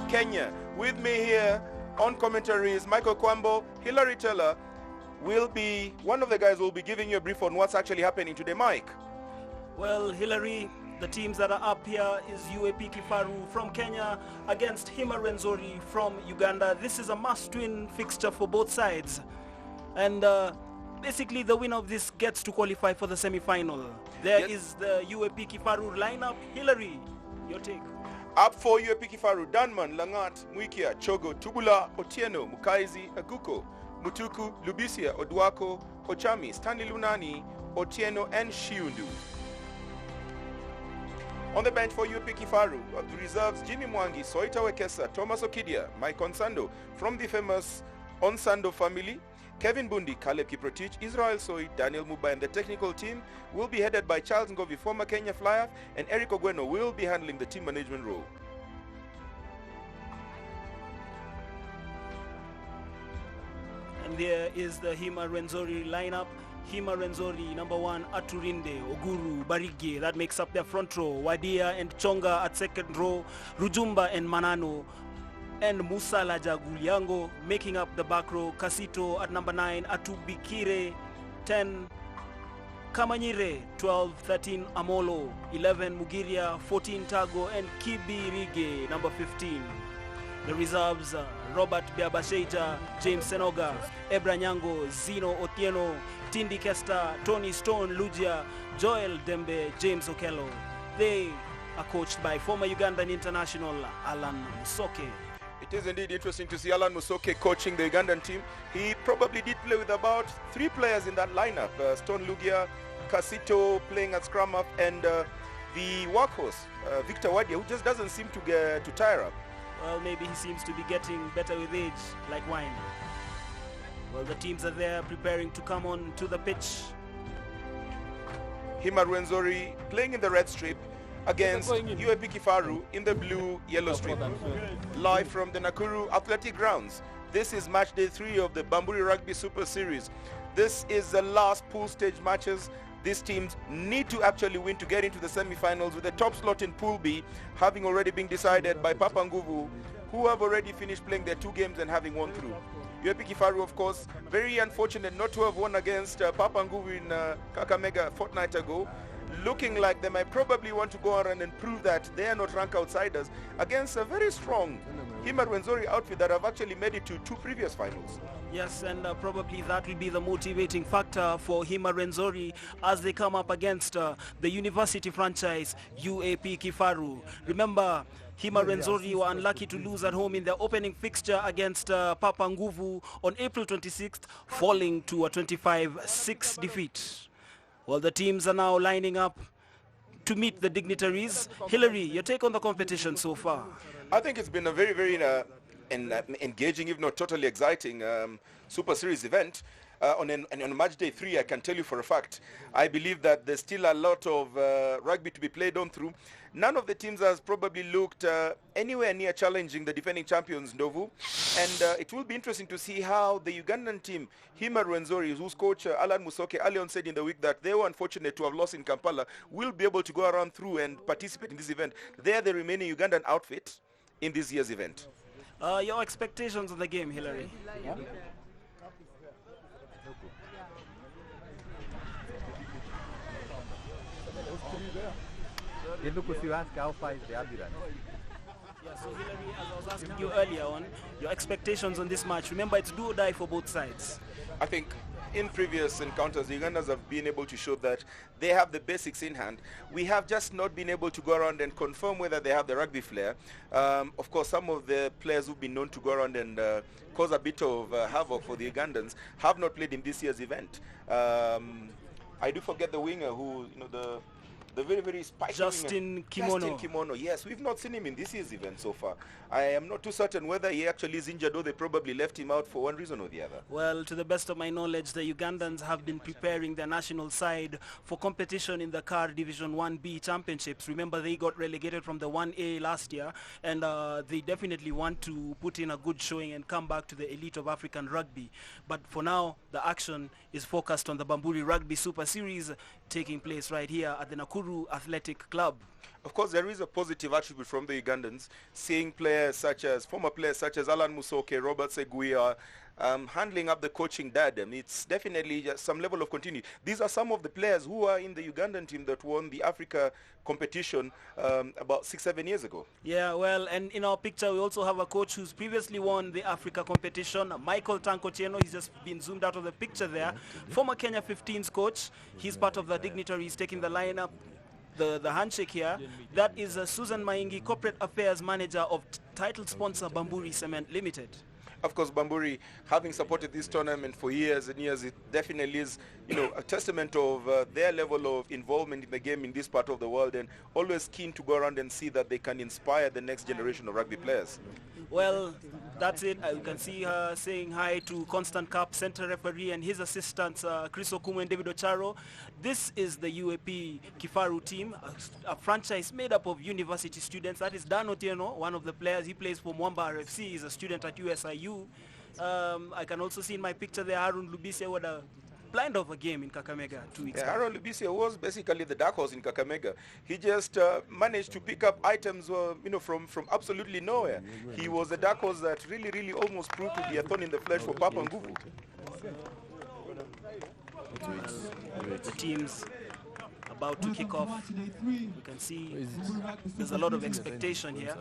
Kenya. With me here on commentary is Michael Kwambo. Hilary Teller will be one of the guys who will be giving you a brief on what's actually happening today. Mike. Well, Hilary, the teams that are up here is UAP Kifaru from Kenya against Rwenzori from Uganda. This is a must-win fixture for both sides. And basically the winner of this gets to qualify for the semi-final. There is the UAP Kifaru lineup. Hilary, your take. Up for UAP Kifaru: Danman, Langat, Muikia, Chogo, Tubula, Otieno, Mukaizi, Aguko, Mutuku, Lubisia, Odwako, Ochami, Stanley Lunani, Otieno, and Shiundu. On the bench for UAP Kifaru, the reserves: Jimmy Mwangi, Soita Wekesa, Thomas Okidia, Mike Onsando from the famous Onsando family, Kevin Bundi, Caleb Kiprotich, Israel Soy, Daniel Muba, and the technical team will be headed by Charles Ngovi, former Kenya flyer, and Eric Ogweno will be handling the team management role. And there is the Rwenzori lineup. Rwenzori, number 1, Aturinde, Oguru, Barige, that makes up their front row. Wadia and Chonga at second row, Rujumba and Manano, and Musa Lajaguliango making up the back row. Kasito at number 9, Atubikire, 10, Kamanyire, 12, 13, Amolo, 11, Mugiria, 14, Tago, and Kibirige, number 15. The reserves: Robert Biabasheja, James Senoga, Ebra Nyango, Zino Otieno, Tindi Kesta, Tony Stone, Lugia, Joel Dembe, James Okello. They are coached by former Ugandan international Alan Musoke. It is indeed interesting to see Alan Musoke coaching the Ugandan team. He probably did play with about 3 players in that lineup. Stone Lugia, Kasito playing at scrum up, and the workhorse, Victor Wadia, who just doesn't seem to tire up. Well, maybe he seems to be getting better with age, like wine. Well, the teams are there preparing to come on to the pitch. Rwenzori playing in the red strip against UAP Kifaru in the blue-yellow strip. Live from the Nakuru Athletic Grounds. This is match day 3 of the Bamburi Rugby Super Series. This is the last pool stage matches. These teams need to actually win to get into the semi-finals, with the top slot in Pool B having already been decided by Papa Nguvu, who have already finished playing their 2 games and having won through. UAP Kifaru, of course, very unfortunate not to have won against Papa Nguvu in Kakamega a fortnight ago. Looking like they might probably want to go around and prove that they are not rank outsiders against a very strong Rwenzori outfit that have actually made it to 2 previous finals. Yes, and probably that will be the motivating factor for Rwenzori as they come up against the university franchise UAP Kifaru. Remember, Rwenzori were unlucky to lose at home in their opening fixture against Papa Nguvu on April 26th, falling to a 25-6 defeat. Well, the teams are now lining up to meet the dignitaries. Hilary, your take on the competition so far? I think it's been a very, very engaging, if not totally exciting, Super Series event. On match day 3, I can tell you for a fact, I believe that there's still a lot of rugby to be played on through. None of the teams has probably looked anywhere near challenging the defending champions, Ndovu. And it will be interesting to see how the Ugandan team, Rwenzori, whose coach Alan Musoke earlier on said in the week that they were unfortunate to have lost in Kampala, will be able to go around through and participate in this event. They are the remaining Ugandan outfit in this year's event. Your expectations on the game, Hilary? Yeah. How far is the ambulance? Yeah, so Hilary, as I was asking you earlier on, your expectations on this match. Remember, it's do or die for both sides. I think in previous encounters, the Ugandans have been able to show that they have the basics in hand. We have just not been able to go around and confirm whether they have the rugby flair. Of course, some of the players who've been known to go around and cause a bit of havoc for the Ugandans have not played in this year's event. I do forget the winger who, the very, very spiky Justin Kimono. Yes, we've not seen him in this year's event so far. I am not too certain whether he actually is injured or they probably left him out for one reason or the other. Well, to the best of my knowledge, the Ugandans have been preparing their national side for competition in the CAR Division 1B Championships. Remember, they got relegated from the 1A last year, and they definitely want to put in a good showing and come back to the elite of African rugby. But for now, the action is focused on the Bamburi Rugby Super Series. taking place right here at the Nakuru Athletic Club. Of course, there is a positive attribute from the Ugandans, seeing former players such as Alan Musoke, Robert Seguia, handling up the coaching diadem. It's definitely just some level of continuity. These are some of the players who are in the Ugandan team that won the Africa competition about 6-7 years ago. Yeah, well, and in our picture we also have a coach who's previously won the Africa competition, Michael Tankotieno. He's just been zoomed out of the picture there. Former Kenya 15s coach. He's part of the dignitaries taking the lineup. The handshake here, that is Susan Maingi, Corporate Affairs Manager of title sponsor Bamburi Cement Limited. Of course, Bamburi, having supported this tournament for years and years, it definitely is, a testament of their level of involvement in the game in this part of the world, and always keen to go around and see that they can inspire the next generation of rugby players. Well, that's it. You can see her saying hi to Constant Cup center referee and his assistants, Chris Okumu and David Ocharo. This is the UAP Kifaru team, a franchise made up of university students. That is Dan Otieno, one of the players. He plays for Mwamba RFC. He's a student at USIU. I can also see in my picture there Aaron Lubisia with a blind of a game in Kakamega 2 weeks ago. Aaron Lubisia was basically the dark horse in Kakamega. He just managed to pick up items, from absolutely nowhere. He was a dark horse that really almost proved to be a thorn in the flesh for Papa Nguvu. The team's about to kick off. You can see there's a lot of expectation here.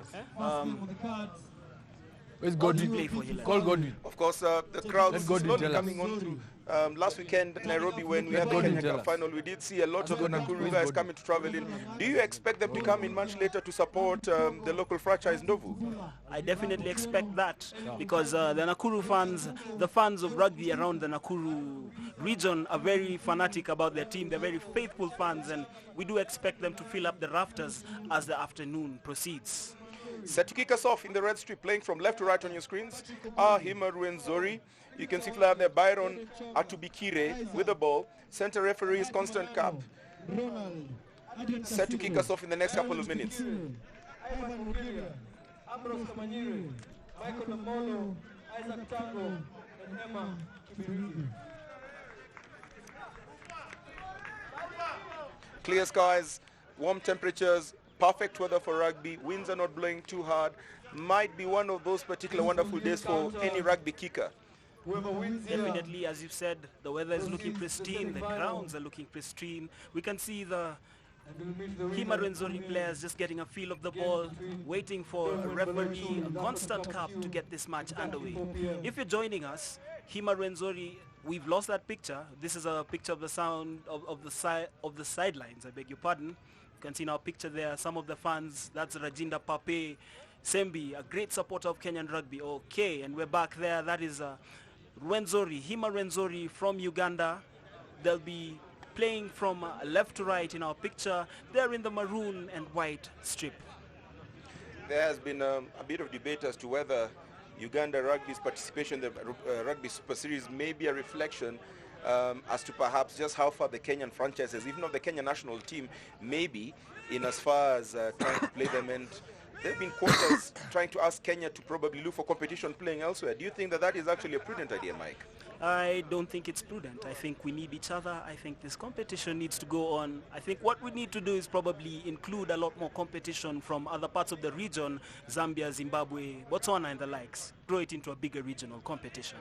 Where's Godwin? Play for Hillary. Call Godwin. Of course, the crowd is slowly coming on through. Last weekend, Nairobi, when we had the Kenya Cup final, we did see a lot of the Nakuru guys coming to travel in. Do you expect them to come in much later to support the local franchise Ndovu? I definitely expect that, because the Nakuru fans, the fans of rugby around the Nakuru region are very fanatic about their team. They're very faithful fans, and we do expect them to fill up the rafters as the afternoon proceeds. Set to kick us off in the red strip, playing from left to right on your screens, Hima Rwenzori. You can see fly up there Byron Atubikire with the ball. Center referee is Constant Cup. Set to kick us off in the next couple of minutes. Clear skies, warm temperatures, perfect weather for rugby. Winds are not blowing too hard. Might be one of those particular wonderful days for any rugby kicker. Definitely, as you've said, the weather is looking pristine, the grounds are looking pristine. We can see the Hima Rwenzori players just getting a feel of the ball, waiting for a referee, a Constant Cup to get this match underway. If you're joining us, Hima Rwenzori, we've lost that picture. This is a picture of the sound of the sidelines, I beg your pardon. You can see in our picture there some of the fans. That's Rajinda Pape Sembi, a great supporter of Kenyan rugby. Okay, and we're back there. That is Rwenzori, Hima Rwenzori from Uganda. They'll be playing from left to right in our picture. They're in the maroon and white strip. There has been a bit of debate as to whether Uganda Rugby's participation in the Rugby Super Series may be a reflection as to perhaps just how far the Kenyan franchises, even of the Kenyan national team, may be in as far as trying to play them. And there have been quarters trying to ask Kenya to probably look for competition playing elsewhere. Do you think that is actually a prudent idea, Mike? I don't think it's prudent. I think we need each other. I think this competition needs to go on. I think what we need to do is probably include a lot more competition from other parts of the region, Zambia, Zimbabwe, Botswana and the likes. Grow it into a bigger regional competition.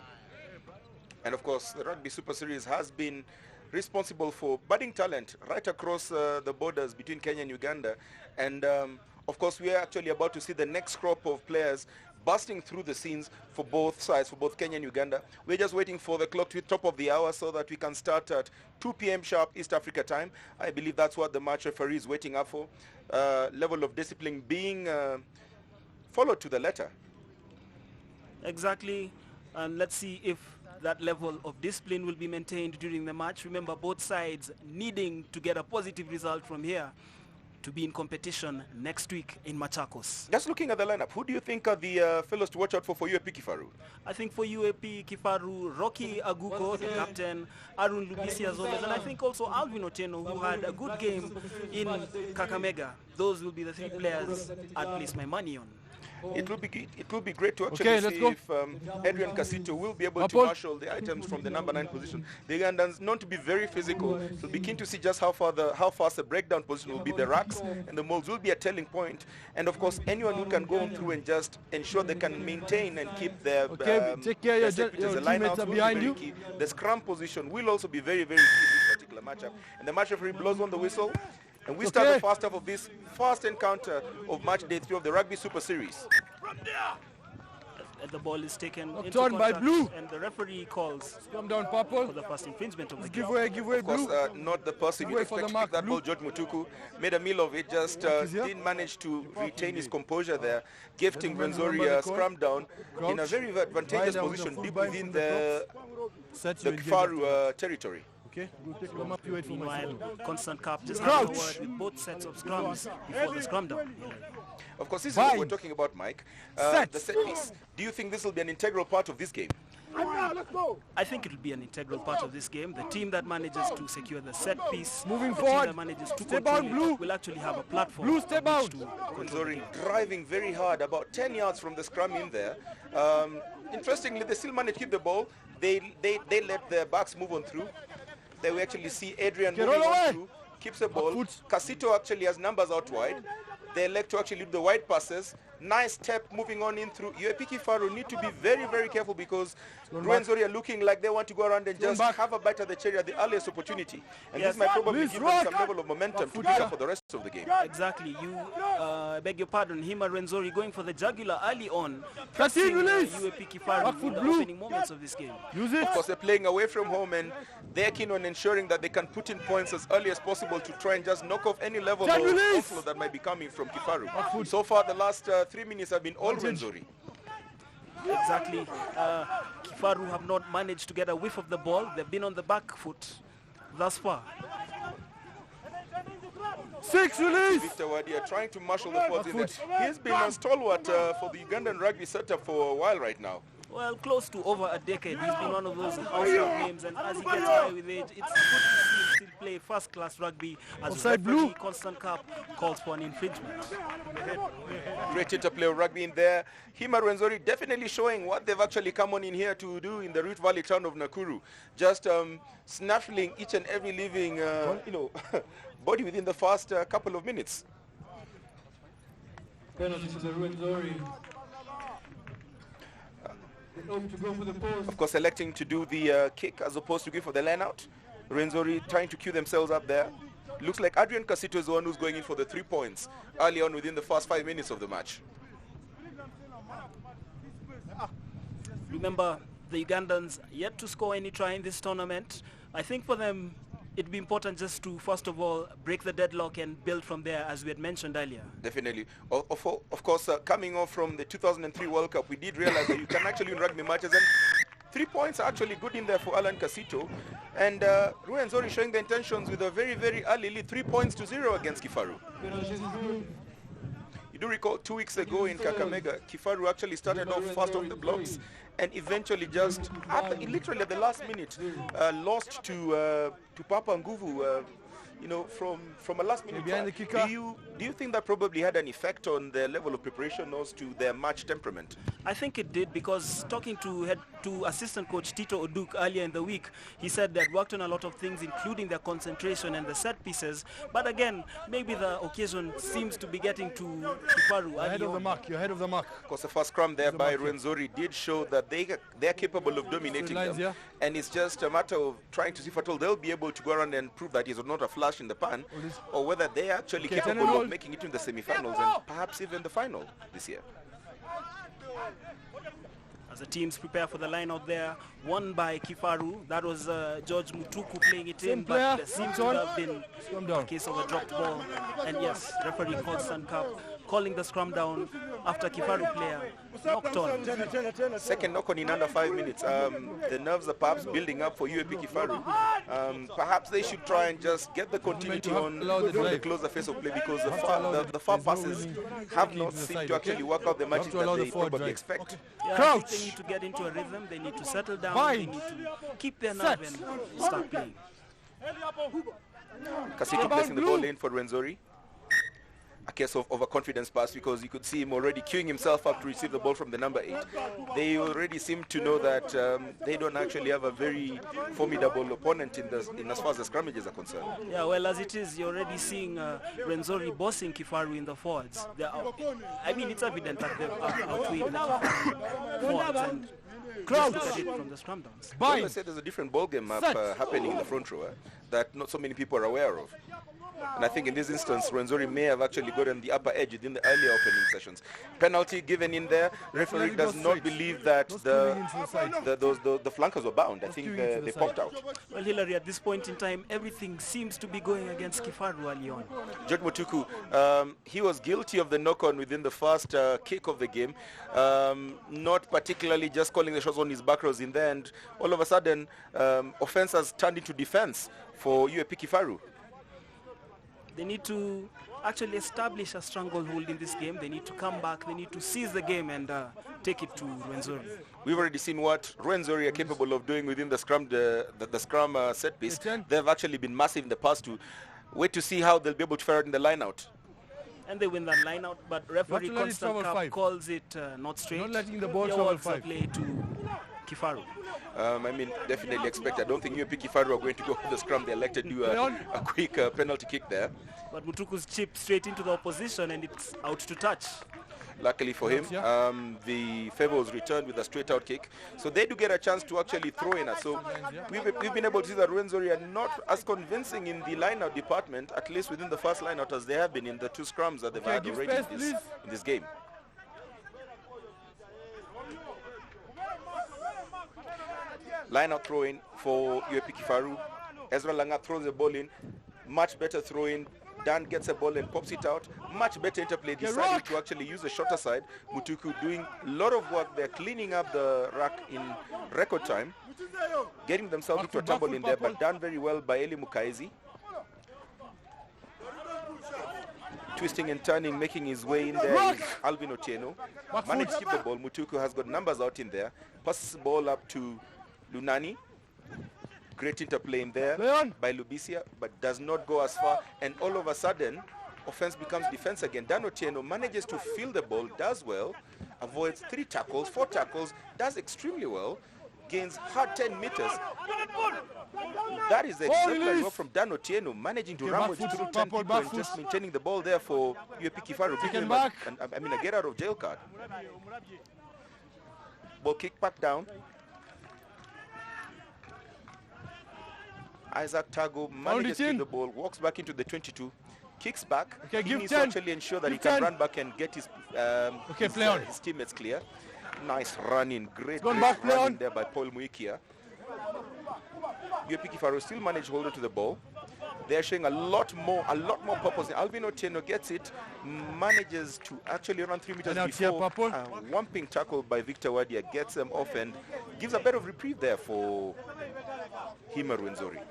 And of course, the Rugby Super Series has been responsible for budding talent right across the borders between Kenya and Uganda. And of course, we are actually about to see the next crop of players busting through the scenes for both sides, for both Kenya and Uganda. We're just waiting for the clock to hit top of the hour so that we can start at 2 p.m. sharp East Africa time. I believe that's what the match referee is waiting up for. Level of discipline being followed to the letter. Exactly. And let's see if that level of discipline will be maintained during the match. Remember, both sides needing to get a positive result from here to be in competition next week in Machakos. Just looking at the lineup, who do you think are the fellows to watch out for UAP Kifaru? I think for UAP Kifaru, Rocky Aguko, the captain, Arun Lubisi as always, and I think also Alvin Otieno, who had a good game in Kakamega. Those will be the three players I'd place my money on. It will be great to actually see if Adrian Casito will be able to marshal the items from the number 9 position. The Ugandans known to be very physical. We'll be keen to see just how fast the breakdown position will be. The racks and the molds will be a telling point. And of course, anyone who can go on through and just ensure they can maintain and keep their take care your teammates are behind you. Key. The scrum position will also be very, very key in this particular matchup. And the match referee blows on the whistle. And we start the first half of this first encounter of match day 3 of the Rugby Super Series. The ball is taken into contact by blue, and the referee calls come down purple for the first infringement of the give game. way of course, blue. not the person you expect to kick that ball. George Mutuku made a meal of it, just didn't manage to retain his composure there, gifting Rwenzori a scrum down in a very advantageous position deep within the Kifaru territory. Okay, we'll take them up to wait for Meanwhile, Constant Cup just Crouch. had a word with both sets of scrums before the scrum down. Of course, this is what we're talking about, Mike. The set piece. Do you think this will be an integral part of this game? I think it will be an integral part of this game. The team that manages to secure the set piece, moving the forward, team that manages to step control out, blue. it, will actually have a platform. Blue, step out. Rwenzori driving very hard, about 10 yards from the scrum in there. Interestingly, they still manage to keep the ball. They let their backs move on through. There we actually see Adrian moving on through, keeps the ball. Casito actually has numbers out wide. They elect to actually do the wide passes. Nice step moving on in through. UAP Kifaru need to be very, very careful because Rwenzori are looking like they want to go around and just have a bite of the cherry at the earliest opportunity. And this might probably give them some level of momentum to pick up for the rest of the game. Exactly. You, beg your pardon, Hima Rwenzori going for the jugular early on. Release. UAP Kifaru in the opening moments of this game. Use it. Of course, they're playing away from home and they're keen on ensuring that they can put in points as early as possible to try and just knock off any level of onslaught that might be coming from Kifaru. So far, the last 3 minutes have been all Rwenzori. Exactly. Kifaru have not managed to get a whiff of the ball. They've been on the back foot thus far. 6 release. Victor Wadia trying to marshal the forwards in there. He's been a stalwart for the Ugandan rugby setup for a while right now. Well, close to over a decade. He's been one of those household names, and as he gets high with age, it's good to see him still play first-class rugby as referee Constant Cup calls for an infringement. Great interplay of rugby in there. Hima Rwenzori definitely showing what they've actually come on in here to do in the Rift Valley town of Nakuru. Just snaffling each and every living, body within the first couple of minutes. Penalty to the Rwenzori. Of course, electing to do the kick as opposed to go for the line out. Rwenzori trying to queue themselves up there. Looks like Adrian Casito is the one who's going in for the 3 points early on within the first 5 minutes of the match. Remember, the Ugandans yet to score any try in this tournament. I think for them, it'd be important just to, first of all, break the deadlock and build from there, as we had mentioned earlier. Definitely. Of course, coming off from the 2003 World Cup, we did realize that you can actually win rugby matches, and 3 points are actually good in there for Alan Casito. And Rwenzori showing the intentions with a very, very early lead, 3 points to 0 against Kifaru. You do recall 2 weeks ago in Kakamega, Kifaru actually started off fast on the blocks and eventually just, literally at the last minute, lost to Papa Nguvu, from a last minute behind the kicker. Do you think that probably had an effect on their level of preparation or to their match temperament? I think it did, because talking to assistant coach Tito Oduk earlier in the week, he said they had worked on a lot of things, including their concentration and the set pieces. But again, maybe the occasion seems to be getting to Kifaru. You're ahead of the mark. You're ahead of the mark. Of course, the first scrum there by Rwenzori did show that they're capable of dominating them. Yeah. And it's just a matter of trying to see if at all they'll be able to go around and prove that he's not a flash in the pan, or whether they're actually capable of making it in the semi-finals and perhaps even the final this year. As the teams prepare for the line out there, won by Kifaru. That was George Mutuku playing it in, but there seems to have been a case of a dropped ball. And yes, referee Constant Cup calling the scrum down after Kifaru player knocked on. Second knock on in under 5 minutes. The nerves are perhaps building up for UAP Kifaru. Perhaps they should try and just get the continuity on from the closer phase of play, because the far passes have not seemed to actually work out the magic that they probably expect. Yeah, I think they need to get into a rhythm. They need to settle down. They need to keep their nerve and start playing. Casito placing the ball in for Rwenzori. a case of overconfidence pass, because you could see him already queuing himself up to receive the ball from the number 8. They already seem to know that they don't actually have a very formidable opponent in as far as the scrummages are concerned. Yeah, well, as it is, you're already seeing Rwenzori bossing Kifaru in the forwards. I mean, it's evident that they've outweighed the Kifaru forwards, and just look at it from the scrum downs. Well, I said there's a different ball game happening in the front row that not so many people are aware of. And I think in this instance, Rwenzori may have actually gotten the upper edge within the earlier opening sessions. Penalty given in there. Referee does not believe that the flankers were bound. I think they popped out. Well, Hilary, at this point in time, everything seems to be going against Kifaru early on. George Mutuku, he was guilty of the knock-on within the first kick of the game. Not particularly just calling the shots on his back rows in there. And all of a sudden, offense has turned into defense for UAP Kifaru. They need to actually establish a stranglehold in this game. They need to come back. They need to seize the game and take it to Rwenzori. We've already seen what Rwenzori are capable of doing within the scrum, the scrum set piece. They've actually been massive in the past. To wait to see how they'll be able to fare out in the line out. And they win that line out, but referee Constant Cup calls it not straight. Not letting the ball travel 5. Play to Kifaru. I mean, definitely expect. I don't think UAP Kifaru are going to go for the scrum. They elected to do a quick penalty kick there. But Mutuku's chip straight into the opposition, and it's out to touch. Luckily for him, the favor was returned with a straight out kick. So they do get a chance to actually throw in it. So we've been able to see that Rwenzori are not as convincing in the line out department, at least within the first line out, as they have been in the 2 scrums that they've had already in this game. Line out throw in for UAP Kifaru. Ezra Langa throws the ball in. Much better throw in. Dan gets a ball and pops it out. Much better interplay. Deciding to actually use the shorter side. Mutuku doing a lot of work. They're cleaning up the rack in record time. Getting themselves into a tumble in there, but done very well by Eli Mukaizi. Twisting and turning, making his way in there is Alvin Otieno. Managed to keep the ball. Mutuku has got numbers out in there. Passes the ball up to Lunani. Great interplay in there by Lubisia, but does not go as far. And all of a sudden, offense becomes defense again. Dan Otieno manages to field the ball, does well, avoids 3 tackles, 4 tackles, does extremely well, gains hard 10 meters. That is exemplary work from Dan Otieno, managing to rummage through 10 people and just maintaining the ball there for UAP Kifaru. A get out of jail card. Ball kick back down. Isaac Tago manages to get the ball, walks back into the 22, kicks back. He needs to actually ensure that he can run back and get his teammates clear. Nice running, great running there by Paul Muikia. UAP Kifaru still managed to hold on to the ball. They're showing a lot more purpose. Alvin Otieno gets it, manages to actually run 3 meters before a whumping tackle by Victor Wadia gets them off and gives a bit of reprieve there for Hima Rwenzori.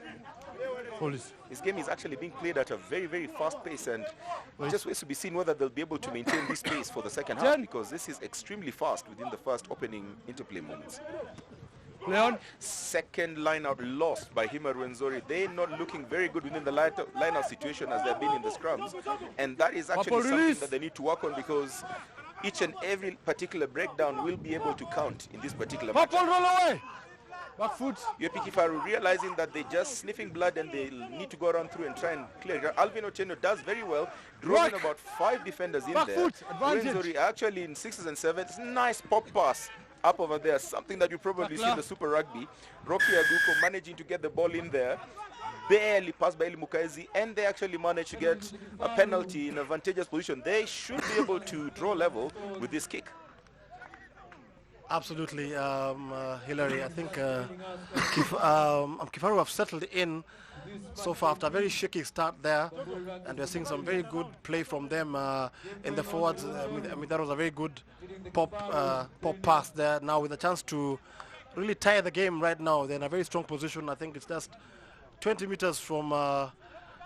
This game is actually being played at a very, very fast pace, and it just waits to be seen whether they'll be able to maintain this pace for the second half, because this is extremely fast within the first opening interplay moments. Second line out lost by Hima Rwenzori. They're not looking very good within the line out situation as they've been in the scrums, and that is actually something that they need to work on, because each and every particular breakdown will be able to count in this particular match. Back foot. UAP Kifaru realizing that they're just sniffing blood and they need to go around through and try and clear it. Alvin Otieno does very well, drawing about 5 defenders in there. Rwenzori actually in 6s and 7s. Nice pop pass up over there, something that you probably see in the Super Rugby. Rocky Aguko managing to get the ball in there. Barely passed by Eli Mukaizi, and they actually managed to get a penalty in an advantageous position. They should be able to draw level with this kick. Absolutely, Hilary. I think Kifaru have settled in so far after a very shaky start there, and we're seeing some very good play from them in the forwards. I mean, that was a very good pop pass there. Now with a chance to really tie the game right now, they're in a very strong position. I think it's just 20 meters from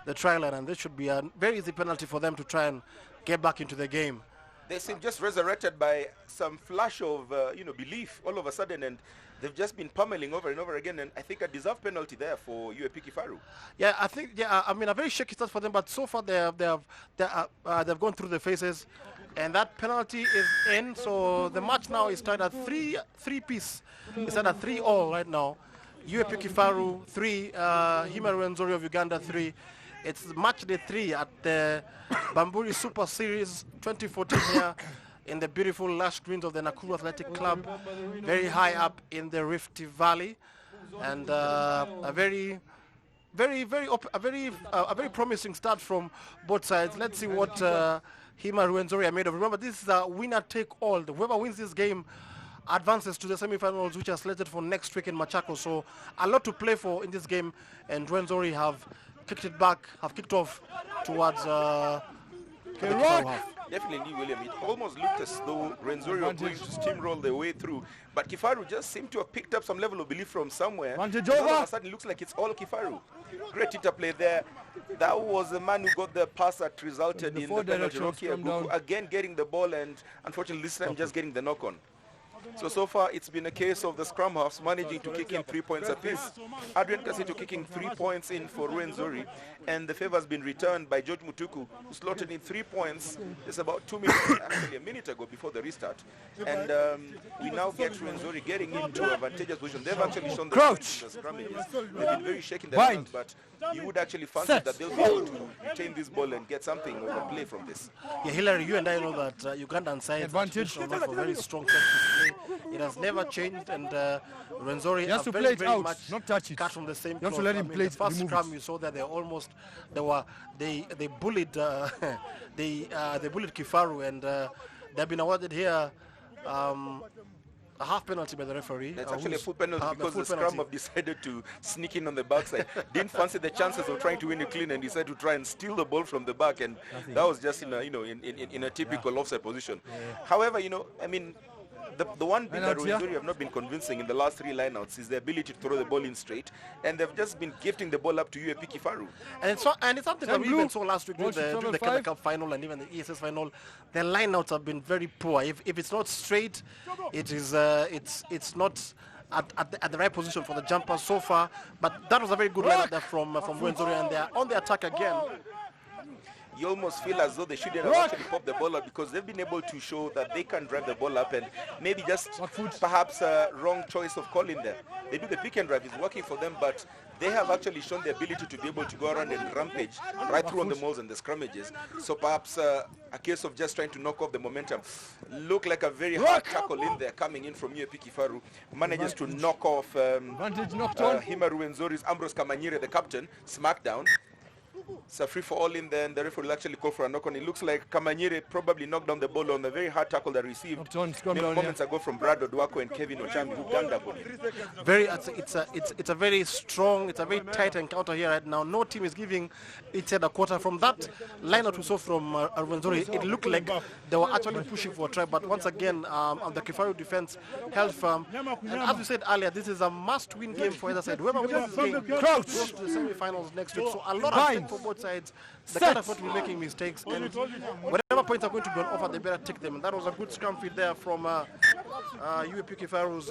the try line, and this should be a very easy penalty for them to try and get back into the game. They seem just resurrected by some flash of belief all of a sudden, and they've just been pummeling over and over again, and I think a deserved penalty there for UAP Kifaru. Yeah, I think, I mean, a very shaky start for them, but so far they've gone through the phases, and that penalty is in, so the match now is tied at three-piece. It's tied at 3-all right now. UAP Kifaru 3, Rwenzori of Uganda 3. It's match day 3 at the Bamburi Super Series 2014 here in the beautiful lush greens of the Nakuru Athletic Club, very high up in the Rift Valley, and a very promising start from both sides. Let's see what Rwenzori are made of. Remember, this is a winner-take-all. Whoever wins this game advances to the semi-finals, which are slated for next week in Machako. So a lot to play for in this game, and Rwenzori have kicked off towards the Kifaru half. Definitely, William. It almost looked as though Rwenzori were going to steamroll their way through, but Kifaru just seemed to have picked up some level of belief from somewhere. All of a sudden, it looks like it's all Kifaru. Great interplay there. That was the man who got the pass that resulted in the penalty. Rocky Aguku again getting the ball, and unfortunately this time just getting the knock-on. So far, it's been a case of the scrum halves managing to kick in 3 points apiece. Adrian Kasito kicking 3 points in for Rwenzori, and the favor has been returned by George Mutuku, who slotted in 3 points just about 2 minutes, actually a minute ago before the restart. And we now get Rwenzori getting into a advantageous position. They've actually shown the scrummages. They've been very shaky, but you would actually fancy that they'll be able to retain this ball and get something of a play from this. Yeah, Hilary, you and I know that Ugandan side for very strong play. It has never changed, and Rwenzori has to very, play it out, much not touch it. cut from the same You have to let him play the first scrum, you saw that they bullied they bullied Kifaru, and they've been awarded here a half penalty by the referee. That's actually a full penalty because the scrum have decided to sneak in on the backside. Didn't fancy the chances of trying to win it clean and decided to try and steal the ball from the back, and that was just in a typical offside position. However, I mean, the one thing that Rwenzori have not been convincing in the last 3 lineouts is the ability to throw the ball in straight, and they've just been gifting the ball up to UAP Kifaru. And it's something that we even saw last week during the Kenya Cup final and even the ESS final. The lineouts have been very poor. If it's not straight, it's not at the right position for the jumpers so far. But that was a very good lineup there from Rwenzori, and they are on the attack again. You almost feel as though they shouldn't have actually popped the ball up, because they've been able to show that they can drive the ball up, and maybe just perhaps a wrong choice of calling them. They do the pick and drive, it's working for them, but they have actually shown the ability to be able to go around and rampage right through on the mauls and the scrummages. So perhaps a case of just trying to knock off the momentum. Look like a very hard tackle in there coming in from UAP Kifaru. Manages to knock off Rwenzori's Ambrose Kamanyire, the captain, smackdown. It's a free-for-all in there, and the referee will actually call for a knock-on. It looks like Kamanyire probably knocked down the ball on the very hard tackle that received moments ago from Brad Odwako and Kevin Ochambi, Uganda. It's a very strong, it's a very tight encounter here right now. No team is giving each other a quarter. From that lineup we saw from Rwenzori, it looked like they were actually pushing for a try, but once again, the Kifaru defense held firm. And as we said earlier, this is a must-win game for either side. Whoever wins this game goes to the semi-finals next week. So a lot of stake for both sides. They can't afford to be making mistakes, and whatever points are going to be on offer, they better take them. And that was a good scrum feed there from UAP Kifaru's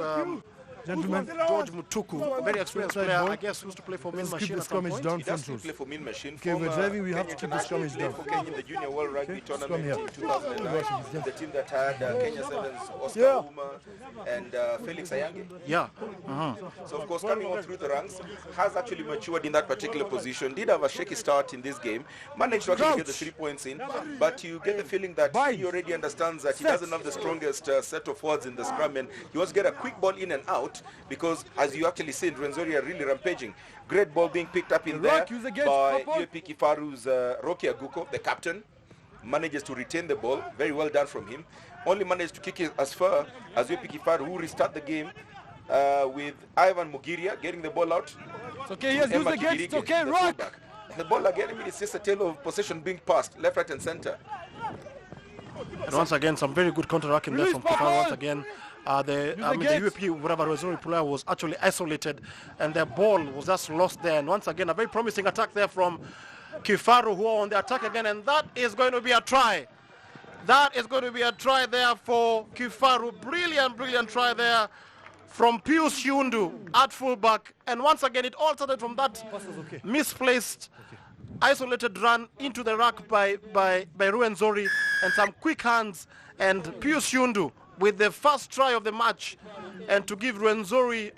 George Mutuku, very experienced player, I guess, used to play for Min Machine at some point. He does play for Min Machine. Okay, we're driving, we have to keep the scrummage down. For Kenya in the Junior World Rugby Tournament in 2009, the team that had Kenya Sevens, Oscar Uma, and Felix Ayange. So, of course, coming on through the ranks, has actually matured in that particular position, did have a shaky start in this game, managed to actually get the 3 points in, but you get the feeling that he already understands that he doesn't have the strongest set of forwards in the scrum, and he wants to get a quick ball in and out, because as you actually said, Rwenzori are really rampaging. Great ball being picked up in there by UAP Kifaru's Rocky Aguko, the captain. Manages to retain the ball. Very well done from him. Only managed to kick it as far as UAP Kifaru, who restart the game with Ivan Mugiria getting the ball out. It's okay, yes, use the gate. It's okay, Rock. The ball again, I mean, it's just a tale of possession being passed left, right, and center. And once again, some very good counter-attacking there from Kifaru. Once again, the UAP, whatever Rwenzori player, was actually isolated, and the ball was just lost there. And once again, a very promising attack there from Kifaru, who are on the attack again, and that is going to be a try. That is going to be a try there for Kifaru. Brilliant, brilliant try there from Pius Yundu at fullback. And once again, it all started from that misplaced, isolated run into the ruck by Rwenzori, and some quick hands, and Pius Yundu with the first try of the match, and to give Rwenzori,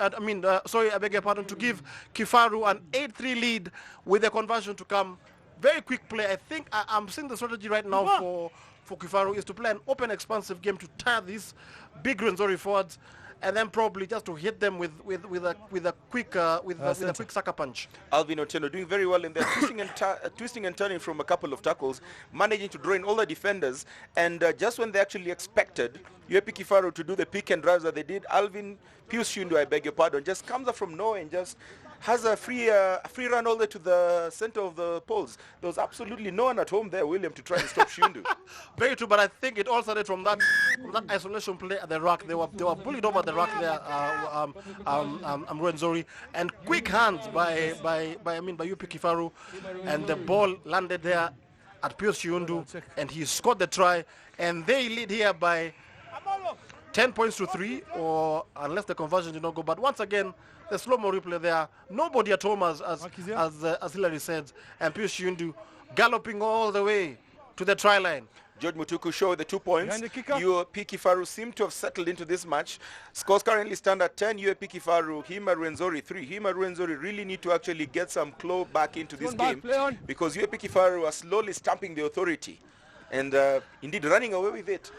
to give Kifaru an 8-3 lead with the conversion to come. Very quick play. I think I'm seeing the strategy right now for Kifaru is to play an open, expansive game to tire these big Rwenzori forwards, and then probably just to hit them with a quick sucker punch. Alvin Otieno doing very well in there, twisting and turning from a couple of tackles, managing to draw in all the defenders, and just when they actually expected UAP Kifaru to do the pick and drives that they did, Pius Yundu, I beg your pardon, just comes up from nowhere and just has a free run all the way to the center of the poles. There was absolutely no one at home there, William, to try and stop Yundu. Very true, but I think it all started from that isolation play at the ruck. They were bullied over the ruck there, Rwenzori, and quick hands by UP Kifaru, and the ball landed there at Pius Yundu, and he scored the try, and they lead here by 10 points to 3, or unless the conversion did not go. But once again, the slow-mo replay there, nobody at home, as Hilary said, and Pius Yundu galloping all the way to the try line. George Mutuku showed the 2 points. UAP Kifaru seem to have settled into this match. Scores currently stand at 10. UAP Kifaru, Hima Rwenzori 3. Hima Rwenzori really need to actually get some claw back into this game, because UAP Kifaru are slowly stamping the authority and indeed running away with it.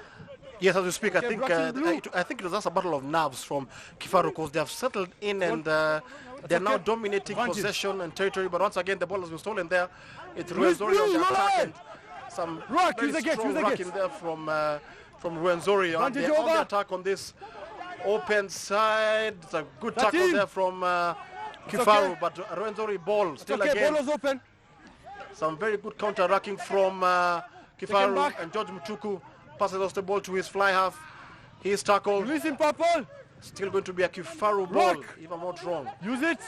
Yes, as we speak, I think it was just a battle of nerves from Kifaru, because they have settled in and they're now dominating possession and territory. But once again, the ball has been stolen there. It's Rwenzori on the attack, and some very strong ruck in there from Rwenzori on the attack on this open side. It's a good tackle there from Kifaru, but Rwenzori ball still again. Ball was open. Some very good counter-rucking from Kifaru, and George Mutuku passes the ball to his fly half. He's tackled. Release him, Purple. Still going to be a Kifaru ball, if I'm not wrong. Use it.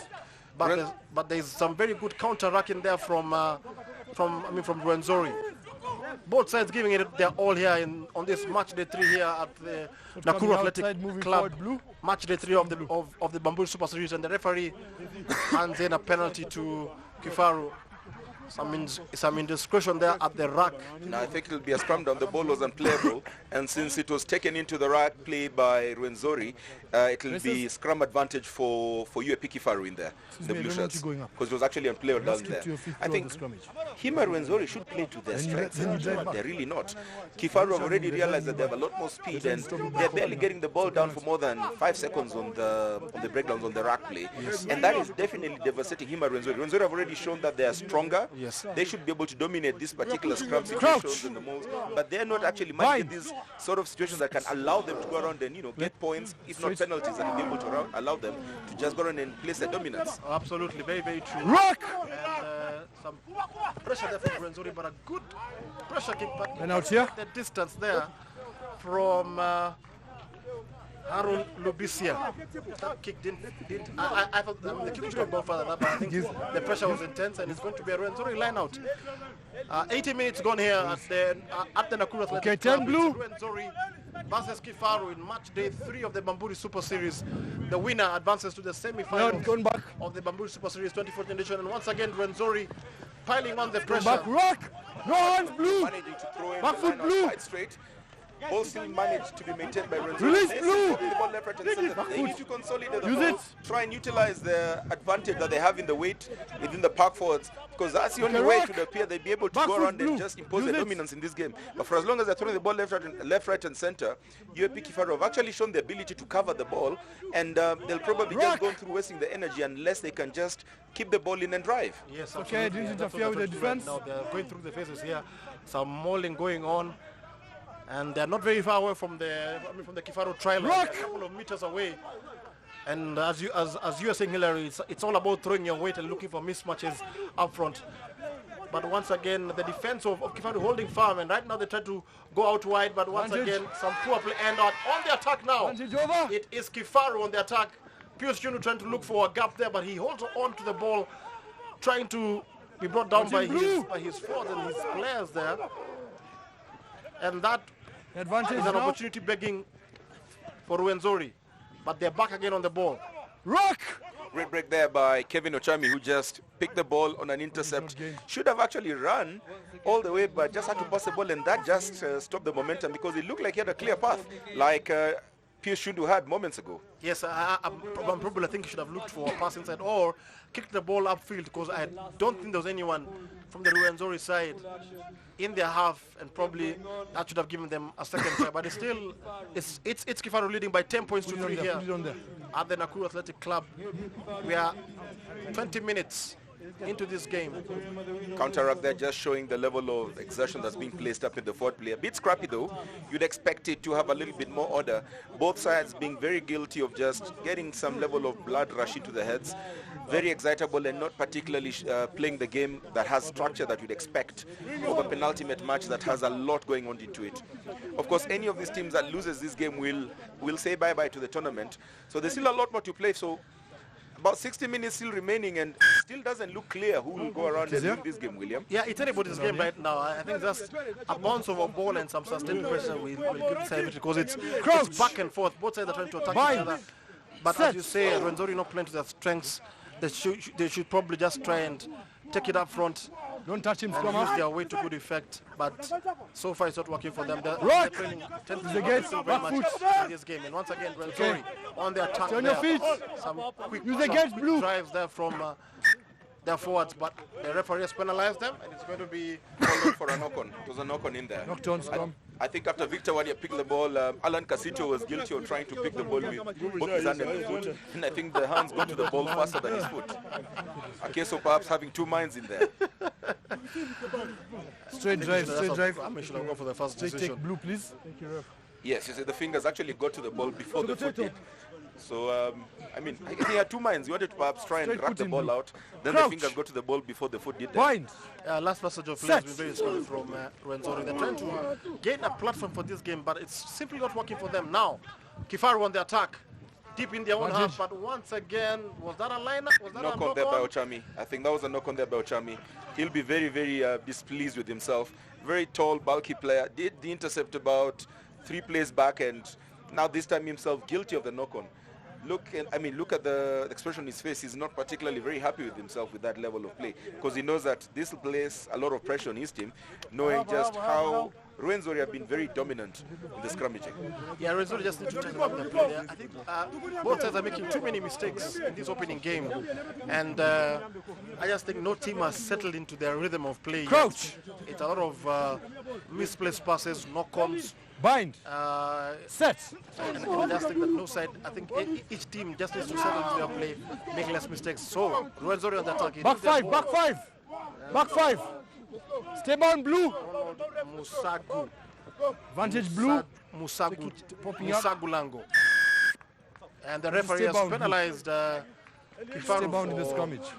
But there's some very good counter-rucking there from Rwenzori. Both sides giving it their all here on this match day 3 here at the Nakuru Athletic Club. Match day 3 of the Bamburi Super Series, and the referee hands in a penalty to Kifaru. Some indiscretion there at the ruck. No, I think it'll be a scrum down. The ball was unplayable, and since it was taken into the ruck play by Rwenzori, it'll be scrum advantage for UAP Kifaru in there, the blue shirts, because it was actually unplayable down there. I think Hima Rwenzori should play to their strengths, and they're really not. Kifaru have already realized that they have a lot more speed, and they're barely getting the ball down for more than 5 seconds on the breakdowns on the ruck play, and that is definitely devastating Hima Rwenzori. Rwenzori have already shown that they are stronger. Yes. They should be able to dominate this particular scrum situations in the most, but they're not actually managing these sort of situations that can allow them to go around and get points, if not penalties, that will be able to allow them to just go around and place their dominance. Absolutely, very, very true. Rock! And some pressure there from Rwenzori, but a good pressure kick, but and out here, the distance there from Harun Lubisia. That kick didn't I thought the kick should have gone further, but I think the pressure was intense, and it's going to be a Rwenzori line out. 80 minutes gone here at the Nakuru Athletic Club. 10 blue. Rwenzori versus Kifaru in match day 3 of the Bamburi Super Series. The winner advances to the semi-final of the Bamburi Super Series 2014 edition, and once again Rwenzori piling on the pressure. Back rock. No hands blue. Managing to throw in back foot blue. Quite straight. Ball still managed to be maintained by Rwenzori. Release blue. The ball left, right, and center. They need to consolidate the ball. Try and utilize the advantage that they have in the weight within the park forwards, because that's the only way it would appear they'd be able to go around and just impose their dominance in this game. But for as long as they're throwing the ball left, right, and center, UAP Kifaru have actually shown the ability to cover the ball, and they'll probably just go through wasting the energy unless they can just keep the ball in and drive. Yes, okay, didn't interfere with the defense. Now they're going through the phases here. Some mauling going on. And they're not very far away from the Kifaru trial line, a couple of meters away. And as you are saying, Hilary, it's all about throwing your weight and looking for mismatches up front. But once again, the defense of Kifaru holding firm, and right now they try to go out wide, but once again, some poor play, and on the attack now. It is Kifaru on the attack. Pius Yundu trying to look for a gap there, but he holds on to the ball, trying to be brought down by his forwards and his players there. And that is an opportunity begging for Rwenzori. but they're back again on the ball. Rock! Great break there by Kevin Ochami, who just picked the ball on an intercept. Should have actually run all the way, but just had to pass the ball, and that just stopped the momentum because it looked like he had a clear path, like Pius Shundu had moments ago. Yes, I'm probably think he should have looked for a pass inside or kicked the ball upfield, because I don't think there was anyone from the Rwenzori side in their half, and probably that should have given them a second try. But it's still, it's Kifaru leading by 10 points to 3 here at the Nakuru Athletic Club. We are 20 minutes into this game. Counter-up there, just showing the level of exertion that's being placed up in the forward play. A bit scrappy though. You'd expect it to have a little bit more order. Both sides being very guilty of just getting some level of blood rush into the heads. Very excitable and not particularly playing the game that has structure that you'd expect of a penultimate match that has a lot going on into it. Of course, any of these teams that loses this game will say bye-bye to the tournament. So there's still a lot more to play. So about 60 minutes still remaining, and still doesn't look clear who will go around and win this game, William. Yeah, it's anybody's game right now. I think that's a bounce of a ball and some sustained pressure will give the side, because it's back and forth. Both sides are trying to attack each other. But as you say, Rwenzori not playing to their strengths. They should probably just try and take it up front. Don't touch him, and use their way to good effect, but so far it's not working for them. They're training 10 to very much in this game. And once again, Rwenzori on their attack. On your feet. Some quick drives there from their forwards, but the referee has penalized them, and it's going to be called for a knock-on. It was a knock-on in there. Knocked on, Storm. I think after Victor Wanya picked the ball, Alan Casito was guilty of trying to pick the ball with both his hand and the foot, and I think the hands got to the ball faster than his foot. A case of perhaps having two minds in there. Straight drive. I should have gone for the first decision. Take blue, please. Thank you, ref. Yes, you see, the fingers actually got to the ball before the foot did. So, I mean, he had two minds. He wanted to perhaps try and grab the ball out. Then the fingers got to the ball before the foot did that. Bind. Last passage of play has been very strong from Rwenzori. They're trying to gain a platform for this game, but it's simply not working for them. Now, Kifaru on the attack, deep in their own half, but once again, was that a lineup? Was that knock on there by Ochami. I think that was a knock on there by Ochami. He'll be very, very displeased with himself. Very tall, bulky player. Did the intercept about 3 plays back, and now this time himself guilty of the knock-on. Look at the expression on his face. He's not particularly very happy with himself with that level of play, because he knows that this will place a lot of pressure on his team, knowing just how Rwenzori have been very dominant in the scrummaging. Yeah, Rwenzori just need to tighten up the play there. I think both sides are making too many mistakes in this opening game, and I just think no team has settled into their rhythm of play. Crouch! It's a lot of misplaced passes, knock-ons. Bind. Set. And I just think that no side, I think each team just needs to settle into their play, make less mistakes. So, Rwenzori on the attack. Back five. Back five. Stay on blue. Musagu. Vantage blue. Musagu Lango. And the referee has penalized Kifaru. Stay bound in the scrummage.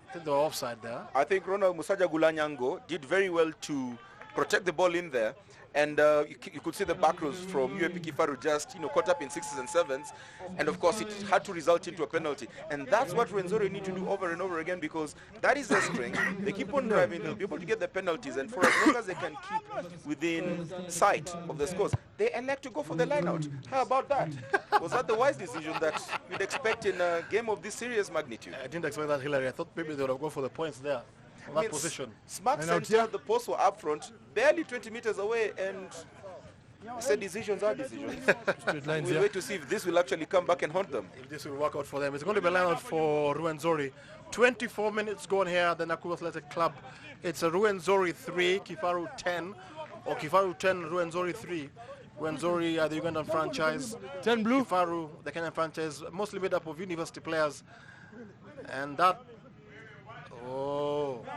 I think they were offside there. I think Ronald Musaja Gulanyango did very well to protect the ball in there. And you could see the back rows from UAP Kifaru just caught up in 6s and 7s, and of course it had to result into a penalty. And that's what Rwenzori need to do over and over again, because that is their strength. They keep on driving, they'll be able to get the penalties, and for as long as they can keep within sight of the scores, they elect to go for the line out. How about that? Was that the wise decision that you'd expect in a game of this serious magnitude? I didn't expect that, Hillary. I thought maybe they would have gone for the points there. That position. Smart center, the posts were up front, barely 20 meters away, and said decisions are decisions. We'll wait to see if this will actually come back and haunt them. If this will work out for them. It's going to be a line out for Rwenzori. 24 minutes gone here at the Nakuru Athletic Club. It's a Rwenzori 3, Kifaru 10, or Kifaru 10, Rwenzori 3. Rwenzori, the Ugandan franchise. 10 blue. Kifaru, the Kenyan franchise, mostly made up of university players. And that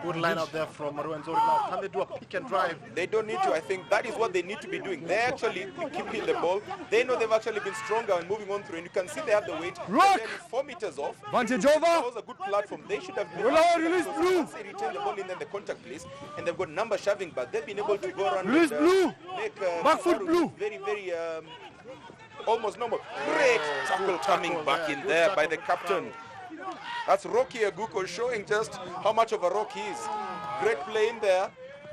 good line out there from Rwenzori. Now, can they do a pick and drive? They don't need to. I think that is what they need to be doing. They actually keep hitting the ball. They know they've actually been stronger and moving on through, and you can see they have the weight. Rock! 4 meters off. Vantage over. That was a good platform. They should have been. Release blue. Once they retain the ball in then the contact place, and they've got number shoving, but they've been able to go around. Release blue. Make back foot blue. Very, very almost normal. Great tackle coming back in there by the captain. That's Rocky Aguko showing just how much of a rock he is. Great play in there.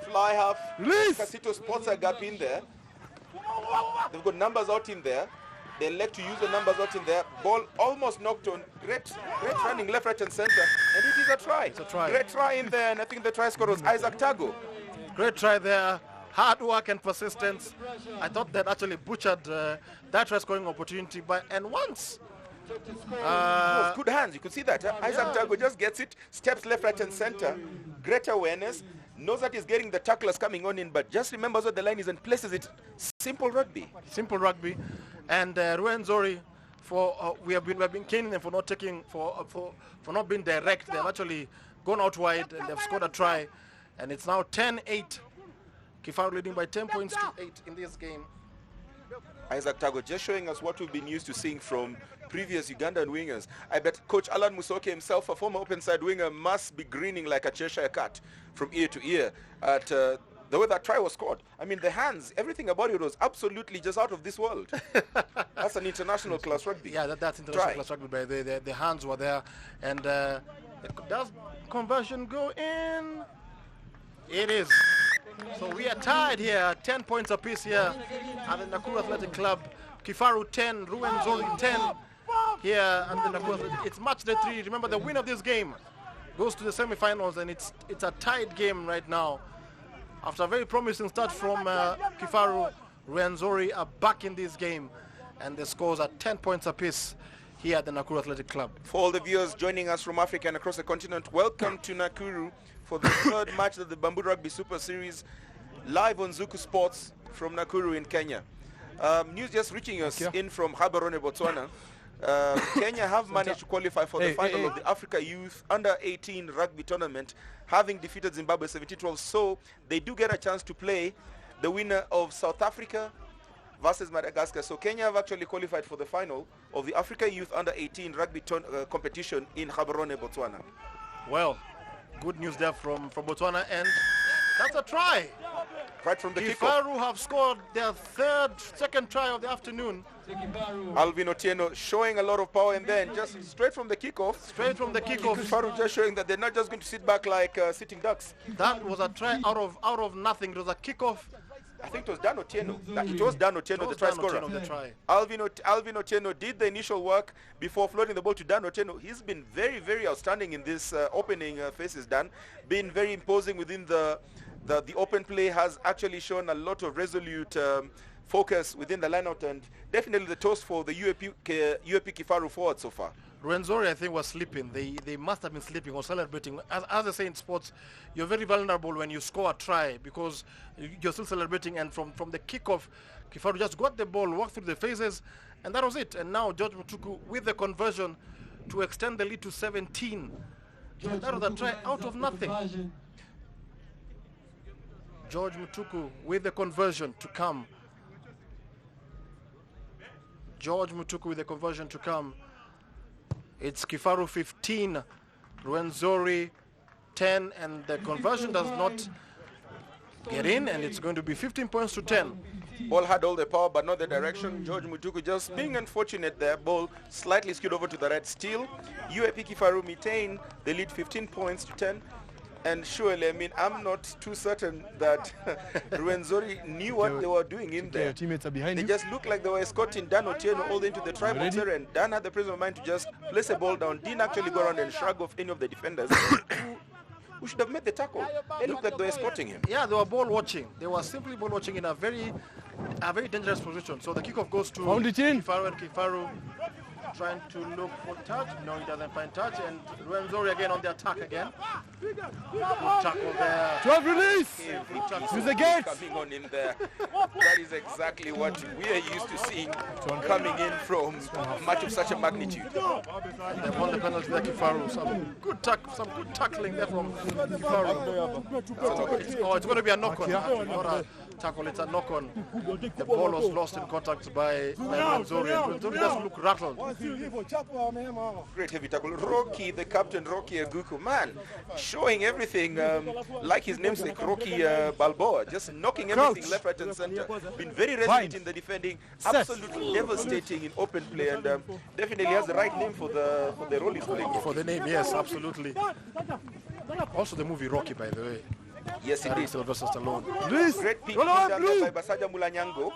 Fly half. Release. Casito spots a gap in there. They've got numbers out in there. They elect to use the numbers out in there. Ball almost knocked on. Great running left, right, and center. And it is a try. It's a try. Great try in there, and I think the try scorer was Isaac Tago. Great try there. Hard work and persistence. I thought that actually butchered that try scoring opportunity. And once. Good hands. You could see that. Isaac Tago just gets it, steps left, right, and center. Great awareness. Knows that he's getting the tacklers coming on in, but just remembers what the line is and places it. Simple rugby. Simple rugby. And Rwenzori, we have been caning them for not not being direct. They've actually gone out wide and they've scored a try. And it's now 10-8. Kifaru leading by 10 points to 8 in this game. Isaac Tago just showing us what we've been used to seeing from previous Ugandan wingers. I bet Coach Alan Musoke himself, a former open side winger, must be grinning like a Cheshire cat from ear to ear at the way that try was scored. I mean, the hands, everything about it was absolutely just out of this world. That's an international class rugby. Yeah, that's international class rugby. But the hands were there. And does conversion go in? It is. So we are tied here, 10 points apiece here at the Nakuru Athletic Club. Kifaru 10, Rwenzori 10 here at the Nakuru Athletic. It's match day 3. Remember, the winner of this game goes to the semi-finals, and it's a tied game right now. After a very promising start from Kifaru, Rwenzori are back in this game, and the scores are 10 points apiece here at the Nakuru Athletic Club. For all the viewers joining us from Africa and across the continent, welcome to Nakuru for the third match of the Bamburi Rugby Super Series, live on Zuku Sports from Nakuru in Kenya. News just reaching us in from Gaborone, Botswana. Kenya have managed to qualify for the final of the Africa Youth Under-18 Rugby Tournament, having defeated Zimbabwe 17-12. So they do get a chance to play the winner of South Africa versus Madagascar. So Kenya have actually qualified for the final of the Africa Youth Under-18 Rugby competition in Gaborone, Botswana. Well, good news there from Botswana, and that's a try. Right from the kickoff. Kifaru have scored their second try of the afternoon. Alvin Otieno showing a lot of power, and then just straight from the kickoff. Straight from the kickoff. Kifaru just showing that they're not just going to sit back like sitting ducks. That was a try out of nothing. It was a kickoff. I think it was Dan Otieno. It was Dan Otieno, the try scorer. Alvin Otieno did the initial work before floating the ball to Dan Otieno. He's been very, very outstanding in this opening phases, Dan. Been very imposing within the open play, has actually shown a lot of resolute focus within the lineout, and definitely the toast for the UAP Kifaru forward so far. Rwenzori, I think, was sleeping. They must have been sleeping or celebrating. As I say in sports, you're very vulnerable when you score a try because you're still celebrating, and from the kickoff, Kifaru just got the ball, walked through the phases, and that was it. And now George Mutuku with the conversion to extend the lead to 17. That was a try out of nothing. George Mutuku with the conversion to come. George Mutuku with the conversion to come. It's Kifaru 15, Rwenzori 10, and the conversion does not get in, and it's going to be 15 points to 10. Ball had all the power, but not the direction. George Mutuku just being unfortunate there. Ball slightly skewed over to the right. Still, UAP Kifaru maintain the lead 15 points to 10. And surely, I mean, I'm not too certain that Rwenzori knew what they were doing in there. Your teammates are behind They you. just looked like they were escorting Dan Otieno all into the tribal area, and Dan had the presence of mind to just place a ball down, didn't actually go around and shrug off any of the defenders who should have made the tackle. They looked like they were escorting him. Yeah, they were ball watching. They were simply ball watching in a very dangerous position. So the kickoff goes to Kifaru, and Kifaru trying to look for touch. No, he doesn't find touch, and Rwenzori again on the attack again. Good tackle there. 12 release! Use the gate! Coming on in there. That is exactly what we are used to seeing coming in from a match of such a magnitude. And they won the penalty there, Kifaru. Some good tackling there from Kifaru. It's going to be a knock-on. Not a tackle, it's a knock-on. The ball was lost in contact by Rwenzori. Rwenzori does look rattled. Great heavy tackle. Rocky, the captain, Rocky Aguku, man, showing everything like his namesake, Rocky Balboa, just knocking everything left, right, and center. Been very resolute in the defending, absolutely devastating in open play, and definitely has the right name for the role he's playing. For the name, yes, absolutely. Also the movie Rocky, by the way. Yes, indeed. Sylvester Stallone. Great pick by Basaja Mulanyango.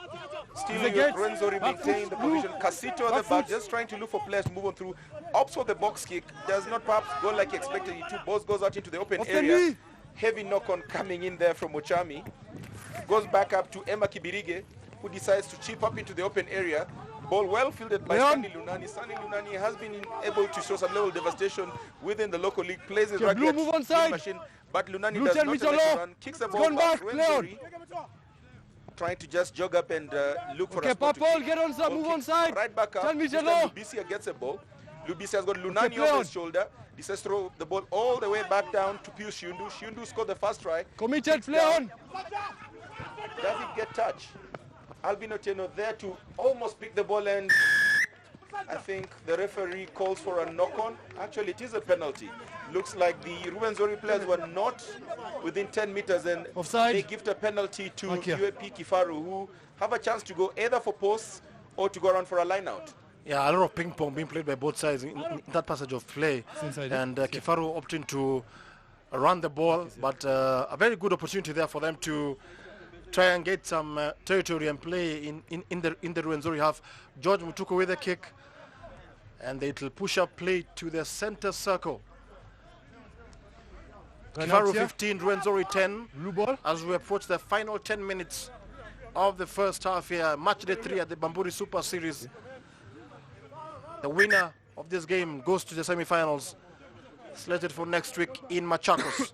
Still, Rwenzori maintain the position. Casito at the back, just trying to look for players to move on through. Opts for the box kick, does not perhaps go like expected. Balls goes out into the open area. Heavy knock-on coming in there from Ochami. Goes back up to Emma Kibirige, who decides to chip up into the open area. Ball well fielded by Sunny Lunani. Sunny Lunani has been able to show some level of devastation within the local league. Plays his rugby machine, but Lunani does not run. Kicks the ball back. Rwenzori trying to just jog up and look for a spot to kick. Get on side, move on side. Right back up. Lubisia gets a ball. Lubisia has got Lunani over his shoulder. Decides to throw the ball all the way back down to Pius Shundu. Shundu scored the first try. Committed, play on. Does it get touch? Albino Teno there to almost pick the ball, and I think the referee calls for a knock-on. Actually, it is a penalty. Looks like the Rwenzori players were not within 10 meters, and offside. They give a penalty to UAP Kifaru, who have a chance to go either for posts or to go around for a line-out. Yeah, a lot of ping-pong being played by both sides in that passage of play. And Kifaru opting to run the ball, but a very good opportunity there for them to try and get some territory and play in the Rwenzori half. George Mutuku with a kick, and it will push up play to the center circle. Kifaru 15, Rwenzori 10. Blue ball. As we approach the final 10 minutes of the first half here, match day 3 at the Bamburi Super Series. The winner of this game goes to the semi-finals, slated for next week in Machakos.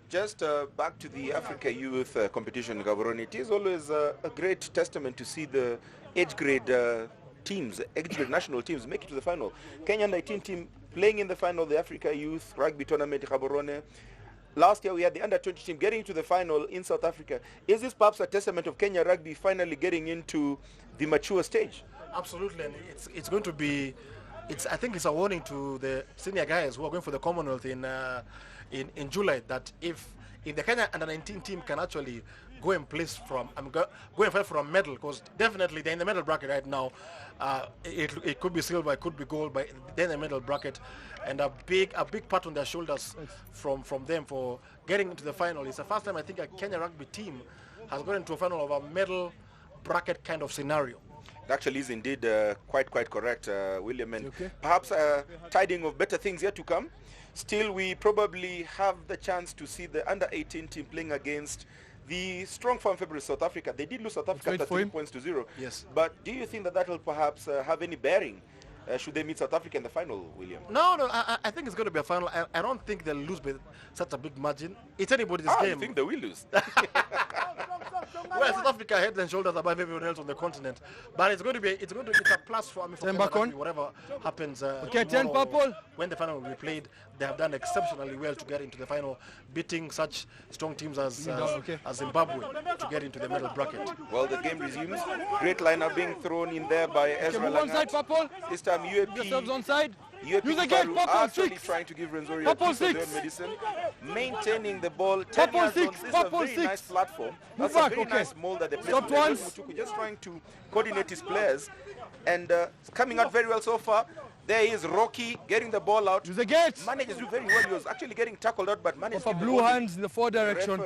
Just back to the Africa Youth competition, Gaborone. It is always a great testament to see the age grade teams, age grade national teams make it to the final. Kenya 19 team playing in the final of the Africa Youth Rugby Tournament, Gaborone. Last year we had the under-20 team getting to the final in South Africa. Is this perhaps a testament of Kenya Rugby finally getting into the mature stage? Absolutely, and it's going to be, I think it's a warning to the senior guys who are going for the Commonwealth in July, that if the Kenya under-19 team can actually go and place from, go and fight for a medal, because definitely they're in the medal bracket right now. It could be silver, it could be gold, but they're in the medal bracket, and a big part on their shoulders from them for getting into the final. It's the first time I think a Kenya Rugby team has gone into a final of a medal bracket kind of scenario. It actually is indeed quite correct, William, and perhaps a tiding of better things yet to come. Still, we probably have the chance to see the under-18 team playing against the strong Farm February South Africa. They did lose South Africa 13 points to 0. Yes. But do you think that will perhaps have any bearing should they meet South Africa in the final, William? No, I think it's going to be a final. I don't think they'll lose by such a big margin. It's anybody's game. I think they will lose. Well, South Africa head and shoulders above everyone else on the continent, but it's a plus for whatever happens. 10 purple. When the final will be played, they have done exceptionally well to get into the final, beating such strong teams as Zimbabwe to get into the medal bracket. Well, the game resumes. Great lineup being thrown in there by Ezra Langat. This time UAP. On side. UAP actually trying to give Rwenzori a piece of their medicine, maintaining the ball 10 yards on. This is a very nice platform. That's a very nice mold that they played. Just trying to coordinate his players, and coming out very well so far. There is Rocky getting the ball out. To the gate. Manages to do very well. He was actually getting tackled out, but managed to keep blue hands in the forward direction.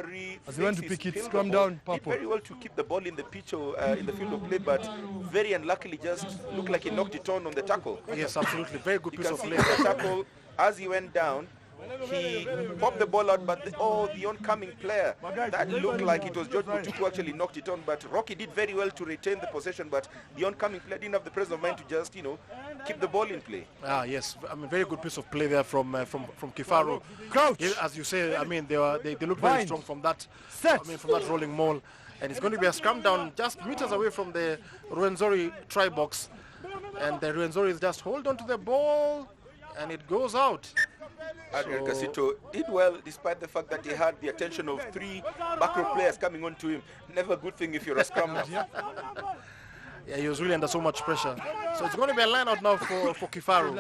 As he went to pick it, scrum down. Did very well to keep the ball in the pitch or in the field of play, but very unluckily just looked like he knocked it on the tackle. Yes, absolutely. Very good piece of play. The tackle, as he went down, he popped the ball out, but the oncoming player, that looked like it was George Mutuku who actually knocked it on, but Rocky did very well to retain the possession, but the oncoming player didn't have the presence of mind to just, keep the ball in play. Yes, very good piece of play there from Kifaru. Crouch. As you say, they look very strong from that, from that rolling maul, and it's going to be a scrum down just meters away from the Rwenzori try box, and the Rwenzori is just hold on to the ball, and it goes out. Adrian Casito did well despite the fact that he had the attention of 3 back row players coming on to him. Never a good thing if you're a scrum half. Yeah, he was really under so much pressure. So it's going to be a line out now for Kifaru.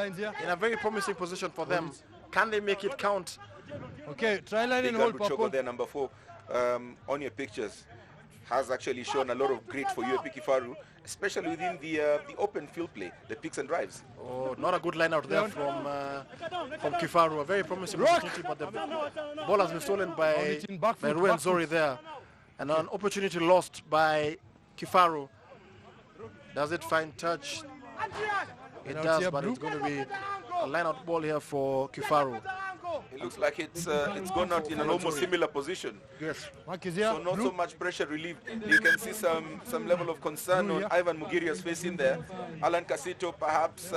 In a very promising position for them. Can they make it count? Okay, try line and hold purple. There, number 4, on your pictures, has actually shown a lot of grit for UAP Kifaru, especially within the open field play, the picks and drives. Oh, not a good line out there from Kifaru. A very promising opportunity, but the ball has been stolen by Rwenzori there. And an opportunity lost by Kifaru. Does it find touch? It does, but it's going to be a line-out ball here for Kifaru. It looks like it's gone out in an almost similar position. Yes. So not so much pressure relieved. You can see some level of concern on Ivan Mugiria's face in there. Alan Casito perhaps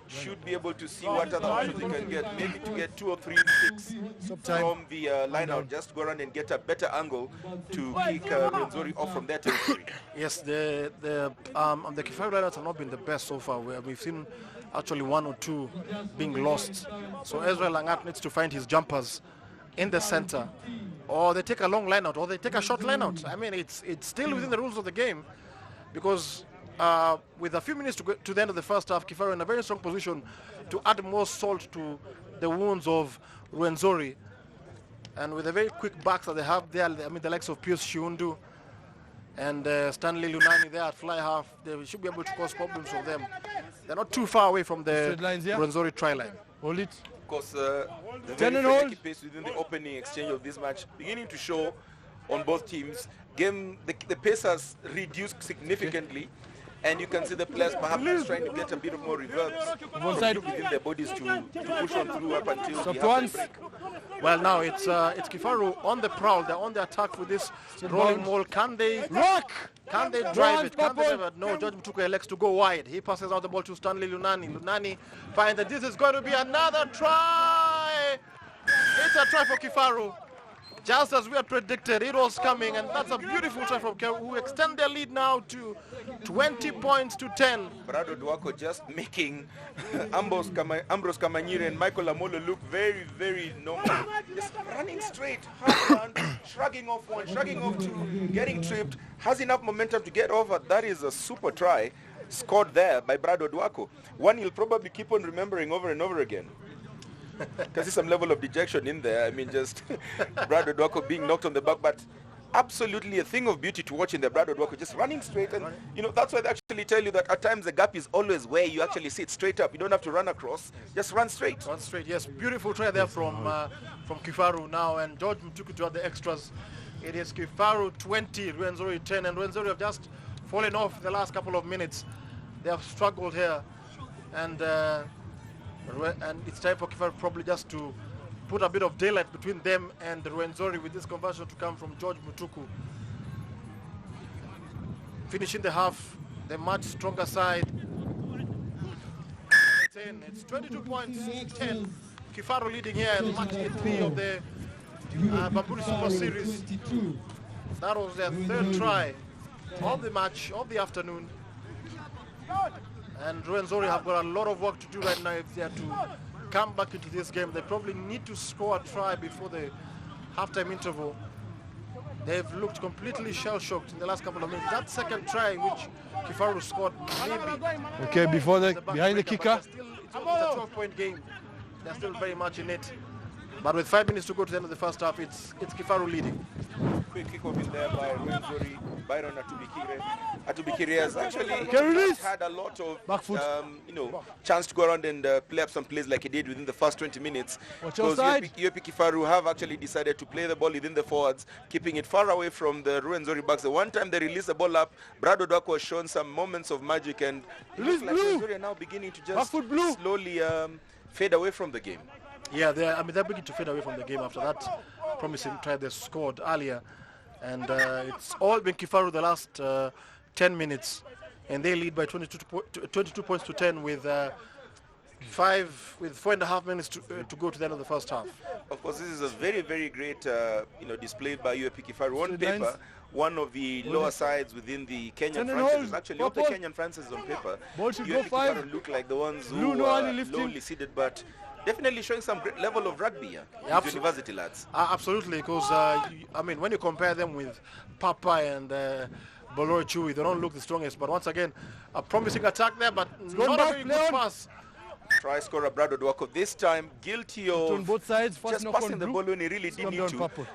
should be able to see what other options he can get. Maybe to get 2 or 3 kicks from the line-out. Just go around and get a better angle to kick Rwenzori off from their territory. Yes, the Kifaru line-outs have not been the best so far. We've seen actually 1 or 2 being lost. So Ezra Langat needs to find his jumpers in the center, or they take a long line out, or they take a short line out. I mean, it's still within the rules of the game, because with a few minutes to go to the end of the first half, Kifaru in a very strong position to add more salt to the wounds of Rwenzori, and with the very quick backs that they have there, I mean the likes of Pius Shiundu and Stanley Lunani there at fly half, they should be able to cause problems for them. They're not too far away from the Rwenzori try line. Hold it. Of course, the very freaky pace within the opening exchange of this match beginning to show on both teams. The pace has reduced significantly, and you can see the players perhaps trying to get a bit of more reverb within their bodies to push on through up until the half break. Well, now it's Kifaru on the prowl. They're on the attack with this rolling ball. Can they rock? Can they drive it? Can they drive it? No, George Mtuku elects to go wide. He passes out the ball to Stanley Lunani. Lunani finds that this is going to be another try. It's a try for Kifaru. Just as we had predicted, it was coming, and that's a beautiful try from Kifaru, who extend their lead now to 20 points to 10. Brado Duako just making Ambrose Kamanyire and Michael Amolo look very, very normal. Just running straight, hard run, shrugging off one, shrugging off two, getting tripped, has enough momentum to get over. That is a super try scored there by Brado Duako. One he'll probably keep on remembering over and over again. Can see some level of dejection in there. I mean, just Brado Duako being knocked on the back, but absolutely a thing of beauty to watch in the Brado Duako, just running straight. And you know, that's why they actually tell you that at times the gap is always where you actually sit straight up. You don't have to run across, just run straight. Run straight, yes. Beautiful try there from Kifaru now, and George Mtuku to add the extras. It is Kifaru 20, Rwenzori 10, and Rwenzori have just fallen off the last couple of minutes. They have struggled here, and it's time for Kifaru probably just to put a bit of daylight between them and Rwenzori with this conversion to come from George Mtuku. Finishing the half, the much stronger side. It's 22 points, 10. Kifaru leading here in match day 3 of the Bamburi Super Series. That was their 3rd try of the match, of the afternoon. And Rwenzori have got a lot of work to do right now if they are to come back into this game. They probably need to score a try before the halftime interval. They've looked completely shell-shocked in the last couple of minutes. That second try which Kifaru scored, maybe. Okay, behind the kicker. It's a 12-point game. They're still very much in it. But with 5 minutes to go to the end of the first half, it's Kifaru leading. Quick kick off in there by Rwenzori. Byron Atubikire has actually had a lot of chance to go around and play up some plays like he did within the first 20 minutes. Because UAP Kifaru have actually decided to play the ball within the forwards, keeping it far away from the Rwenzori backs. The one time they released the ball up, Brado Duako has shown some moments of magic, and it looks like Rwenzori are now beginning to just slowly fade away from the game. Yeah, they're beginning to fade away from the game after that promising try they scored earlier. And it's all been Kifaru the last 10 minutes. And they lead by 22 points to 10 with 4.5 minutes to go to the end of the first half. Of course, this is a very, very great display by UAP Kifaru. On paper, one of the lower sides within the Kenyan franchises. Actually, of the Kenyan franchises on paper, UAP Kifaru look like the ones who are lowly seeded, but definitely showing some great level of rugby here. University lads. Absolutely, because when you compare them with Papa and Bolore Chui, they don't look the strongest. But once again, a promising attack there, but not a very good pass. Try scorer Brad Odwako this time guilty of On both sides, first just knock passing on the blue, ball when he really didn't scrum need down to. purple.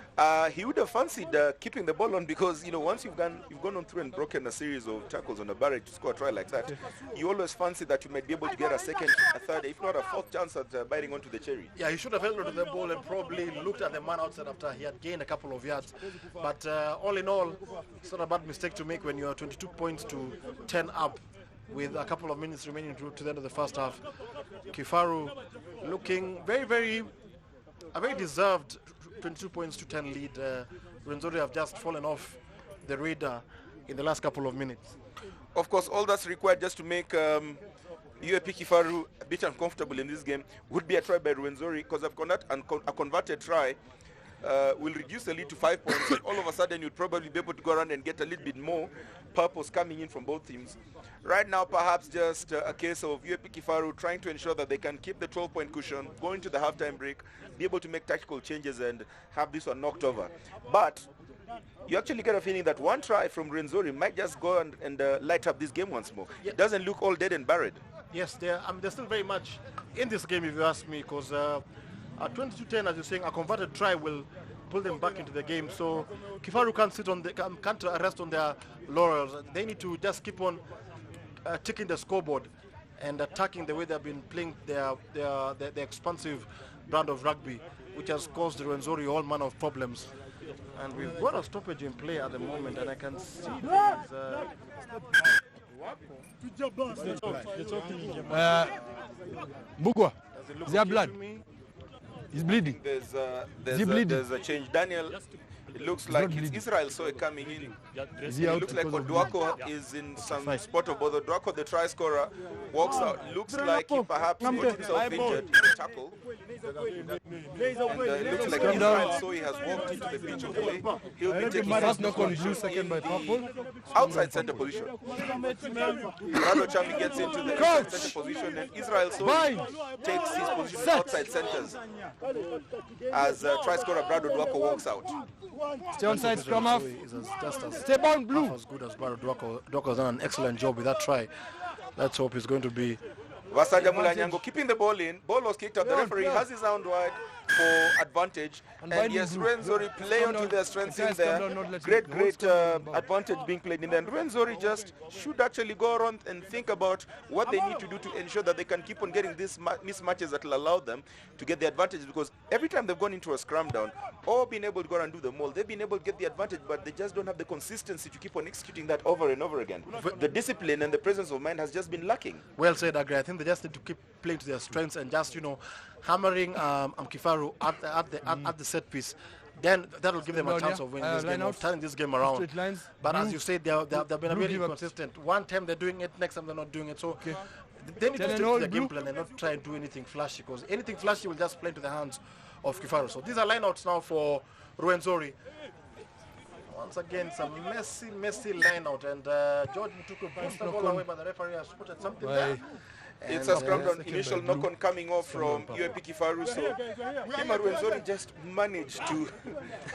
He would have fancied keeping the ball on because, you know, once you've gone on through and broken a series of tackles on a barrier to score a try like that, you always fancy that you might be able to get a second, a third, if not a fourth chance at biting onto the cherry. Yeah, he should have held onto the ball and probably looked at the man outside after he had gained a couple of yards. But all in all, it's not a bad mistake to make when you are 22 points to 10 up with a couple of minutes remaining to the end of the first half. Kifaru looking a very deserved 22 points to 10 lead. Rwenzori have just fallen off the radar in the last couple of minutes. Of course, all that's required just to make UAP Kifaru a bit uncomfortable in this game would be a try by Rwenzori, because a converted try will reduce the lead to 5 points, and all of a sudden you'd probably be able to go around and get a little bit more purpose coming in from both teams. Right now, perhaps just a case of UAP Kifaru trying to ensure that they can keep the 12-point cushion, go into the halftime break, be able to make tactical changes and have this one knocked over. But you actually get a feeling that one try from Rwenzori might just go and light up this game once more. It doesn't look all dead and buried. Yes, they're still very much in this game, if you ask me, because at 22-10, as you're saying, a converted try will pull them back into the game. So Kifaru can't rest on their laurels. They need to just keep on ticking the scoreboard and attacking the way they've been playing their expansive brand of rugby, which has caused Rwenzori all manner of problems. And we've got a stoppage in play at the moment, and I can see Mbugwa, is there blood? He's bleeding. There's bleeding? a change. Daniel, it looks like it's Israel Soy coming in. Is he It out looks like because of blood? Odwako is in some spot of both. Odwako, the try scorer, walks out. Looks like he perhaps got himself injured in the tackle. And it looks like Israel Soy has walked into the pitch of play. He'll be taking First knock on blue, second by purple. outside center position. Rado Chami gets into the outside center position, and Israel Soy takes his position outside centers as try scorer Brad Odwako walks out. Stay on side, scrum half. Just as Stay bound blue. as good as Brad Odwako. Odwako has done an excellent job with that try. Let's hope he's going to be. Vasaja Mulanyango keeping the ball in. Ball was kicked out. The referee has his hand wide for advantage. And yes, Rwenzori play onto their strengths in there. Great advantage being played in there. And Rwenzori just should actually go around and think about what they need to do to ensure that they can keep on getting these mismatches that will allow them to get the advantage, because every time they've gone into a scrum down or been able to go and do the maul, they've been able to get the advantage, but they just don't have the consistency to keep on executing that over and over again. The discipline and the presence of mind has just been lacking. Well said, Agri. I think they just need to keep playing to their strengths and just, hammering Kifaru at the set piece. Then that will give them a chance of winning this game, of turning this game around. But as you said, they've been very inconsistent. One time they're doing it, next time they're not doing it. So they need to stick to the game plan and not try and do anything flashy, because anything flashy will just play into the hands of Kifaru. So these are lineouts now for Rwenzori. Once again, some messy lineout, and George Mutuku pushed the ball away, but the referee has spotted something there. It's a scrum down, initial knock-on coming off from UAP Kifaru, so him and Rwenzori just managed to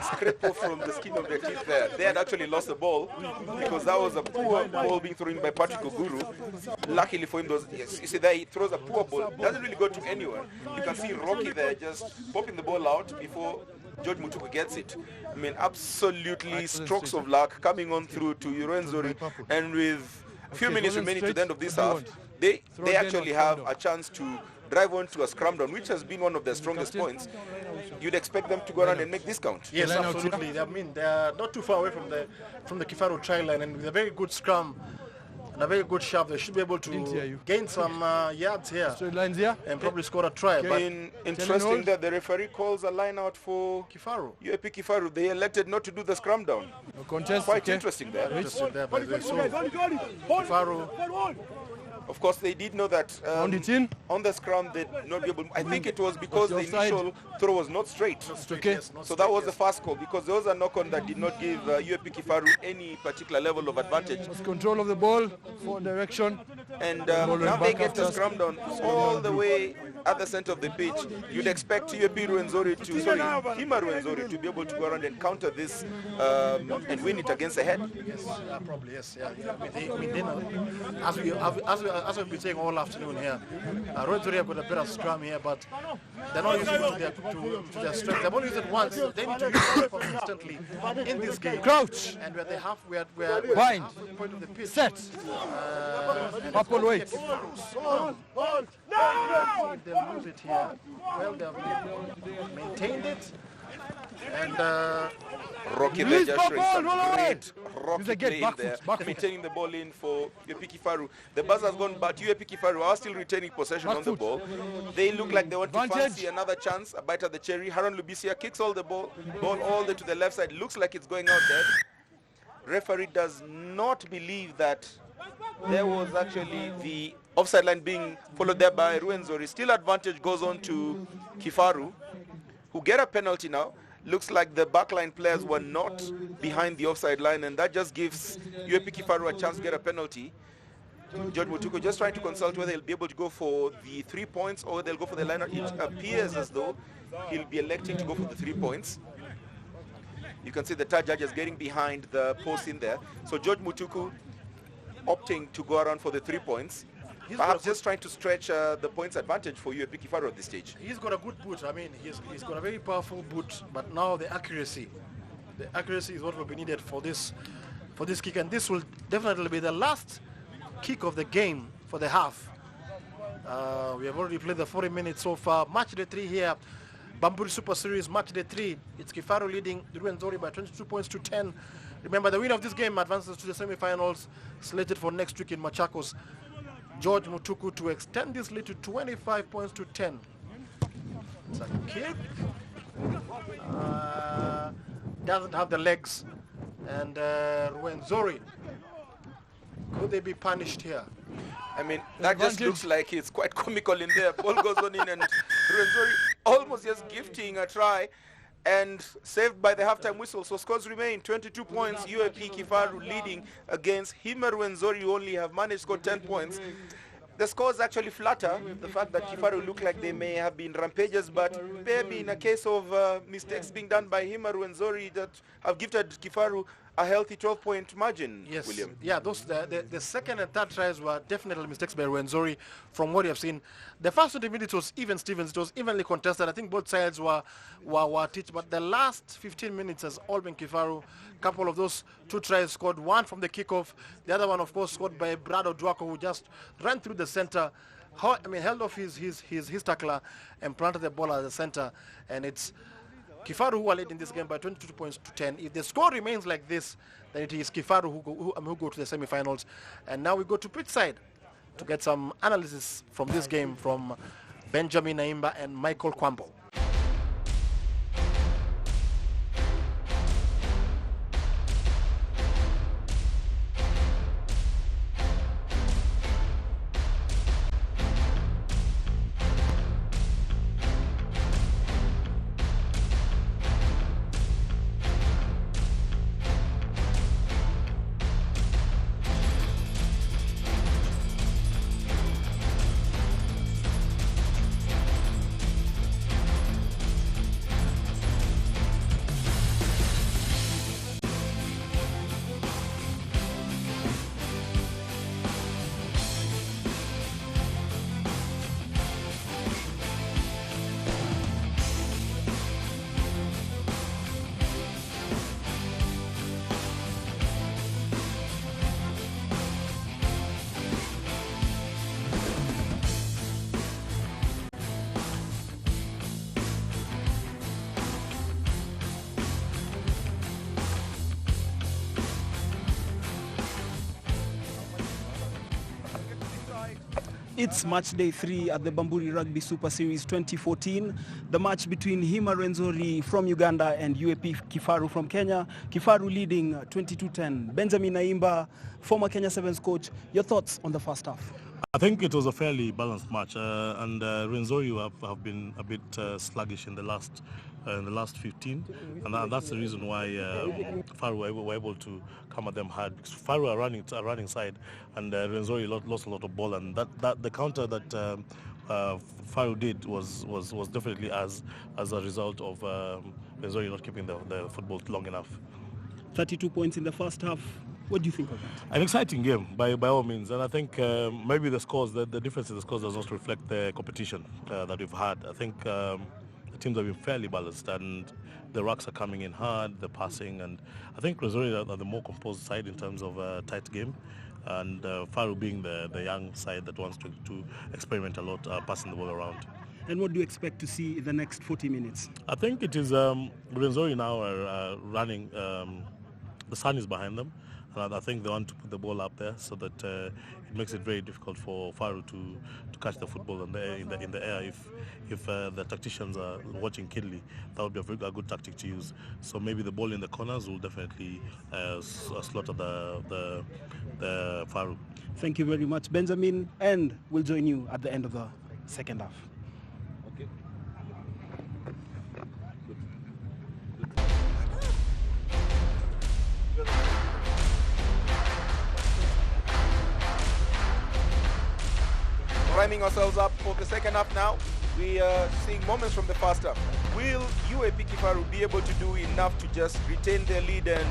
scrape off from the skin of their teeth there. They had actually lost the ball because that was a poor ball being thrown by Patrick Oguru. Luckily for him, you see there he throws a poor ball, doesn't really go to anywhere. You can see Rocky there just popping the ball out before George Mutuku gets it. I mean, absolutely strokes of luck coming on through to Rwenzori, and with a few minutes remaining to the end of this half, they actually have a chance to drive on to a scrum down, which has been one of their strongest points. You'd expect them to go around and make this count. Yes, absolutely. I mean, they are not too far away from the Kifaru try line, and with a very good scrum and a very good shove, they should be able to gain some yards here and probably score a try. But interesting that the referee calls a line out for Kifaru. UAP Kifaru. They elected not to do the scrum down. Quite interesting there. Interesting there, by the way. So Kifaru. Of course, they did know that on the scrum they'd not be able. I think it was because the initial throw was not straight. So that was the first call, because there was a knock-on that did not give UAP Kifaru any particular level of advantage. Control of the ball, forward direction. And now they get the scrum down all the way at the center of the pitch. You'd expect Hima Rwenzori to be able to go around and counter this and win it against the head. Yes, probably, yes. Yeah. As we've been saying all afternoon here, Rwenzori have got a better scrum here, but they're not using it to their strength. They've only used it once. They need to use it consistently in this game. Crouch. And we're the halfway point of the pitch. Set. Up all weight. If they lose it here, well, they've maintained it. And Rocky Beja showing some great rocky play in there, back foot. maintaining the ball in for UAP Kifaru. The buzz has gone, but UAP Kifaru are still retaining possession on the ball. They look like they want to fancy another chance, a bite at the cherry. Haron Lubisia kicks all the ball all the way to the left side. Looks like it's going out there. Referee does not believe that there was actually the offside line being followed there by Rwenzori. Still advantage goes on to Kifaru, who get a penalty now. Looks like the backline players were not behind the offside line, and that just gives UAP Kifaru a chance to get a penalty. George Mutuku just trying to consult whether he'll be able to go for the 3 points or they'll go for the line. It appears as though he'll be electing to go for the 3 points. You can see the third judge is getting behind the post in there. So George Mutuku opting to go around for the 3 points. Perhaps just trying to stretch the points advantage for UAP Kifaru at this stage. He's got a good boot. I mean, he's got a very powerful boot, but now the accuracy is what will be needed for this kick, and this will definitely be the last kick of the game for the half. We have already played the 40 minutes so far. Match day 3 here, Bamburi Super Series, match day 3. It's Kifaru leading Rwenzori by 22 points to 10. Remember, the winner of this game advances to the semi-finals, slated for next week in Machakos. George Mutuku to extend this lead to 25 points to 10. It's a kick. Doesn't have the legs. And Rwenzori, could they be punished here? I mean, that just looks like it's quite comical in there. Ball goes on in and Rwenzori almost just gifting a try and saved by the halftime whistle. So scores remain 22 points. UAP Kifaru leading against Hima Rwenzori, who only have managed to score 10 points. The scores actually flatter the fact that Kifaru look like they may have been rampages, but maybe in a case of mistakes being done by Hima Rwenzori that have gifted Kifaru a healthy 12-point margin, yes. William. Yeah, those the second and third tries were definitely mistakes by Rwenzori from what you have seen. The first 20 minutes was even Stevens. It was evenly contested. I think both sides were teach, but the last 15 minutes has all been Kifaru. A couple of those 2 tries scored, one from the kickoff. The other one, of course, scored by Brad Odwako, who just ran through the center. Held off his tackler and planted the ball at the center. And it's Kifaru who are leading this game by 22 points to 10. If the score remains like this, then it is Kifaru who go to the semi-finals. And now we go to pitch side to get some analysis from this game from Benjamin Naimba and Michael Kwambo. It's match day 3 at the Bamburi Rugby Super Series 2014. The match between Hima Rwenzori from Uganda and UAP Kifaru from Kenya. Kifaru leading 22-10. Benjamin Naimba, former Kenya Sevens coach, your thoughts on the first half? I think it was a fairly balanced match, and Rwenzori have been a bit sluggish in the last 15, and that's the reason why Kifaru were able to come at them hard. Because Kifaru are running side, and Rwenzori lost a lot of ball, and that the counter that Kifaru did was definitely as a result of Rwenzori not keeping the football long enough. 32 points in the first half. What do you think of that? An exciting game by all means, and I think maybe the scores, the difference in the scores does not reflect the competition that we've had. I think the teams have been fairly balanced, and the rucks are coming in hard, the passing, and I think Rwenzori are the more composed side in terms of a tight game, and Kifaru being the young side that wants to experiment a lot, passing the ball around. And what do you expect to see in the next 40 minutes? I think it is Rwenzori now are running. The sun is behind them, and I think they want to put the ball up there so that it makes it very difficult for Kifaru to catch the football in the air. If the tacticians are watching keenly, that would be a good tactic to use. So maybe the ball in the corners will definitely slaughter the Kifaru. Thank you very much, Benjamin, and we'll join you at the end of the second half. Priming ourselves up for the second half now. We are seeing moments from the first half. Will UAP Kifaru be able to do enough to just retain their lead and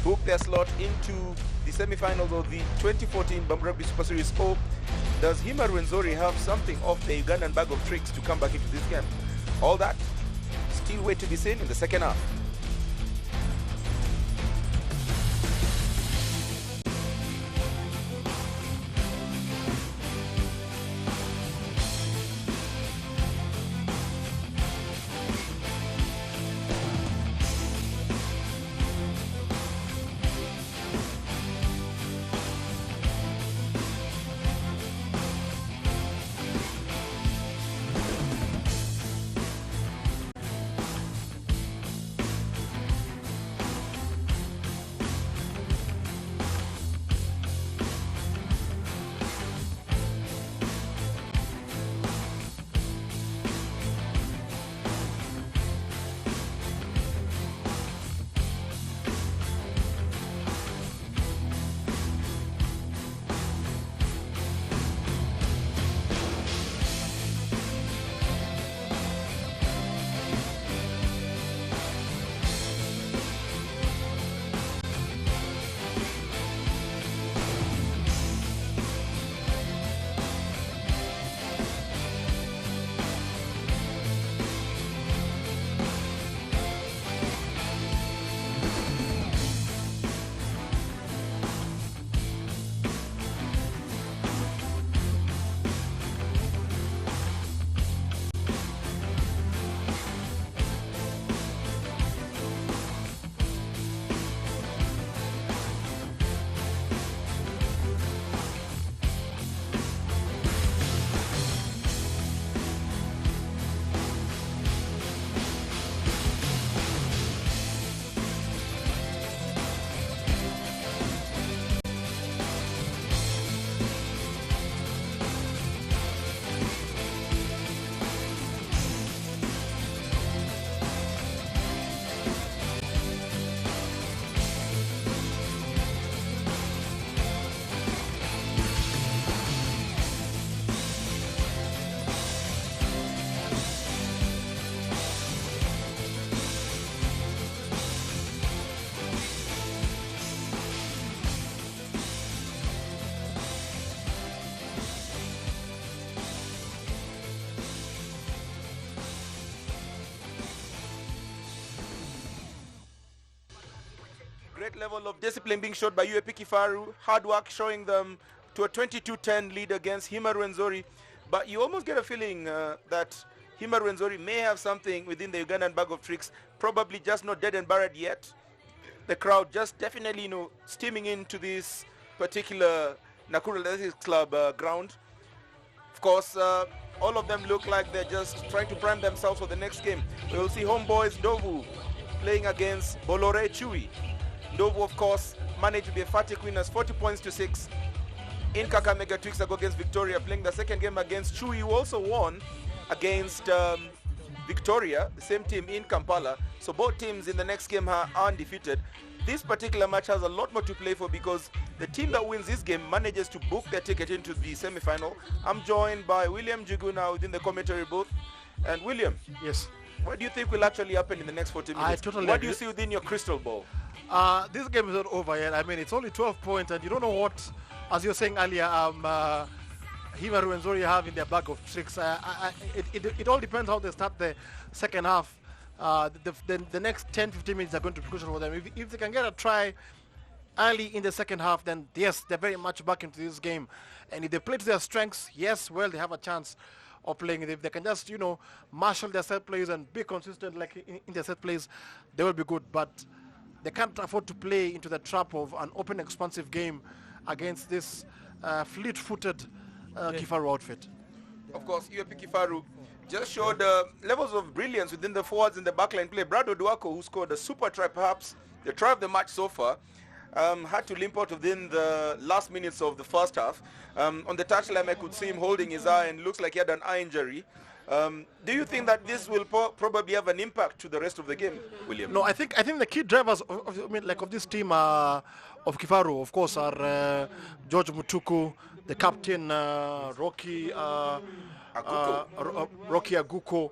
book their slot into the semi-finals of the 2014 Bamburi Rugby Super Series? Or does Hima Rwenzori have something off the Ugandan bag of tricks to come back into this game? All that still wait to be seen in the second half. Great level of discipline being showed by UAP Kifaru. Hard work showing them to a 22-10 lead against Hima Rwenzori. But you almost get a feeling that Hima Rwenzori may have something within the Ugandan bag of tricks, probably just not dead and buried yet. The crowd just definitely, steaming into this particular Nakuru Athletic Club ground. Of course, all of them look like they're just trying to prime themselves for the next game. We will see homeboys Ndovu playing against Bolore Chui. Ndovu, of course, managed to be a emphatic winners, 40 points to 6 in Kakamega 2 weeks ago against Victoria, playing the second game against Chui, who also won against Victoria, the same team in Kampala. So both teams in the next game are undefeated. this particular match has a lot more to play for because the team that wins this game manages to book their ticket into the semi-final. I'm joined by William Juguna within the commentary booth. And William, yes, what do you think will actually happen in the next 40 minutes? I totally What agree. do you see within your crystal ball? This game is not over yet. I mean, it's only 12 points, and you don't know what, as you were saying earlier, Kifaru and Rwenzori have in their bag of tricks. It all depends how they start the second half. The next 10-15 minutes are going to be crucial for them. If they can get a try early in the second half, then yes, they're very much back into this game. And if they play to their strengths, yes, well, they have a chance of playing. If they can just, marshal their set plays and be consistent like in their set plays, they will be good. But they can't afford to play into the trap of an open, expansive game against this fleet-footed Kifaru outfit. Of course, UAP Kifaru just showed levels of brilliance within the forwards in the backline play. Brad Oduako, who scored a super try, perhaps the try of the match so far, had to limp out within the last minutes of the first half. On the touchline, I could see him holding his eye and looks like he had an eye injury. Do you think that this will probably have an impact to the rest of the game, William? No, I think the key drivers of this team of Kifaru, of course, are George Mutuku, the captain, Rocky Aguko,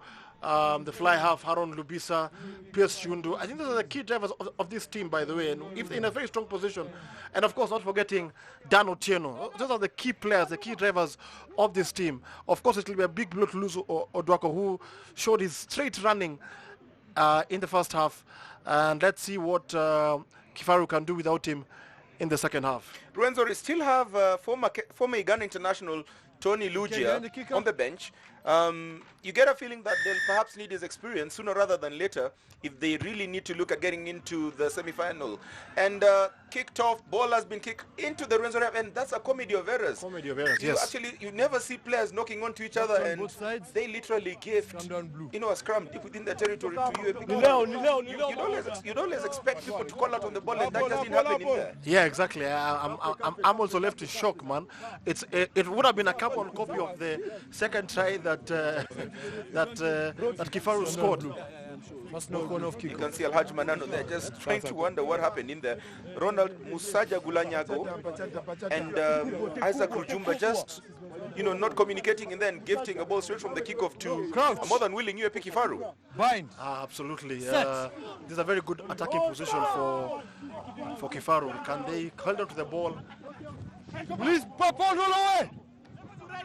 the fly half Haron Lubisa, Pierce Shundu. I think those are the key drivers of this team, by the way, and if they're in a very strong position. And of course, not forgetting Dan Otieno. Those are the key players, the key drivers of this team. Of course, it will be a big blow to lose Oduako, who showed his straight running in the first half. And let's see what Kifaru can do without him in the second half. Rwenzori still have former Uganda international Tony Lugia on the bench. You get a feeling that they'll perhaps need his experience sooner rather than later if they really need to look at getting into the semi-final. And kicked off, ball has been kicked into the Rwenzori, and that's a comedy of errors. Comedy of errors, yes. Actually, you never see players knocking onto each other, and they literally gave, a scrum deep within the territory to UAP. You'd always expect people to call out on the ball, and that just didn't happen in there. Yeah, exactly. I'm also left in shock, man. It would have been a carbon copy of the second try that Kifaru scored. You can see Alhaji Manano there just trying to wonder what happened in there. Ronald Musaja Gulanyago and Isaac Rujumba just, not communicating and then gifting a ball straight from the kickoff to a more than willing UAP Kifaru. Bind. Absolutely. This is a very good attacking position for Kifaru. Can they hold on to the ball? Please, pop all the way.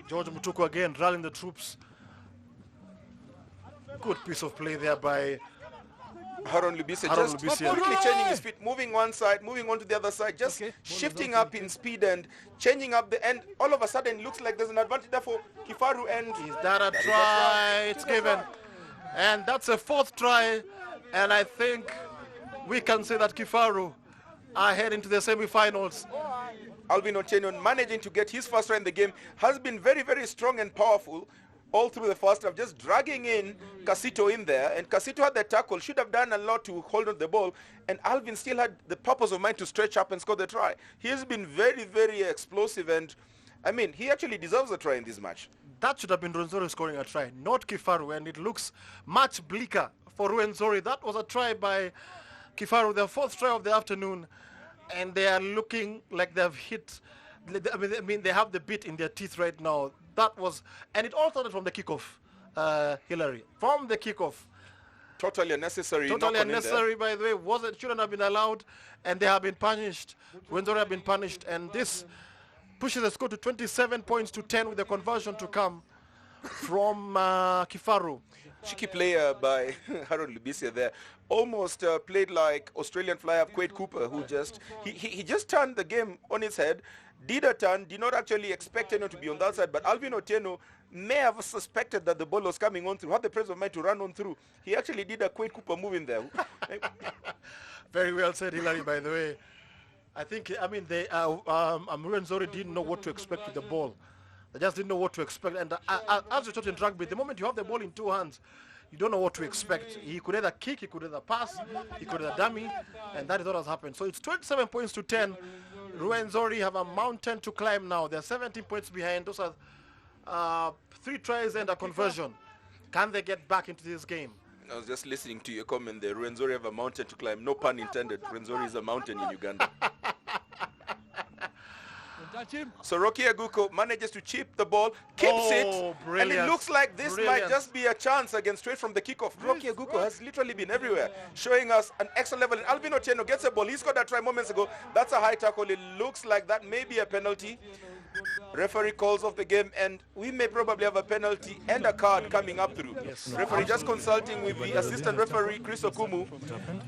George Mutuku again rallying the troops. Good piece of play there by Haron Lubisa just quickly changing his feet, moving one side, moving on to the other side, just shifting up in speed and changing up the end. All of a sudden, it looks like there's an advantage there for Kifaru. And is that a try? It's given. And that's a fourth try. And I think we can say that Kifaru are heading to the semi-finals. Alvin Otieno managing to get his first try in the game has been very, very strong and powerful all through the first half, just dragging in Casito in there. And Casito had the tackle, should have done a lot to hold on to the ball. And Alvin still had the purpose of mind to stretch up and score the try. He has been very, very explosive. And, he actually deserves a try in this match. That should have been Rwenzori scoring a try, not Kifaru. And it looks much bleaker for Rwenzori. That was a try by Kifaru, their fourth try of the afternoon. And they are looking like they've hit, they have the bit in their teeth right now. And it all started from the kickoff, Hillary. From the kickoff. Totally unnecessary. Totally unnecessary, by the way. Shouldn't have been allowed, and they have been punished. Rwenzori have been punished, and this pushes the score to 27 points to 10 with the conversion to come from Kifaru. Cheeky player by Harold Lubisia there. Almost played like Australian fly-half Quade Cooper, who he just turned the game on its head, did a turn, did not actually expect anyone to be on that side, but Alvin Otieno may have suspected that the ball was coming on through, had the presence of mind to run on through. He actually did a Quade Cooper move in there. Very well said, Hilary, by the way. I think, Rwenzori didn't know what to expect with the ball. They just didn't know what to expect. And as we taught in rugby, the moment you have the ball in two hands, you don't know what to expect. He could either kick, he could either pass, he could either dummy, and that is what has happened. So it's 27 points to 10. Rwenzori have a mountain to climb now. They're 17 points behind. Those are 3 tries and a conversion. Can they get back into this game? I was just listening to your comment there. Rwenzori have a mountain to climb. No pun intended. Rwenzori is a mountain in Uganda. So Rocky Aguko manages to chip the ball, keeps it, brilliant. and it looks like this might just be a chance again straight from the kickoff. Rocky Aguko has literally been everywhere, showing us an excellent level. And Alvin Otieno gets a ball. He scored a try moments ago. That's a high tackle. It looks like that may be a penalty. Referee calls off the game, and we may probably have a penalty and a card coming up through. Yes. Referee just consulting with the assistant referee, Chris Okumu.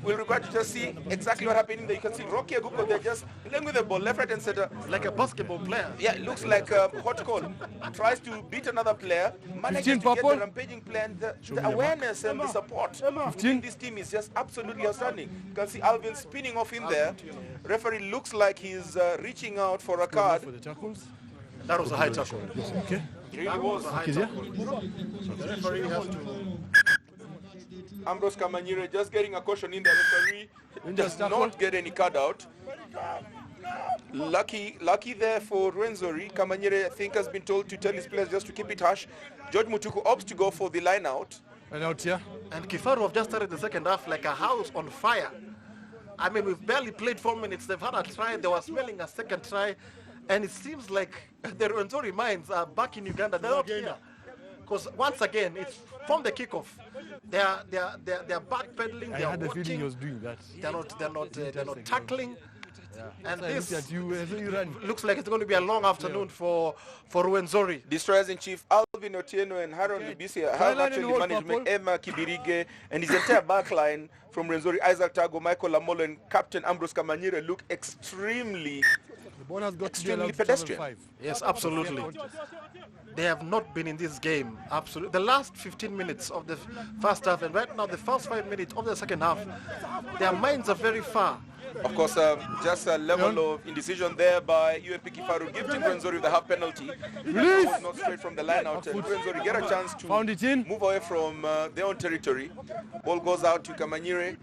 We'll require to just see exactly what happened there. You can see Rocky Aguko there just playing with the ball, left, right, and center. Like a basketball player. Yeah, it looks like a hot call. Tries to beat another player, manages to get the rampaging player, and the awareness and the support in this team is just absolutely outstanding. You can see Alvin spinning off in there. Referee looks like he's reaching out for a card. That was a high tackle. Okay. It really was a high tackle. So the referee has to... Ambrose Kamanyire just getting a caution in the referee. Does not get any card out. Lucky there for Rwenzori. Kamanyire, I think, has been told to tell his players just to keep it hush. George Mutuku opts to go for the line out. And out here. And Kifaru have just started the second half like a house on fire. I mean, we've barely played 4 minutes. They've had a try. They were smelling a second try. And it seems like the Rwenzori minds are back in Uganda. They're not here. Because once again, it's from the kickoff. They're backpedaling. I had the feeling he was doing that. They're not tackling. Yeah. And this run. looks like it's going to be a long afternoon for Rwenzori. Destroyers in chief Alvin Otieno and Harold Libisia have actually managed to make Emma Kibirige and his entire back line from Rwenzori, Isaac Tago, Michael Amolo, and Captain Ambrose Kamanyire look extremely pedestrian. Yes, absolutely. They have not been in this game. Absolutely. The last 15 minutes of the first half and right now the first 5 minutes of the second half, their minds are very far. Of course, just a level of indecision there by UAP Kifaru, giving Rwenzori the half penalty. Not straight from the line out. And Rwenzori get a chance to move away from their own territory. Ball goes out to Kamanyire,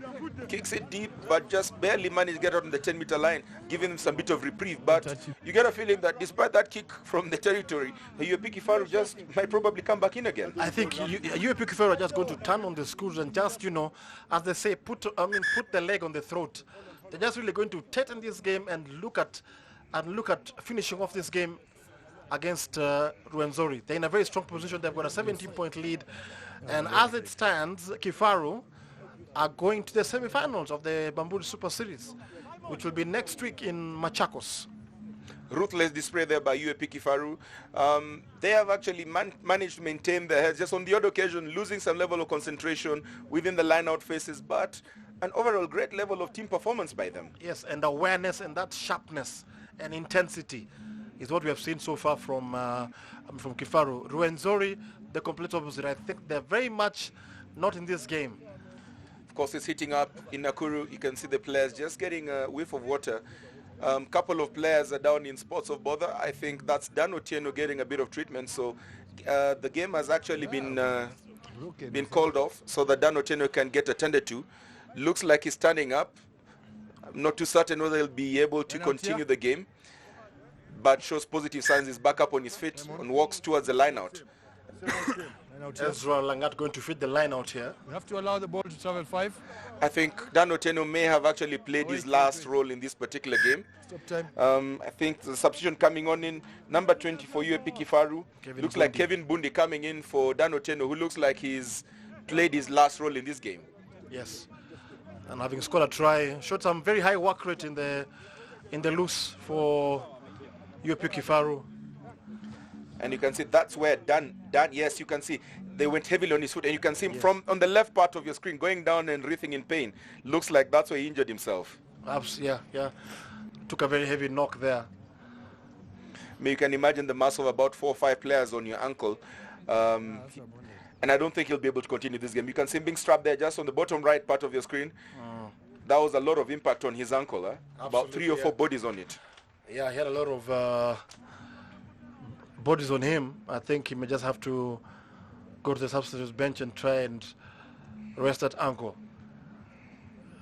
kicks it deep, but just barely managed to get out on the 10-meter line, giving them some bit of reprieve. But you get a feeling that despite that kick from the territory, UAP Kifaru just might probably come back in again. I think UAP Kifaru are just going to turn on the screws and just, as they say, put the leg on the throat. They're just really going to tighten this game and look at finishing off this game against Rwenzori. They're in a very strong position. They've got a 17-point lead, and as it stands, Kifaru are going to the semi-finals of the Bamburi Super Series, which will be next week in Machakos. Ruthless display there by UAP Kifaru. They have actually managed to maintain their heads, just on the odd occasion losing some level of concentration within the line-out phases, but an overall great level of team performance by them. Yes, and awareness and that sharpness and intensity is what we have seen so far from Kifaru. Rwenzori, the complete opposite. I think they're very much not in this game. Of course, it's heating up in Nakuru. You can see the players just getting a whiff of water. Couple of players are down in spots of bother. I think that's Dan Otieno getting a bit of treatment. So the game has actually been called off so that Dan Otieno can get attended to. Looks like he's standing up. I'm not too certain whether he'll be able to continue the game, but shows positive signs. He's back up on his feet and walks towards the line out. Ezra Langat going to fit the line out here. We have to allow the ball to travel 5. I think Dan Otieno may have actually played his last role in this particular game. Stop time. I think the substitution coming on in number 20 for UAP Kifaru. Looks like Kevin Bundi coming in for Dan Otieno, who looks like he's played his last role in this game. Yes. And having scored a try, showed some very high work rate in the loose for UAP Kifaru. And you can see that's where Dan, yes, you can see they went heavily on his foot, and you can see him from on the left part of your screen going down and writhing in pain. Looks like that's where he injured himself. Yeah. Took a very heavy knock there. You can imagine the mass of about 4 or 5 players on your ankle. And I don't think he'll be able to continue this game. You can see him being strapped there just on the bottom right part of your screen. That was a lot of impact on his ankle. About 3 or 4 bodies on it. Yeah, he had a lot of bodies on him. I think he may just have to go to the substitutes bench and try and rest that ankle.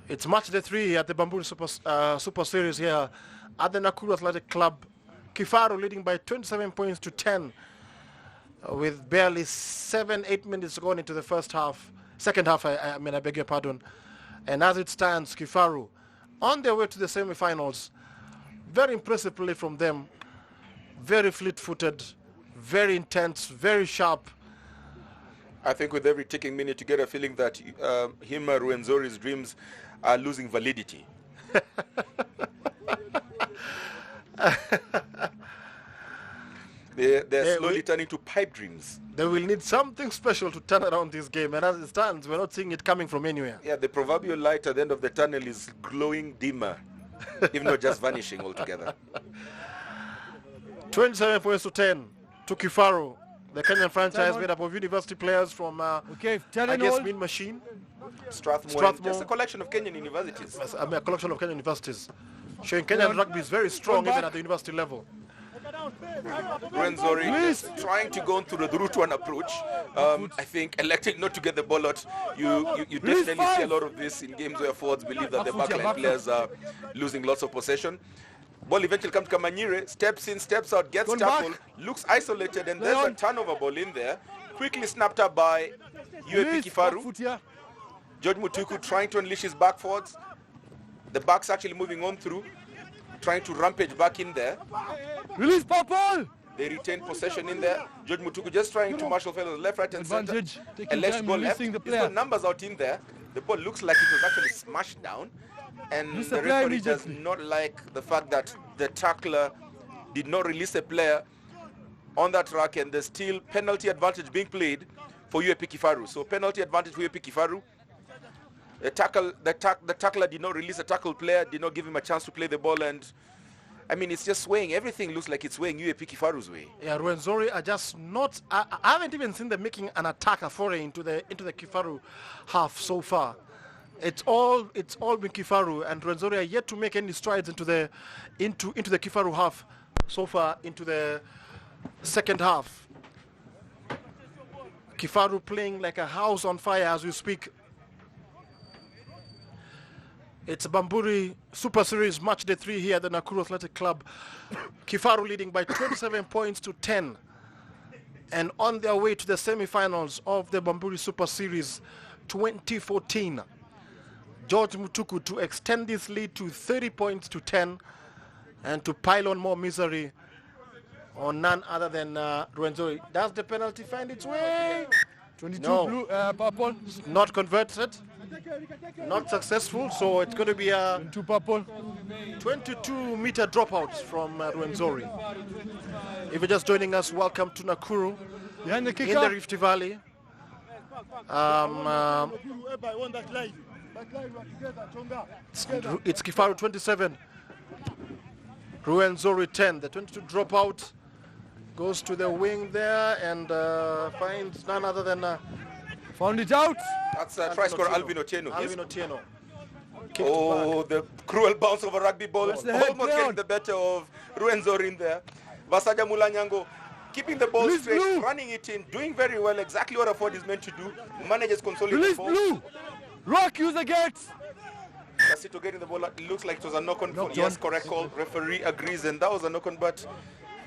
It's match day 3 at the Bamburi Super Series here at the Nakuru Athletic Club. Kifaru leading by 27 points to 10 with barely 7-8 minutes gone into the first half. second half, I beg your pardon. And as it stands, Kifaru on their way to the semi-finals. Very impressive play from them. Very fleet-footed, very intense, very sharp. I think with every ticking minute you get a feeling that Rwenzori's dreams are losing validity. They're slowly turning to pipe dreams. They will need something special to turn around this game, and as it stands, we're not seeing it coming from anywhere. Yeah, the proverbial light at the end of the tunnel is glowing dimmer, if not just vanishing altogether. 27 points to 10 to Kifaru, the Kenyan franchise made up of university players from, I guess, Mean Machine. Strathmore. Just a collection of Kenyan universities. A collection of Kenyan universities, showing Kenyan rugby is very strong even at the university level. Rwenzori trying to go through the route one approach. I think electing not to get the ball out. You definitely see a lot of this in games where forwards believe that the backline players are losing lots of possession. Ball eventually comes to Kamanyire, steps in, steps out, gets tackled, looks isolated, and there's a turnover ball in there. Quickly snapped up by UAP Kifaru. George Mutuku trying to unleash his back forwards. The back's actually moving on through, trying to rampage back in there. Release Purple! They retain possession in there. George Mutuku just trying to marshal fellows left, right, and center. And let's go left. He's got numbers out in there. The ball looks like it was actually smashed down. And the referee does not like the fact that the tackler did not release a player on that track, and there's still penalty advantage being played for UAP Kifaru. So penalty advantage for UAP Kifaru. The tackler did not release a tackle player, did not give him a chance to play the ball, and I mean, it's just swaying. Everything looks like it's swaying UAP Kifaru's way. Yeah, Rwenzori are just not. I haven't even seen them making an attack, a foray into the Kifaru half so far. It's all been Kifaru, and Rwenzori are yet to make any strides into the Kifaru half so far into the second half. Kifaru playing like a house on fire as we speak. It's Bamburi Super Series match day 3 here at the Nakuru Athletic Club. Kifaru leading by 27 points to 10, and on their way to the semi-finals of the Bamburi Super Series 2014. George Mutuku to extend this lead to 30 points to 10 and to pile on more misery on none other than Rwenzori. Does the penalty find its way? 22 No. blue, purple. Not converted. Not successful, so it's going to be a 22 purple. 22-meter dropout from Rwenzori. If you're just joining us, welcome to Nakuru Behind the in the kicker. Rift Valley. It's Kifaru 27, Rwenzori 10. The 22 dropout goes to the wing there and finds none other than Found it out. That's try scorer Alvin Otieno. Alvin Otieno. Oh, the cruel bounce of a rugby ball. What's the head Almost play getting on? the better of Rwenzori in there. Vasaja Mulanyango keeping the ball Release straight, blue. running it in, doing very well, exactly what a forward is meant to do. Manages consoling the Release ball. blue. Rock, use the gates. Casito getting the ball. It looks like it was a knock-on. Yes, correct call. Referee agrees, and that was a knock-on, but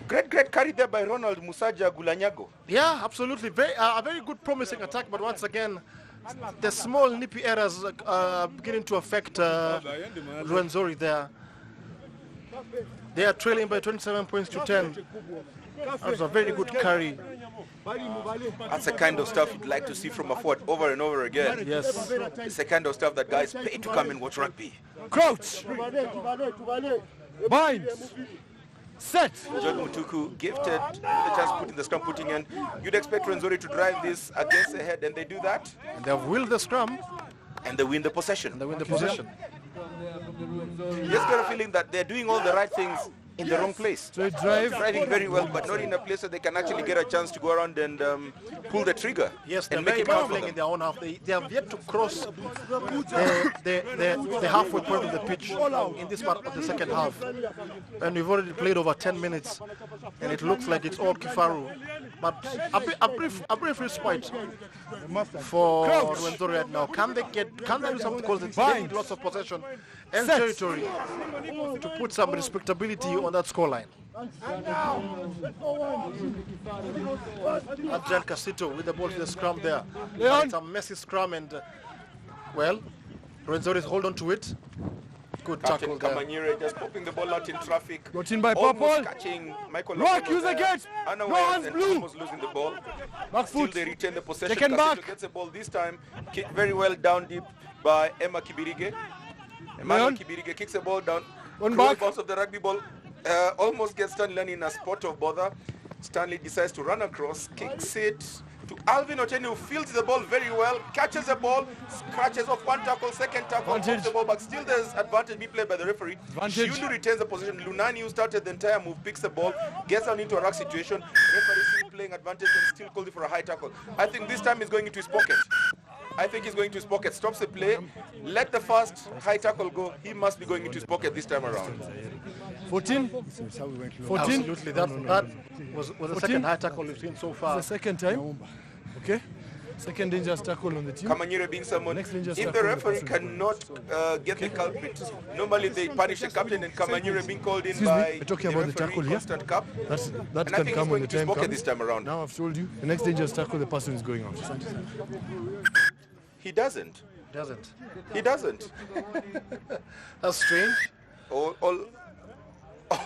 great carry there by Ronald Musaja Gulanyago. Yeah, absolutely. A very good, promising attack, but once again, the small nippy errors beginning to affect Rwenzori there. They are trailing by 27 points to 10. That was a very good carry. That's the kind of stuff you'd like to see from a forward over and over again. Yes. It's the kind of stuff that guys pay to come and watch rugby. Crouch. Bind. Set. George Mutuku gifted the chance to put in the scrum putting in. You'd expect Rwenzori to drive this against the head, and they do that, And they have willed the scrum, and they win the possession. and they win the possession. You just got a feeling that they're doing all the right things in the wrong place. Straight drive. Driving very well, but not in a place that they can actually get a chance to go around and pull the trigger. Yes, they're and make very it count for confident them. in their own half. They have yet to cross the halfway point of the pitch in this part of the second half. And we've already played over 10 minutes, and it looks like it's all Kifaru. But a brief respite for Rwenzori right now. Can they do something? Because they need lots of possession, and Set. territory to put some respectability on that scoreline. Adrian Casito with the ball to the scrum there. Leon. It's a messy scrum and, well, Rwenzori hold on to it. Good tackle Captain there. Kamanyire just popping the ball out in traffic. Got in by Almost Purple. catching Michael Rock, Okono use the there, gate. No unawares hands, and blue. almost losing the ball. Back Still foot. they retain the possession. Taken Casito back. gets the ball this time. Kicked very well down deep by Emma Kibirige. Emmanuel Leon. Kibirige kicks the ball down. One Cruel back. bounce of the rugby ball. Almost gets Stanley in a spot of bother. Stanley decides to run across, kicks it to Alvin Oteni, who fields the ball very well, catches the ball, scratches off one tackle, second tackle, Advantage. pops the ball back. Still there's advantage being played by the referee. Advantage. Shundu retains the position. Lunani, who started the entire move, picks the ball, gets down into a ruck situation. Referee still playing advantage and still calls it for a high tackle. I think this time he's going into his pocket. I think he's going to his pocket. Stops the play. Let the first high tackle go. He must be going into his pocket this time around. 14. 14. Absolutely. That was the second high tackle we've seen so far. The second time. Okay. Second dangerous tackle on the team. Kamanyire being someone, Next if dangerous the tackle referee on the cannot get the culprit, normally they punish the captain, and Kamanyire being called in Excuse me, by we're talking the about the referee, tackle here. Constant Cup. That And can I think come he's when going the to his time pocket comes. this time around. Now I've told you, the next dangerous tackle, the person is going out. He doesn't. Doesn't. He doesn't. That's strange. All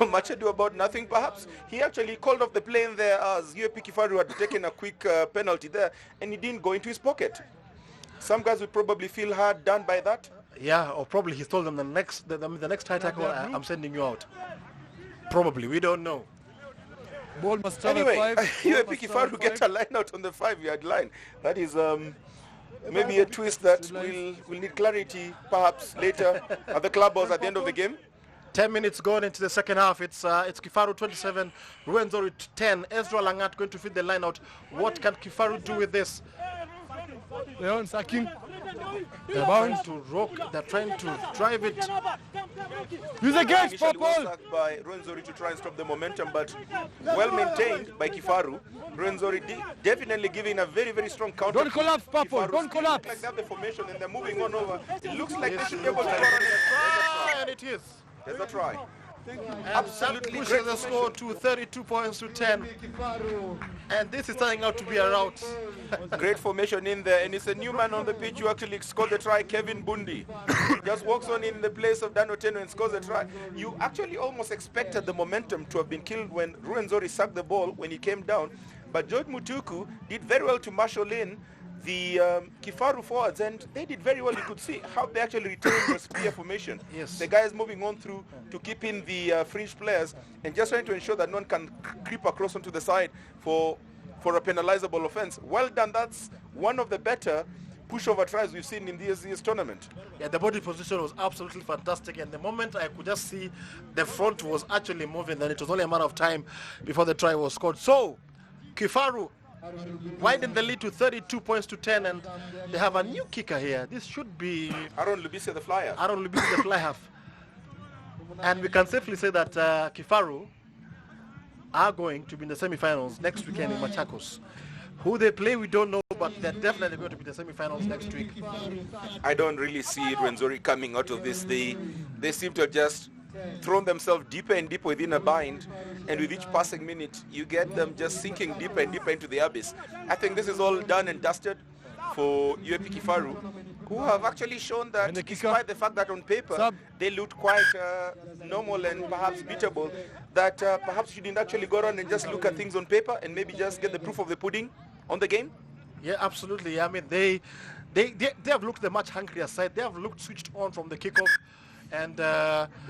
much ado about nothing, perhaps. He actually called off the play in there as UAP Kifaru had taken a quick penalty there, and he didn't go into his pocket. Some guys would probably feel hard done by that. Yeah, or probably he told them the next high tackle, I'm sending you out. Probably, we don't know. Ball must travel Anyway, 5. Ball UAP must travel Kifaru get a 5. line out on the 5-yard line. That is maybe a twist that will need clarity perhaps later at the club or at the end of the game. 10 minutes gone into the second half. It's Kifaru 27, Rwenzori 10. Ezra Langat going to feed the line out. What can Kifaru do with this? Leon sacking. They're trying to rock. They're trying to drive it. Use the gate, Initially was Purple. sacked by Rwenzori to try and stop the momentum, but well maintained by Kifaru. Rwenzori definitely giving a very, very strong counter. Don't collapse, Purple. Kifaru Don't still collapse. Like they have the formation and they're moving on over. It looks like they should be Yes, able to it score on it. And it is. There's a try. Absolutely great pushes the score to 32 points to 10. And this is turning out to be a rout. Great formation in there, and it's a new man on the pitch who actually scored the try, Kevin Bundi. Just walks on in the place of Dan Oteno and scores a try. You actually almost expected the momentum to have been killed when Rwenzori sacked the ball when he came down, but George Mutuku did very well to marshal in the Kifaru forwards, and they did very well. You could see how they actually retained the spear formation. Yes. The guys moving on through to keep in the fringe players and just trying to ensure that no one can creep across onto the side for a penalizable offense. Well done. That's one of the better pushover tries we've seen in this year's tournament. Yeah, the body position was absolutely fantastic, and the moment I could just see the front was actually moving, then it was only a matter of time before the try was scored. So, Kifaru widen the lead to 32 points to 10, and they have a new kicker here. This should be Aaron Lubise, the flyer. Aaron Lubisi, the fly half. And we can safely say that Kifaru are going to be in the semi-finals next weekend in Machakos. Who they play, we don't know, but they're definitely going to be in the semi-finals next week. I don't really see Rwenzori coming out of this. They seem to have just thrown themselves deeper and deeper within a bind, and with each passing minute, you get them just sinking deeper and deeper into the abyss. I think this is all done and dusted for UAP Kifaru, who have actually shown that And the kicker. despite the fact that on paper Sub. they looked quite normal and perhaps beatable, that perhaps you didn't actually go around and just look at things on paper and maybe just get the proof of the pudding on the game. Yeah, absolutely. I mean, they have looked the much hungrier side. They have looked switched on from the kickoff, and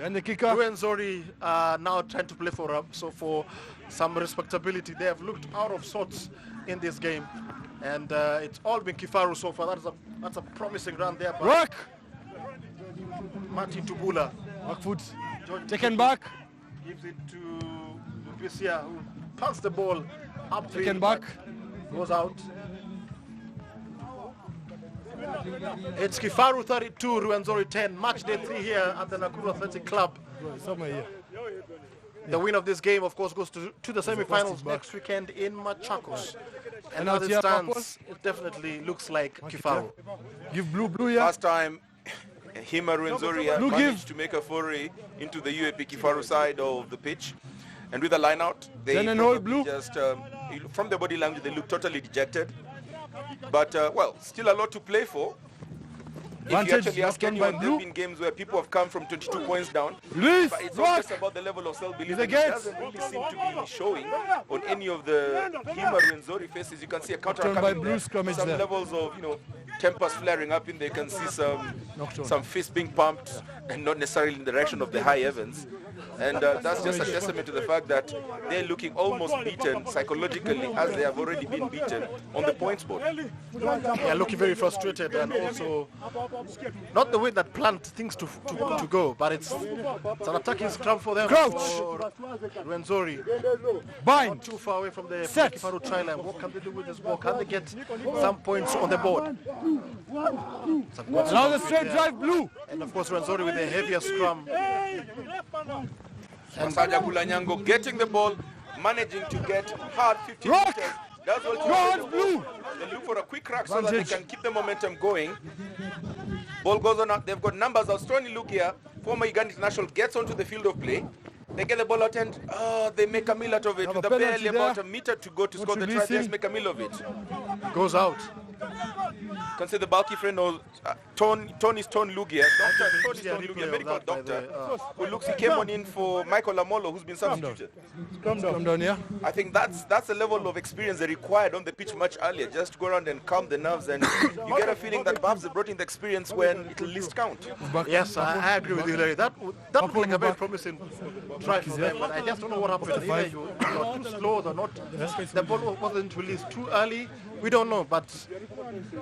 And the kicker. Rwenzori are now trying to play for some respectability. They have looked out of sorts in this game, and it's all been Kifaru so far. That's a promising run there by Rock. Martin Tubula. Back foot. George Taken back. gives it to Lupisia, who punts the ball up to Taken him, back. but goes out. It's Kifaru 32, Rwenzori 10. Match day 3 here at the Nakuru Athletic Club. Somewhere here. The win of this game, of course, goes to the semi-finals back. next weekend in Machakos. And out as it here, stands, it definitely looks like Kifaru. Give blue here. First time Hima Rwenzori managed to make a foray into the UAP Kifaru side of the pitch. And with the line out, they just, from the body language, they look totally dejected. But, well, still a lot to play for. If you actually ask anyone, there have been games where people have come from 22 points down. But it's not just about the level of self-belief. It doesn't really seem to be showing on any of the Hima Rwenzori faces. You can see a counter coming there. Some levels of, tempers flaring up in there. You can see some fists being pumped and not necessarily in the direction of the high heavens. And that's just a testament to the fact that they're looking almost beaten psychologically as they have already been beaten on the points board. They're looking very frustrated, and also not the way that planned things to go, but it's an attacking scrum for them. Crouch! For Rwenzori. Bind! Not too far away from the Kifaru try line. What can they do with this ball? Can they get some points on the board? Now the straight drive, blue! And of course Rwenzori with a heavier scrum. Masaja Gulanyango getting the ball, managing to get hard 50 meters. That's what blue. They look for a quick crack so that they can keep the momentum going. Ball goes on up. They've got numbers. Outstanding look here. Former Uganda international gets onto the field of play. They get the ball out and they make a meal out of it. With barely about a meter to go to score the try, they make a meal of it. Goes out. You can see the bulky friend knows Tony's Tone Lugia, medical doctor, who looks, he came on in for Michael Amolo, who's been substituted. Come down here. I think that's the level of experience they required on the pitch much earlier, just to go around and calm the nerves, and you get a feeling that perhaps they brought in the experience when it will least count. Yes, I agree with you, Larry. That looked like a very promising try for them, but I just don't know what happened. Either you're too slow or not. The ball wasn't released too early. We don't know, but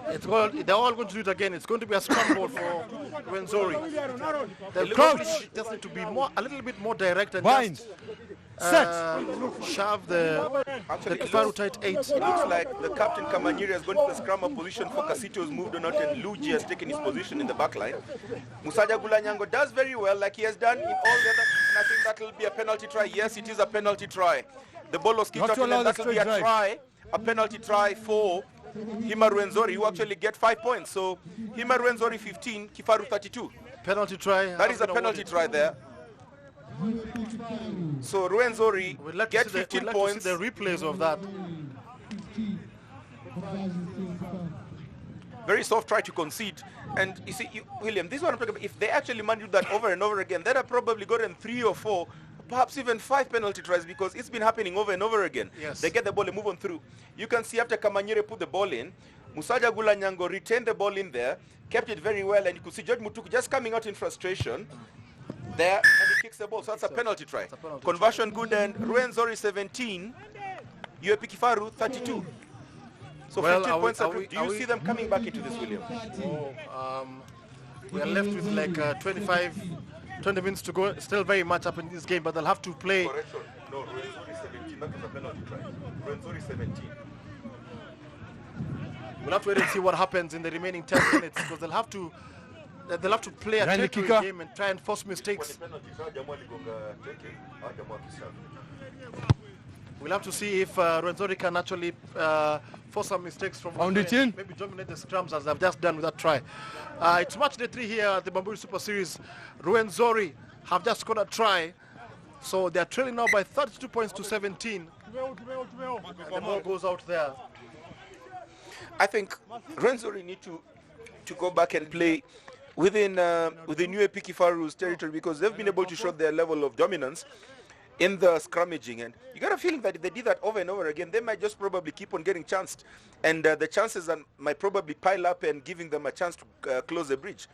they're all going to do it again. It's going to be a scrum ball for Rwenzori. The crouch just need to be a little bit more direct and just shove the Kifaru tight 8. It looks like the captain Kamanyiri has gone to the scrum position. Fokasito has moved on out and Luigi has taken his position in the back line. Musaja Gulanyango does very well like he has done in all the other, and I think that will be a penalty try. Yes, it is a penalty try. The ball was kicked off and that will be a try. A penalty try for Hima Rwenzori, who actually get 5 points. So Hima Rwenzori 15, Kifaru 32. Penalty try. That is a penalty try there. So Rwenzori get 15 points. The replays of that. Very soft try to concede. And you see, William, this is what I'm talking about. If they actually manage that over and over again, they'd have probably gotten 3 or 4, perhaps even 5 penalty tries, because it's been happening over and over again. Yes. They get the ball and move on through. You can see after Kamanyere put the ball in, Musaja Gulanyango retained the ball in there, kept it very well, and you could see George Mutuku just coming out in frustration there, and he kicks the ball. So that's a penalty try. Conversion good, and Rwenzori 17, UAP Kifaru 32. So 15 points. Do you see them coming back into this, William? We are left with like 20 minutes to go. Still very much up in this game, but they'll have to play. Correction. No, Rwenzori 17. That was a penalty try. Rwenzori 17. We'll have to wait and see what happens in the remaining 10 minutes, because they'll have to play a territorial game and try and force mistakes. We'll have to see if Rwenzori can actually force some mistakes from maybe dominate the scrums as they've just done with that try. It's match day 3 here at the Bamburi Super Series. Rwenzori have just scored a try, so they're trailing now by 32 points to 17. And the ball goes out there. I think Rwenzori need to go back and play within UAP Kifaru's territory, because they've been able to show their level of dominance in the scrummaging, and you got a feeling that if they did that over and over again, they might just probably keep on getting chanced, and the chances might probably pile up and giving them a chance to close the bridge.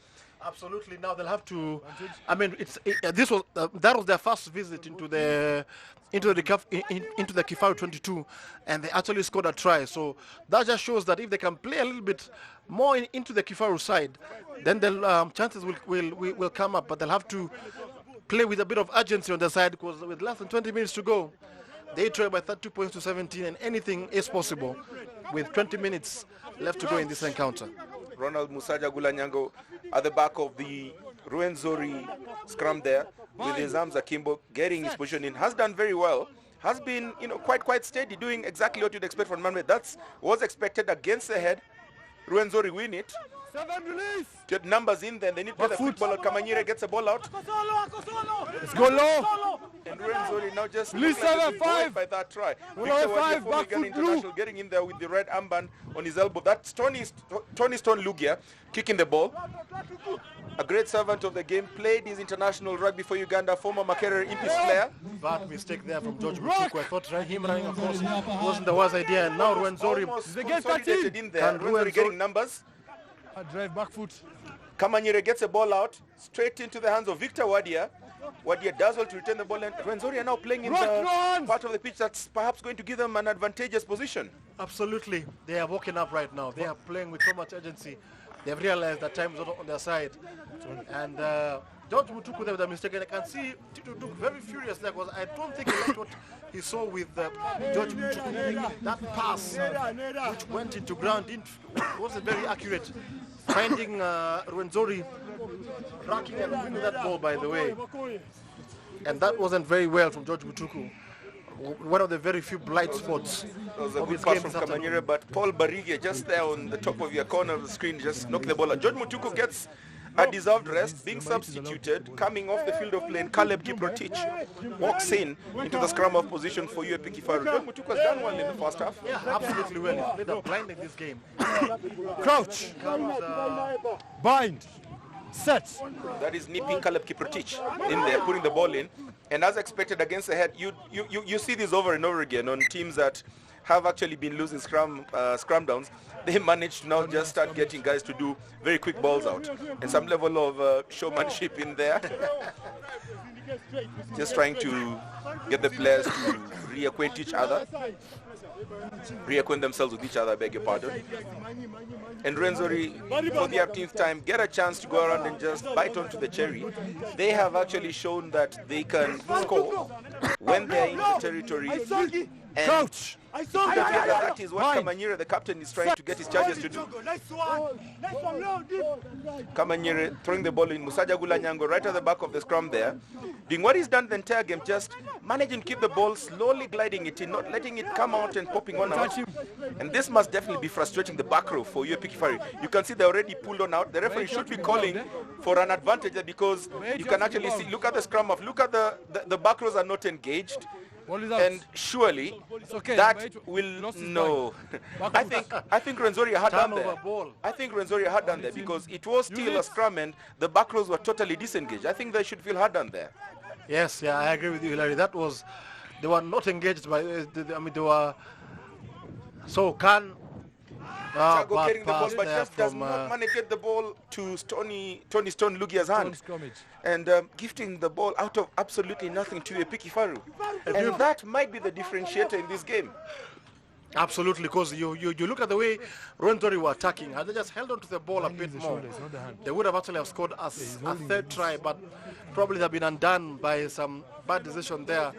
Absolutely. Now they'll have to. I mean, that was their first visit into the Kifaru 22, and they actually scored a try. So that just shows that if they can play a little bit more into the Kifaru side, then the chances will come up. But they'll have to play with a bit of urgency on the side, because with less than 20 minutes to go, they trail by 32 points to 17, and anything is possible with 20 minutes left to go in this encounter. Ronald Musaja Gulanyango at the back of the Rwenzori scrum there, with his arms akimbo, getting his position in, has done very well. Has been, quite steady, doing exactly what you'd expect from Manwe. That was expected against the head. Rwenzori win it. 7 release. Get numbers in there. They need to play the quick ball out. Kamanyire gets the ball out. Let's go low. And Rwenzori now just Release 7-5 by that try. Well, Victor five, Wadia, back former foot international, blue. getting in there with the red armband on his elbow. That's Tony Stone Lugia kicking the ball. A great servant of the game, played his international rugby for Uganda, former Makerere Impis player. Bad mistake there from George Mutuku. I thought him running across wasn't the worst idea. And now Rwenzori Consolidated in there. Rwenzori getting numbers. I drive back foot. Kamanyire gets the ball out, straight into the hands of Victor Wadia. Wadia does well to return the ball, and Rwenzori are now playing in the part of the pitch that's perhaps going to give them an advantageous position. Absolutely. They are woken up right now. They are playing with so much urgency. They've realized that time is not on their side. And George Mutuku there with a mistake. And I can see Tito Duke very furious there because I don't think he liked what he saw with George Mutuku. That pass which went into ground wasn't very accurate. Finding Rwenzori racking and winning that ball, by the way. And that wasn't very well from George Mutuku. One of the very few blind spots. That was a good pass from Kamanyire, but Paul Barige just there on the top of your corner of the screen just knocked the ball out. George Mutuku gets a deserved rest, being substituted, coming off the field of play. Caleb Kiprotich walks in into the scrum of position for UAP Kifaru. George Mutuku has done well in the first half. Yeah, absolutely well. He played a blind in this game. Crouch. Bind. Set. That is nipping Caleb Kiprotich in there, putting the ball in. And as expected against the head, you see this over and over again on teams that have actually been losing scrum downs. They managed to now just start getting guys to do very quick balls out. And some level of showmanship in there. Just trying to get the players to reacquaint each other. Reacquaint themselves with each other, I beg your pardon. And Rwenzori, for the 18th time, get a chance to go around and just bite onto the cherry. They have actually shown that they can score when they're in the territory. And Crouch. that is what Kamanyire, the captain, is trying to get his charges to do. Kamanyire throwing the ball in. Musaja Gula Nyango right at the back of the scrum there. Doing what he's done the entire game, just managing to keep the ball slowly gliding it in, not letting it come out and popping on out. And this must definitely be frustrating the back row for UAP Kifaru. You can see they already pulled on out. The referee should be calling for an advantage there because you can actually see, look at the scrum off, look at the back rows are not engaged. And surely that will no. I think Rwenzori had done there. I think Rwenzori had done there because it was still a scrum and the back rows were totally disengaged. I think they should feel hard done there. Yes, yeah, I agree with you, Hilary. That was, they were not engaged by. They were. So can. Chago getting the ball, but just does not manage to get the ball to Tony Stone Lugia's hand. And gifting the ball out of absolutely nothing to UAP Kifaru. And that might be the differentiator in this game. Absolutely, because you look at the way Rwenzori were attacking. Had they just held on to the ball a bit more, they would have actually have scored a third try, but probably they've been undone by some bad decision there.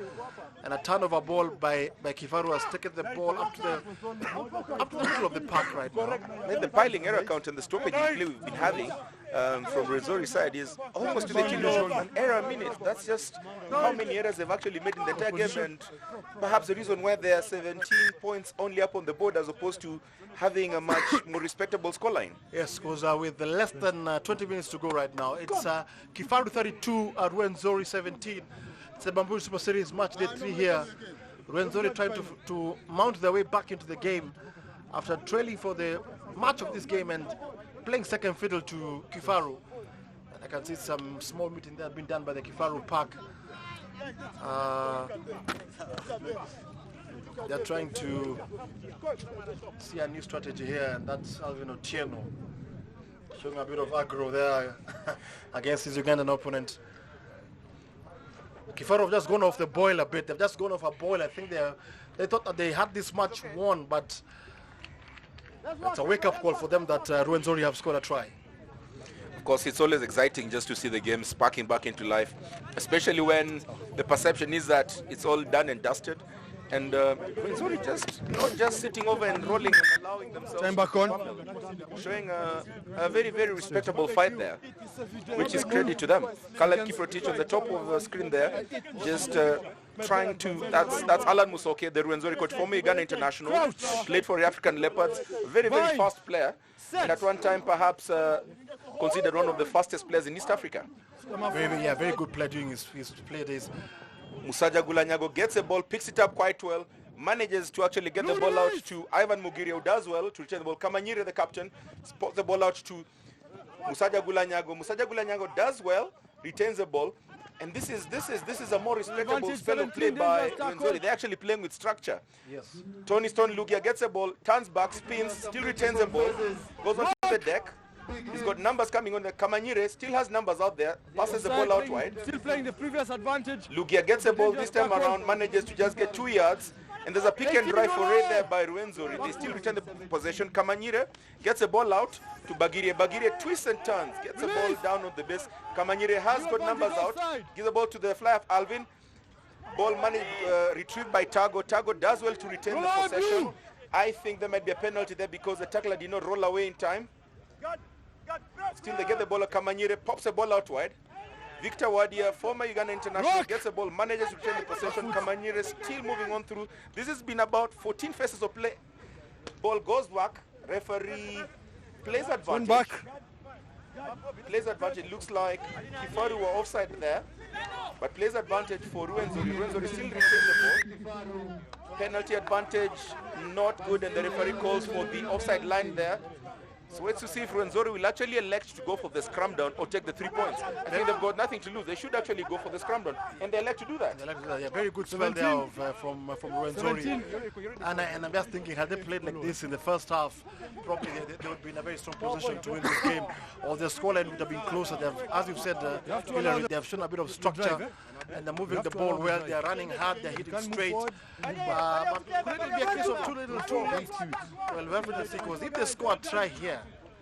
And a turnover ball by Kifaru has taken the ball up to the middle of the park right now. And the piling error count and the stoppage play we've been having from Rwenzori's side is almost to the tune of an error a minute. That's just how many errors they've actually made in the entire game, and perhaps the reason why they are 17 points only up on the board as opposed to having a much more respectable scoreline. Yes, because with less than 20 minutes to go right now, it's Kifaru 32, Rwenzori 17. It's the Bamburi Super Series match day 3 here. Rwenzori trying to mount their way back into the game after trailing for the match of this game and playing second fiddle to Kifaru. And I can see some small meeting there being done by the Kifaru Park. They're trying to see a new strategy here, and that's Alvin Otieno showing a bit of aggro there against his Ugandan opponent. Kifaru have just gone off the boil a bit. They've just gone off a boil. I think they thought that they had this match won, but it's a wake-up call for them that Rwenzori have scored a try. Of course, it's always exciting just to see the game sparking back into life, especially when the perception is that it's all done and dusted. And Rwenzori not just sitting over and rolling and allowing themselves Time back on. Showing a very, very respectable fight there, which is credit to them. Caleb Kiprotich on the top of the screen there, just trying to, that's Alan Musoke, the Rwenzori coach, former Uganda international, played for the African Leopards, very, very fast player, and at one time perhaps considered one of the fastest players in East Africa. Very good player during his play days. Musaja Gulanyago gets the ball, picks it up quite well, manages to actually get the ball out to Ivan Mugiria, who does well to return the ball. Kamanyire, the captain, spots the ball out to Musaja Gulanyago. Musaja Gulanyago does well, retains the ball, and this is a more respectable spell of play by Rwenzori. They're actually playing with structure. Yes. Tony Stone Lugia gets the ball, turns back, spins, still retains the ball, goes onto the deck. He's got numbers coming on. The Kamanyire still has numbers out there, passes the ball out wide. Still playing the previous advantage. Lugia gets the ball this time around, manages to just get 2 yards. And there's a pick and drive for Ray there by Rwenzori. They still return the possession. Kamanyire gets the ball out to Bagirie. Bagirie twists and turns, gets the ball down on the base. Kamanyire has got numbers out, gives the ball to the fly of Alvin. Ball managed, retrieved by Tago. Tago does well to retain the possession. I think there might be a penalty there because the tackler did not roll away in time. Still they get the ball. Kamanyire pops the ball out wide. Victor Wadia, former Uganda international, gets the ball, manages to retain the possession. Kamanyire still moving on through. This has been about 14 phases of play. Ball goes back. Referee plays advantage. Plays advantage. Looks like Kifaru were offside there, but plays advantage for Rwenzori. Rwenzori still retains the ball. Penalty advantage, not good, and the referee calls for the offside line there. So wait to see if Rwenzori will actually elect to go for the scrum down or take the 3 points. I think they've got nothing to lose. They should actually go for the scrum down, and they elect to do that. Yeah, very good spell there from Rwenzori. And I'm just thinking, had they played like this in the first half, probably they would be in a very strong position to win this game, or the scoreline would have been closer. As you've said, Hillary, they have shown a bit of structure, and they're moving the ball well. They're running hard. They're hitting straight. But could it be a case of too little, too late? Well, whoever the thing was, if they score a try here,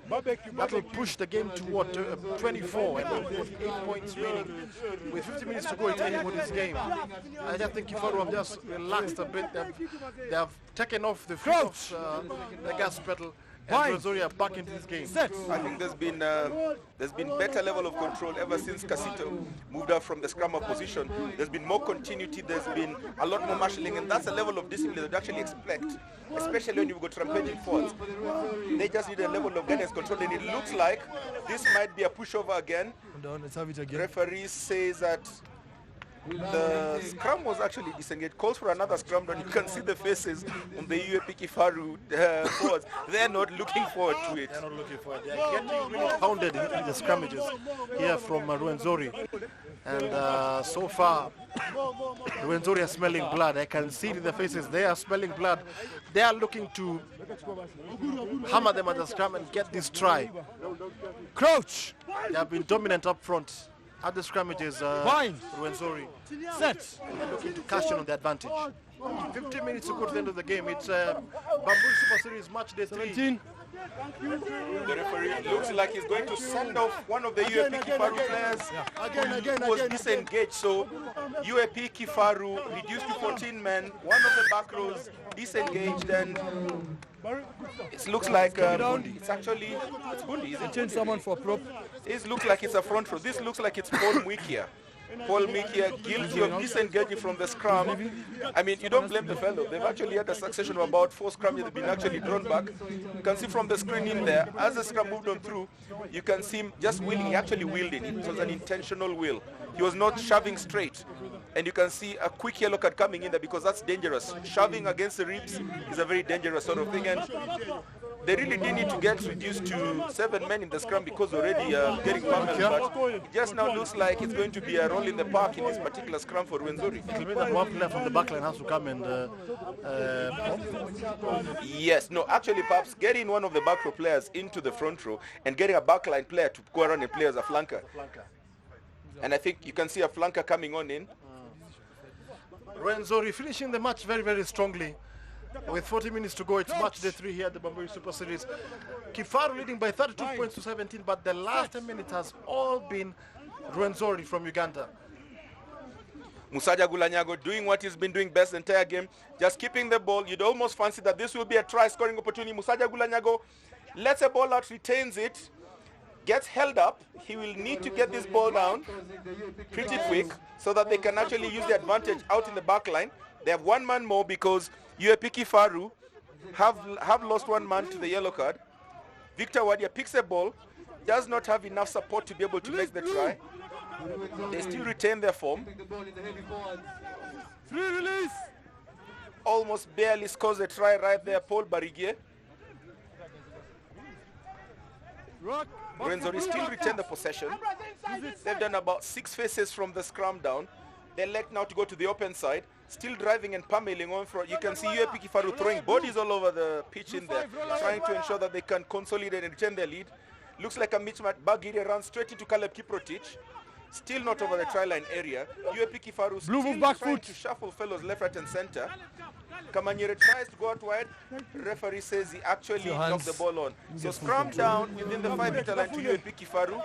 that will push the game to what, 24, and with 8 points remaining. With 50 minutes to go, it's anybody's game. I just think Kifaru have just relaxed a bit. They have taken off the foot of the gas pedal, and Rwenzori are back into this game. I think there's been better level of control ever since Casito moved out from the scrum position. There's been more continuity. There's been a lot more marshalling, and that's a level of discipline that you actually expect, especially when you've got rampaging forwards. They just need a level of guidance control, and it looks like this might be a pushover again. Let's have it again. Referee says that the scrum was actually disengaged. Calls for another scrum down. You can see the faces on the UAP Kifaru forwards. They're not looking forward to it. They're not looking forward. They're getting really pounded in the scrummages here from Rwenzori. And so far, Rwenzori are smelling blood. I can see it in the faces. They are smelling blood. They are looking to hammer them at the scrum and get this try. Crouch. They have been dominant up front. At the scrummages, Rwenzori set. And they're looking to cash in on the advantage. 15 minutes to go to the end of the game. It's Bamburi Super Series match day 3. The referee looks like he's going to send off one of the UAP Kifaru players who was disengaged. So UAP Kifaru reduced to 14 men. One of the back rows disengaged, and it looks like it's actually Bundi. Is it Change someone for prop. It looks like it's a front row. This looks like it's Paul Mwikia. Paul Mwikia guilty of disengaging from the scrum. I mean, you don't blame the fellow. They've actually had a succession of about 4 scrums that have been actually drawn back. You can see from the screen in there, as the scrum moved on through, you can see him just wheeling. He actually wheeled it. It was an intentional wheel. He was not shoving straight. And you can see a quick yellow card coming in there because that's dangerous. Shoving against the ribs is a very dangerous sort of thing. And they really did need to get reduced to 7 men in the scrum because already getting pummeled. But it just now looks like it's going to be a roll in the park in this particular scrum for Rwenzori. It will mean that one player from the backline has to come and yes, no, actually perhaps getting one of the back row players into the front row and getting a backline player to go around and play as a flanker. And I think you can see a flanker coming on in. Rwenzori finishing the match very, very strongly. With 40 minutes to go, it's match day 3 here at the Bamburi Super Series. Kifaru leading by 32 points to 17, but the last 10 minutes has all been Rwenzori from Uganda. Musaja Gulanyago doing what he's been doing best the entire game, just keeping the ball. You'd almost fancy that this will be a try scoring opportunity. Musaja Gulanyago lets the ball out, retains it, gets held up, he will need to get this ball down pretty quick so that they can actually use the advantage out in the back line. They have one man more because UAP Kifaru have lost one man to the yellow card. Victor Wadia picks the ball, does not have enough support to be able to make the try. They still retain their form. Free release. Almost barely scores a try right there, Paul Bariguet. Rwenzori still retain the possession. They've done about 6 faces from the scrum down. They elect now to go to the open side, still driving and pummeling on front. You can see UAP Kifaru throwing bodies all over the pitch in there, trying to ensure that they can consolidate and retain their lead. Looks like a mismatch. Bagiri runs straight into Caleb Kiprotich. Still not over the try line area. UAP Kifaru still trying to shuffle fellows left, right, and center. Kamanyere tries to go out wide. Referee says he actually knocked the ball on. So scrum down within the 5-meter line to UAP Kifaru.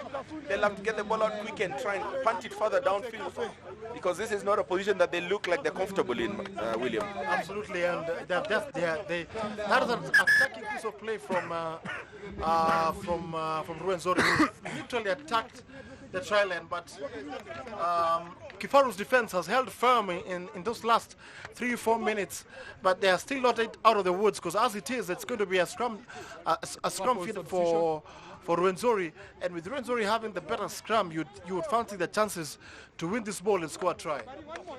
They'll have to get the ball out quick and try and punt it further downfield, because this is not a position that they look like they're comfortable in, William. Absolutely, and that is an attacking piece of play from Rwenzori, who literally attacked the try line, but Kifaru's defense has held firm in those last 3-4 minutes, but they are still not out of the woods, because as it is, it's going to be a scrum feed for Rwenzori, and with Rwenzori having the better scrum, you would fancy the chances to win this ball and score a try.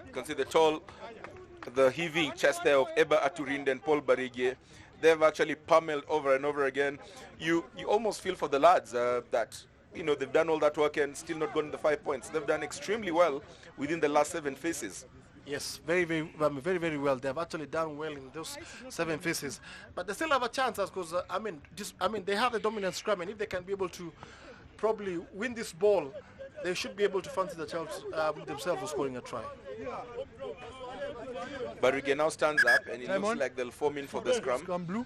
You can see the heaving chest there of Eba Aturinde and Paul Bariguet. They've actually pummeled over and over again. You almost feel for the lads that, you know, they've done all that work and still not gotten the 5 points. They've done extremely well within the last 7 phases. Yes, very well. They have actually done well in those 7 phases, but they still have a chance, because they have the dominant scrum, and if they can be able to probably win this ball, they should be able to fancy themselves of scoring a try. Bariguet now stands up, and it looks like they'll form in for the scrum. Scrum blue.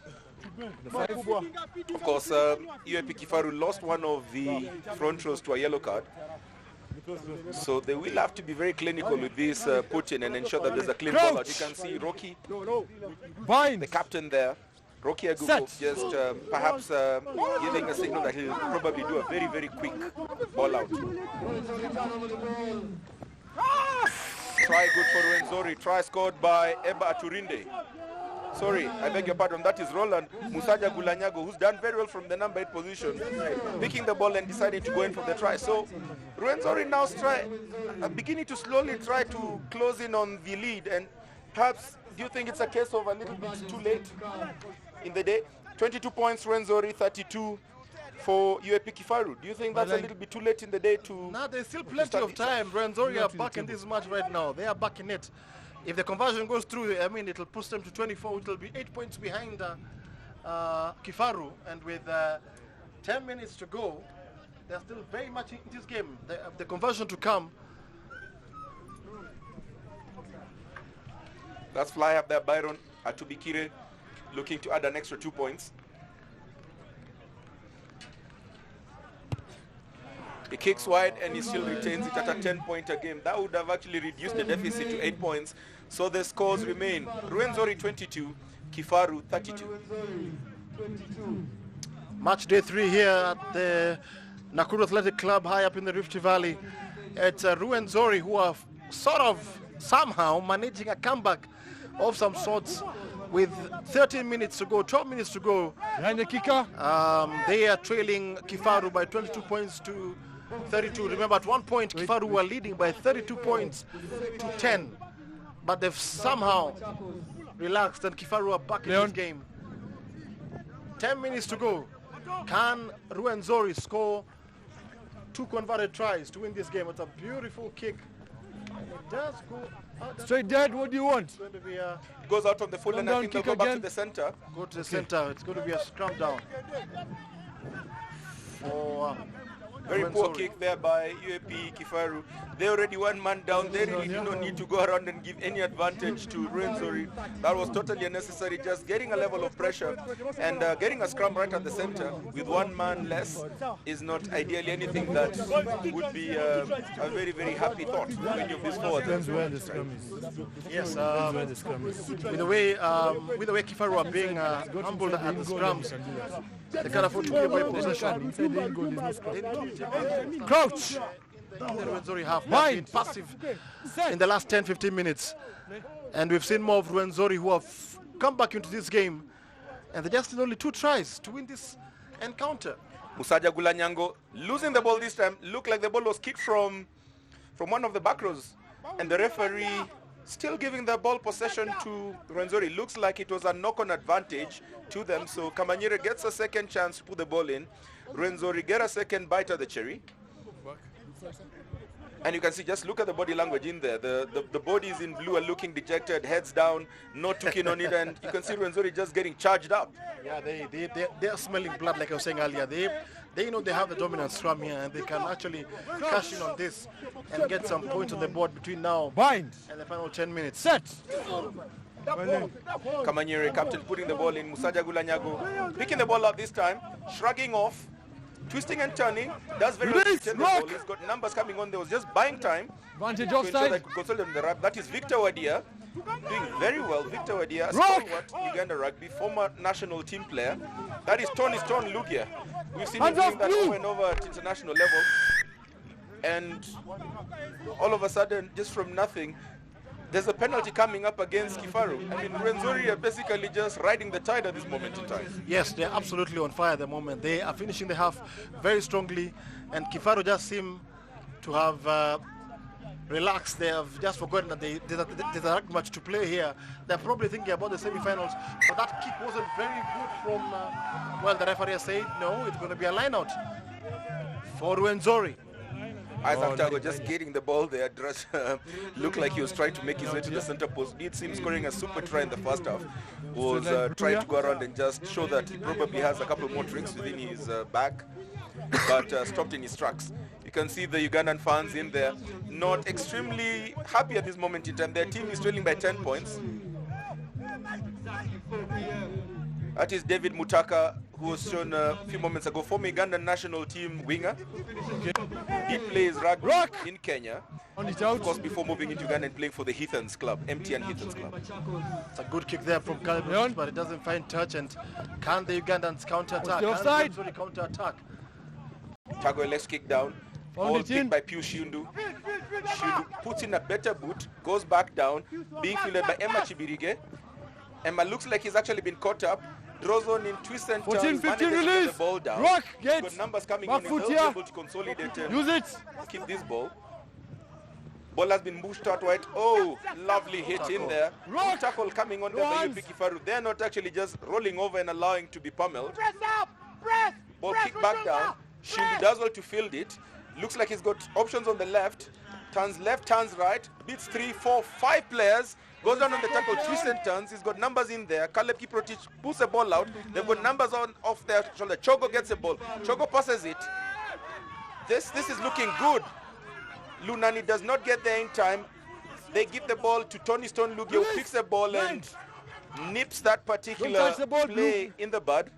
Of course, UAP Kifaru lost one of the front rows to a yellow card. So they will have to be very clinical with this put-in and ensure that there's a clean ball out. You can see Rocky, the captain there, Rocky Agugo, just perhaps giving a signal that he'll probably do a very, very quick ball out. Try good for Rwenzori. Try scored by Eba Aturinde. Sorry, I beg your pardon. That is Roland Musaja Gulanyago, who's done very well from the number 8 position, picking the ball and deciding to go in for the try. So Rwenzori now beginning to slowly try to close in on the lead. And perhaps, do you think it's a case of a little bit too late in the day? 22 points Rwenzori, 32 for UAP Kifaru. Do you think that's a little bit too late in the day to... No, there's still plenty of time. Rwenzori are back in this match right now. They are back in it. If the conversion goes through, it'll push them to 24, which will be 8 points behind Kifaru. And with 10 minutes to go, they're still very much in this game. The conversion to come. That's fly up there, Byron Atubikire, looking to add an extra 2 points. He kicks wide and he still retains it at a 10-pointer game. That would have actually reduced the deficit to 8 points. So the scores remain: Rwenzori 22, Kifaru 32. Match day 3 here at the Nakuru Athletic Club high up in the Rift Valley. It's Rwenzori who are somehow managing a comeback of some sorts with 13 minutes to go, 12 minutes to go. Behind the kicker. They are trailing Kifaru by 22 points to 32. Remember, at one point, Kifaru were leading by 32 points to 10. But they've somehow relaxed and Kifaru are back in this game. 10 minutes to go. Can Rwenzori score 2 converted tries to win this game? It's a beautiful kick. It does go out. Straight dead, what do you want? It's going to be a... Goes out of the full and I think they'll go back to the center. Go to the center. It's going to be a scrum down. For Very poor kick there by UAP Kifaru. They already one man down. They really do not need to go around and give any advantage to Rwenzori. That was totally unnecessary. Just getting a level of pressure and getting a scrum right at the center with one man less is not ideally anything that would be a very, very happy thought for any of these forwards. Depends where the scrum is. Yes, Where the scrum is. with the way Kifaru are being humbled at the scrums, they can afford to give away possession. Inside the goal, there's no scrum. Crouch! The Rwenzori have been passive in the last 10-15 minutes. And we've seen more of Rwenzori who have come back into this game. And they just need only 2 tries to win this encounter. Musaja Gulanyango losing the ball this time. Looked like the ball was kicked from one of the back rows. And the referee still giving the ball possession to Rwenzori. Looks like it was a knock-on advantage to them. So Kamanyere gets a second chance to put the ball in. Rwenzori get a second bite of the cherry. And you can see, just look at the body language in there. The bodies in blue are looking dejected, heads down, not too keen on it. And you can see Rwenzori just getting charged up. Yeah, they're smelling blood, like I was saying earlier. They know they have the dominant scrum here, and they can actually cash in on this and get some points on the board between now and the final 10 minutes. Set! Kamanyere, captain, putting the ball in. Musaja Gulanyago picking the ball up this time, shrugging off, twisting and turning. Does very well to return the ball. He's got numbers coming on. There was just buying time. Advantage to ensure offside. that consolidate the rap. That is Victor Wadia doing very well. Victor Wadia, a stalwart Uganda rugby, former national team player. That is Tony Stone Lugia. We've seen him doing that over and over at international level. And all of a sudden, just from nothing, there's a penalty coming up against Kifaru. I mean, Rwenzori are basically just riding the tide at this moment in time. Yes, they're absolutely on fire at the moment. They are finishing the half very strongly, and Kifaru just seem to have relaxed. They have just forgotten that there's not much to play here. They're probably thinking about the semi-finals, but that kick wasn't very good from, well, the referee said, no, it's going to be a line-out for Rwenzori. Isaac Tago just getting the ball there, looked like he was trying to make his way to the center post. Did seem scoring a super try in the first half. Was trying to go around and just show that he probably has a couple more drinks within his bag, but stopped in his tracks. You can see the Ugandan fans in there, not extremely happy at this moment in time. Their team is trailing by 10 points. That is David Mutaka, who was shown a few moments ago, former Ugandan national team winger. He plays rugby in Kenya, of course, before moving into Uganda and playing for the Heathens Club, MTN Heathens Club. It's a good kick there from Caleb, but it doesn't find touch. And can the Ugandans counter-attack? Offside. Can Rwenzori counter-attack? Tago left kick down. Ball picked by Piu Shundu. Shundu puts in a better boot, goes back down, being fielded by Emma Chibirige. Emma looks like he's actually been caught up. Draws on in twists and turns, 14-15 manages to get release. the ball down. Rock, He's get. got numbers coming Back in, foot he's here. able to consolidate and Use it. keep this ball. Ball has been pushed out wide. Oh, lovely hit in there. Good tackle coming on there by Kifaru. They're not actually just rolling over and allowing to be pummeled. Press up! Press! Ball kicked back down. Shindu does well to field it. Looks like he's got options on the left. Turns left, turns right. Beats 3, 4, 5 players. Goes down on the tackle, twists and turns. He's got numbers in there. Caleb Kiprotich pulls the ball out. They've got numbers on off their shoulder. Chogo gets the ball. Chogo passes it. This is looking good. Lunani does not get there in time. They give the ball to Tony Stone Lugia, who picks the ball and nips that particular play in the bud.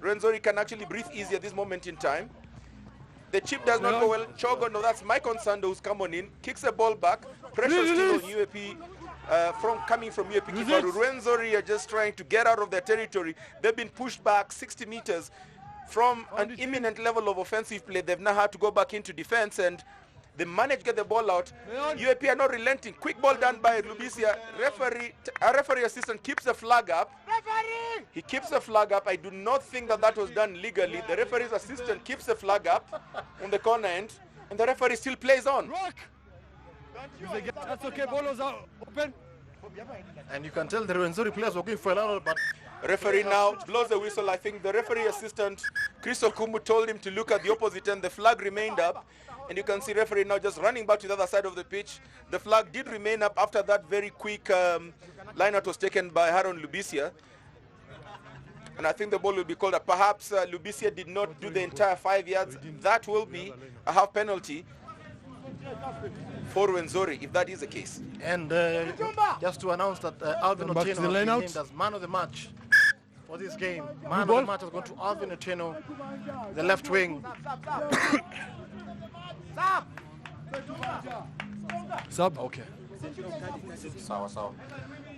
Rwenzori can actually breathe easy at this moment in time. The chip does not go well. Chogo, no, that's Mike Onsando who's come on in. Kicks the ball back. Pressure still on UAP. Coming from UAP Kifaru. Rwenzori are just trying to get out of their territory. They've been pushed back 60 meters from an imminent level of offensive play. They've now had to go back into defense, and they managed to get the ball out. UAP are not relenting. Quick ball done by Lubisia. Referee assistant keeps the flag up. Referee! He keeps the flag up. I do not think that was done legally. The referee's assistant keeps the flag up on the corner end, and the referee still plays on. Rock. That's okay. Ball was out. Open. And you can tell the Rwenzori players were going for a lot, but Referee now blows the whistle. I think the referee assistant, Chris Okumu, told him to look at the opposite end. The flag remained up. And you can see referee now just running back to the other side of the pitch. The flag did remain up after that very quick line out was taken by Haron Lubisia. and I think the ball will be called. Perhaps Lubisia did not do the entire 5 yards. That will be a half penalty for Rwenzori, if that is the case. And just to announce that Alvin Otieno has been named as man of the match for this game. Man of the match is going to Alvin Otieno, the left wing. Sub. Okay.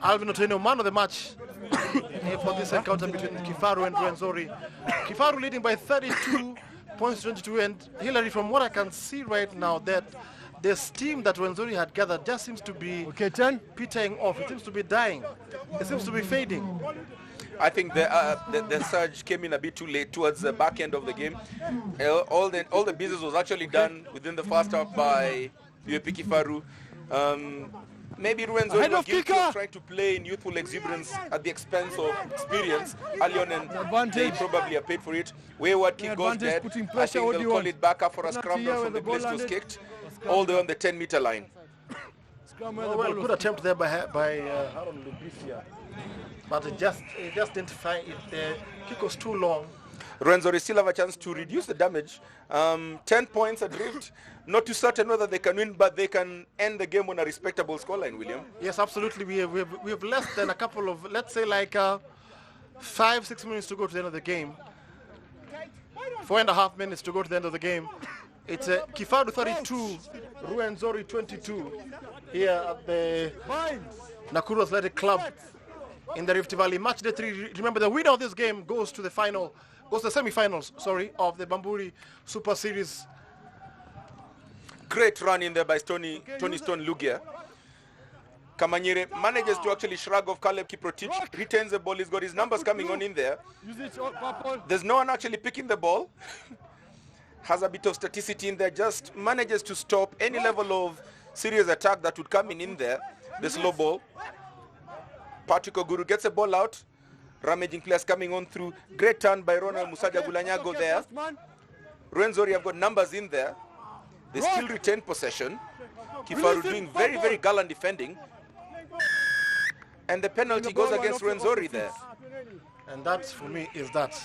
Alvin Otieno, man of the match for this encounter between Kifaru and Rwenzori. Kifaru leading by 32 points, 22, and Hillary, from what I can see right now, that the steam that Rwenzori had gathered just seems to be petering off. It seems to be dying. It seems to be fading. I think the surge came in a bit too late towards the back end of the game. All the business was actually done within the first half by UAP Kifaru. Maybe Rwenzori was guilty of trying to play in youthful exuberance at the expense of experience early on, and they probably have paid for it. Wayward kick goes dead. I think they'll call it back up for a scramble from the place it was kicked, all the way on the 10-meter line. Well, good attempt there by Haron Lubisia, but it just didn't find it. The kick was too long. Rwenzori still have a chance to reduce the damage. 10 points adrift. Not too certain whether they can win, but they can end the game on a respectable scoreline, William. Yes, absolutely. We have less than a couple of, let's say, like 5-6 minutes to go to the end of the game. 4.5 minutes to go to the end of the game. It's Kifaru 32, Rwenzori 22 here at the Nakuru Athletic Club in the Rift Valley. Match day 3. Remember, the winner of this game goes to the semi-finals, of the Bamburi Super Series. Great run in there by Tony Stone Lugia. Kamanyere manages to actually shrug off Caleb Kiprotich, retains the ball, he's got his numbers coming on in there. There's no one actually picking the ball. Has a bit of staticity in there, just manages to stop any level of serious attack that would come in there. The slow ball. Patrick Oguru gets the ball out. Ramaging players coming on through. Great turn by Ronald Musaja Gulanyago there. Rwenzori have got numbers in there. They still retain possession. Kifaru doing very, very gallant defending. And the penalty goes against Rwenzori there. And that, for me, is that.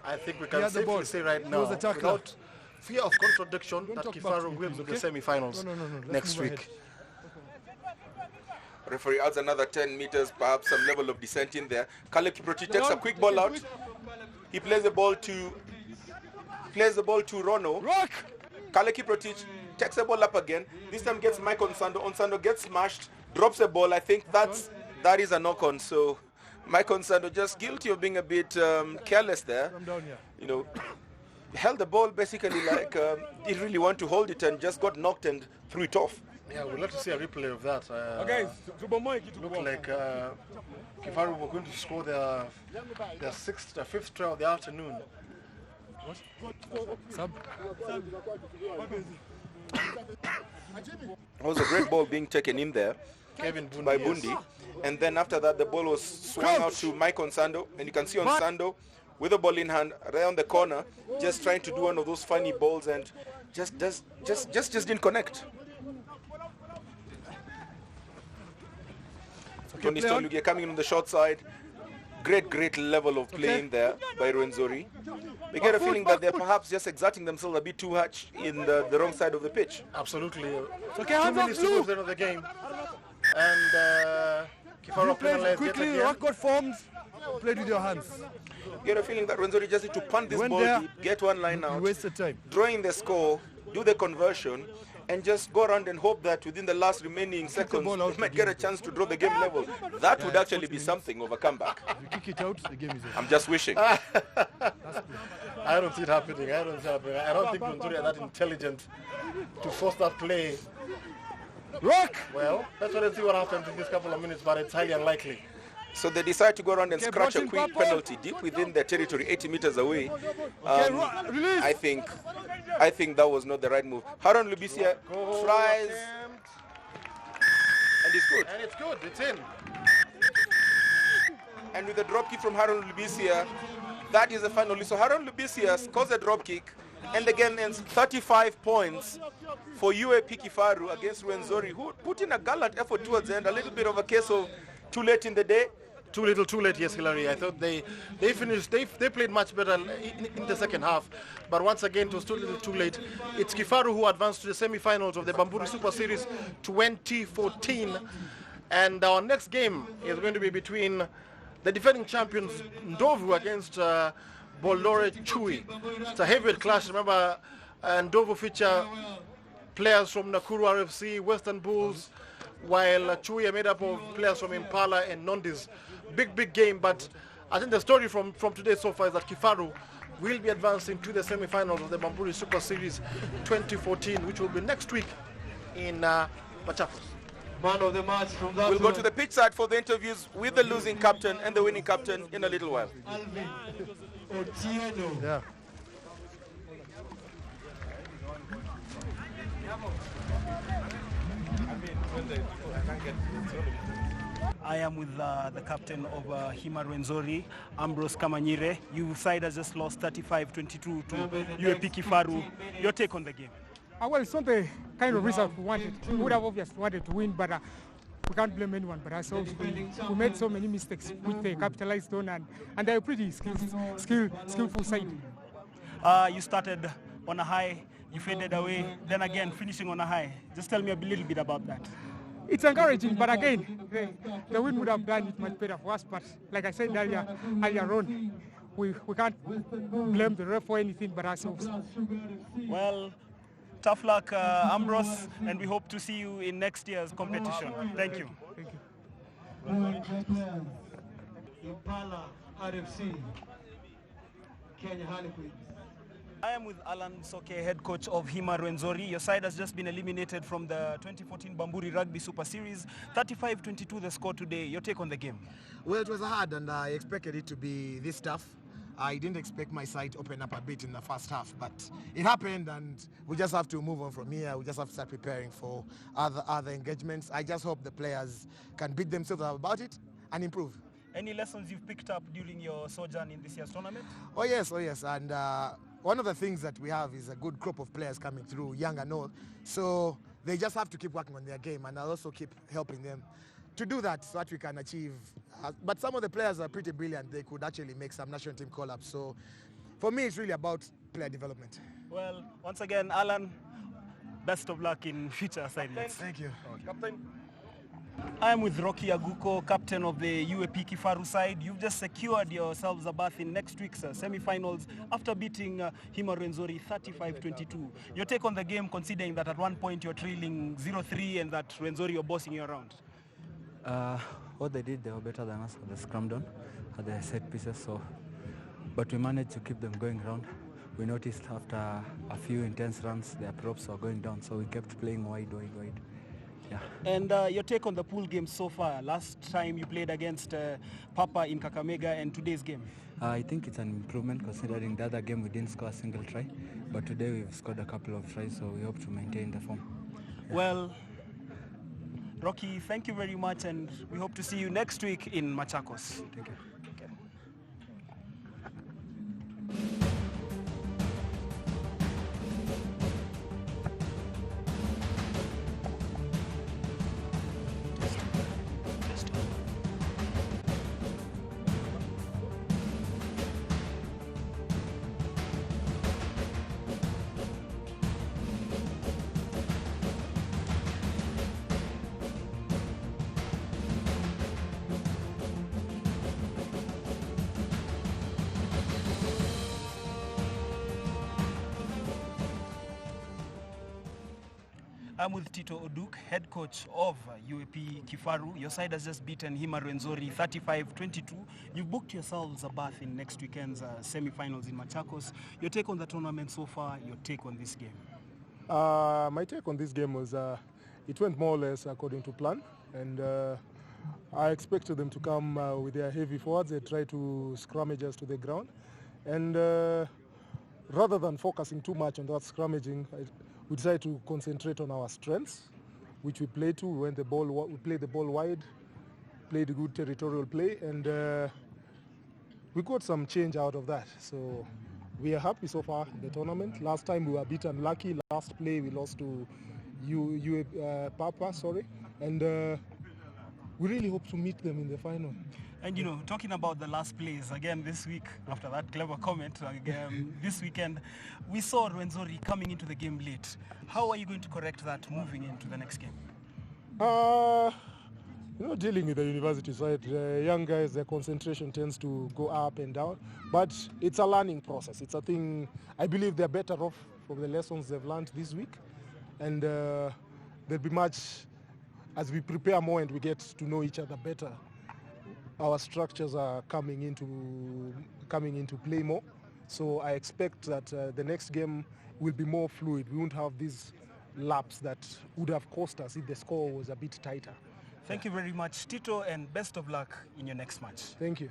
I think we can safely say right now, without fear of contradiction, that Kifaru will be the semi-finals next week. Referee adds another 10 meters, perhaps some level of descent in there. Caleb Kiprotich takes a quick ball out. He plays the ball to Rono. Caleb Kiprotich takes the ball up again. This time gets Mike Onsando. Onsando gets smashed, drops the ball. I think that is a knock-on. So Mike Onsando just guilty of being a bit careless there. You know, held the ball basically like he really want to hold it and just got knocked and threw it off. Yeah, we'd like to see a replay of that. Looked like Kifaru were going to score their fifth try of the afternoon. Sub. It was a great ball being taken in there by Bundi. And then after that, the ball was swung out to Mike Onsando. And you can see Onsando with the ball in hand, right on the corner, just trying to do one of those funny balls and just didn't connect. Tony Stoluge coming in on the short side. Great level of play in there by Rwenzori. We get a feeling that they're perhaps just exerting themselves a bit too much in the wrong side of the pitch. Absolutely. 2 minutes to go to the end of the game. And Kifaru penalized quickly, record forms, played with your hands. Get a feeling that Rwenzori just need to punt this ball deep, get one line out, waste the time, drawing the score, do the conversion, and just go around and hope that within the last remaining seconds, you might get a chance to draw the game level. That would actually be something of a comeback. If you kick it out, the game is over. I'm just wishing. I don't see it happening. I don't think Rwenzori are that intelligent to force that play. Well, let's wait and see what happens in this couple of minutes, but it's highly unlikely. So they decide to go around and scratch a quick penalty deep within their territory, 80 meters away. I think that was not the right move. Haron Lubisia tries, and it's good. And it's good. It's in. And with a drop kick from Haron Lubisia, that is the final. So Haron Lubisia scores a drop kick, and the game ends 35 points for UAP Kifaru against Rwenzori, who put in a gallant effort towards the end. A little bit of a case of too late in the day. Too little, too late. Yes, Hilary. I thought they finished. They played much better in the second half, but once again it was too little, too late. It's Kifaru who advanced to the semi-finals of the Bamburi Super Series 2014, and our next game is going to be between the defending champions Ndovu against Boldore Chui. It's a heavyweight clash. Remember, Ndovu feature players from Nakuru RFC, Western Bulls, while Chui are made up of players from Impala and Nondis. Big game, but I think the story from today so far is that Kifaru will be advancing to the semi-finals of the Bamburi Super Series 2014, which will be next week in Machakos. Man of the match from that We'll go to the pitch side for the interviews with the losing captain and the winning captain in a little while. Alvin Otieno. Yeah. I am with the captain of Hima Rwenzori, Ambrose Kamanyire. Your side has just lost 35-22 to UAP Kifaru. Your take on the game? Well, it's not the kind of result we wanted. We would have obviously wanted to win, but we can't blame anyone but ourselves. We made so many mistakes which they capitalized on, and they're pretty skillful side. You started on a high, you faded away, then again finishing on a high. Just tell me a little bit about that. It's encouraging, but again, the win would have done it much better for us. But like I said earlier on, we can't blame the ref for anything but ourselves. Well, tough luck, Ambrose, and we hope to see you in next year's competition. Thank you. Thank you. Impala RFC. Kenya Harlequins. I am with Alan Soke, head coach of Hima Rwenzori. Your side has just been eliminated from the 2014 Bamburi Rugby Super Series. 35-22 the score today. Your take on the game? Well, it was hard, and I expected it to be this tough. I didn't expect my side to open up a bit in the first half, but it happened, and we just have to move on from here. We just have to start preparing for other engagements. I just hope the players can beat themselves up about it and improve. Any lessons you've picked up during your sojourn in this year's tournament? Oh yes, and one of the things that we have is a good crop of players coming through, young and old. So they just have to keep working on their game, and I'll also keep helping them to do that so that we can achieve. But some of the players are pretty brilliant. They could actually make some national team call-ups. So for me, it's really about player development. Well, once again, Alan, best of luck in future assignments. Thank you. Captain. I am with Rocky Aguko, captain of the UAP Kifaru side. You've just secured yourselves a berth in next week's semi-finals after beating Hima Rwenzori 35-22. Your take on the game, considering that at one point you're trailing 0-3 and that Rwenzori are bossing you around? What they did, they were better than us at the scrum down, at the set pieces. But we managed to keep them going round. We noticed after a few intense runs, their props were going down, so we kept playing wide. Yeah. And your take on the pool game so far? Last time you played against Papa in Kakamega, and today's game? I think it's an improvement considering the other game we didn't score a single try, but today we've scored a couple of tries, so we hope to maintain the form. Yeah. Well, Rocky, thank you very much, and we hope to see you next week in Machakos. Thank you. I'm with Tito Oduk, head coach of UAP Kifaru. Your side has just beaten Hima Rwenzori 35-22. You've booked yourselves a berth in next weekend's semi-finals in Machakos. Your take on the tournament so far, your take on this game? My take on this game was it went more or less according to plan, and I expected them to come with their heavy forwards. They tried to scrummage us to the ground, and rather than focusing too much on that scrummaging, we decided to concentrate on our strengths, which we played to. We played the ball wide, played a good territorial play, and we got some change out of that. So we are happy so far in the tournament. Last time we were beaten lucky. Last play we lost to Papa, and we really hope to meet them in the final. And you know, talking about the last plays, again this week, after that clever comment, this weekend, we saw Rwenzori coming into the game late. How are you going to correct that moving into the next game? Dealing with the university side, young guys, their concentration tends to go up and down, but it's a learning process. It's a thing, I believe they're better off from the lessons they've learned this week, and there'll be much, as we prepare more and we get to know each other better, our structures are coming into play more. So I expect that the next game will be more fluid. We won't have these laps that would have cost us if the score was a bit tighter. Thank you very much, Tito, and best of luck in your next match. Thank you.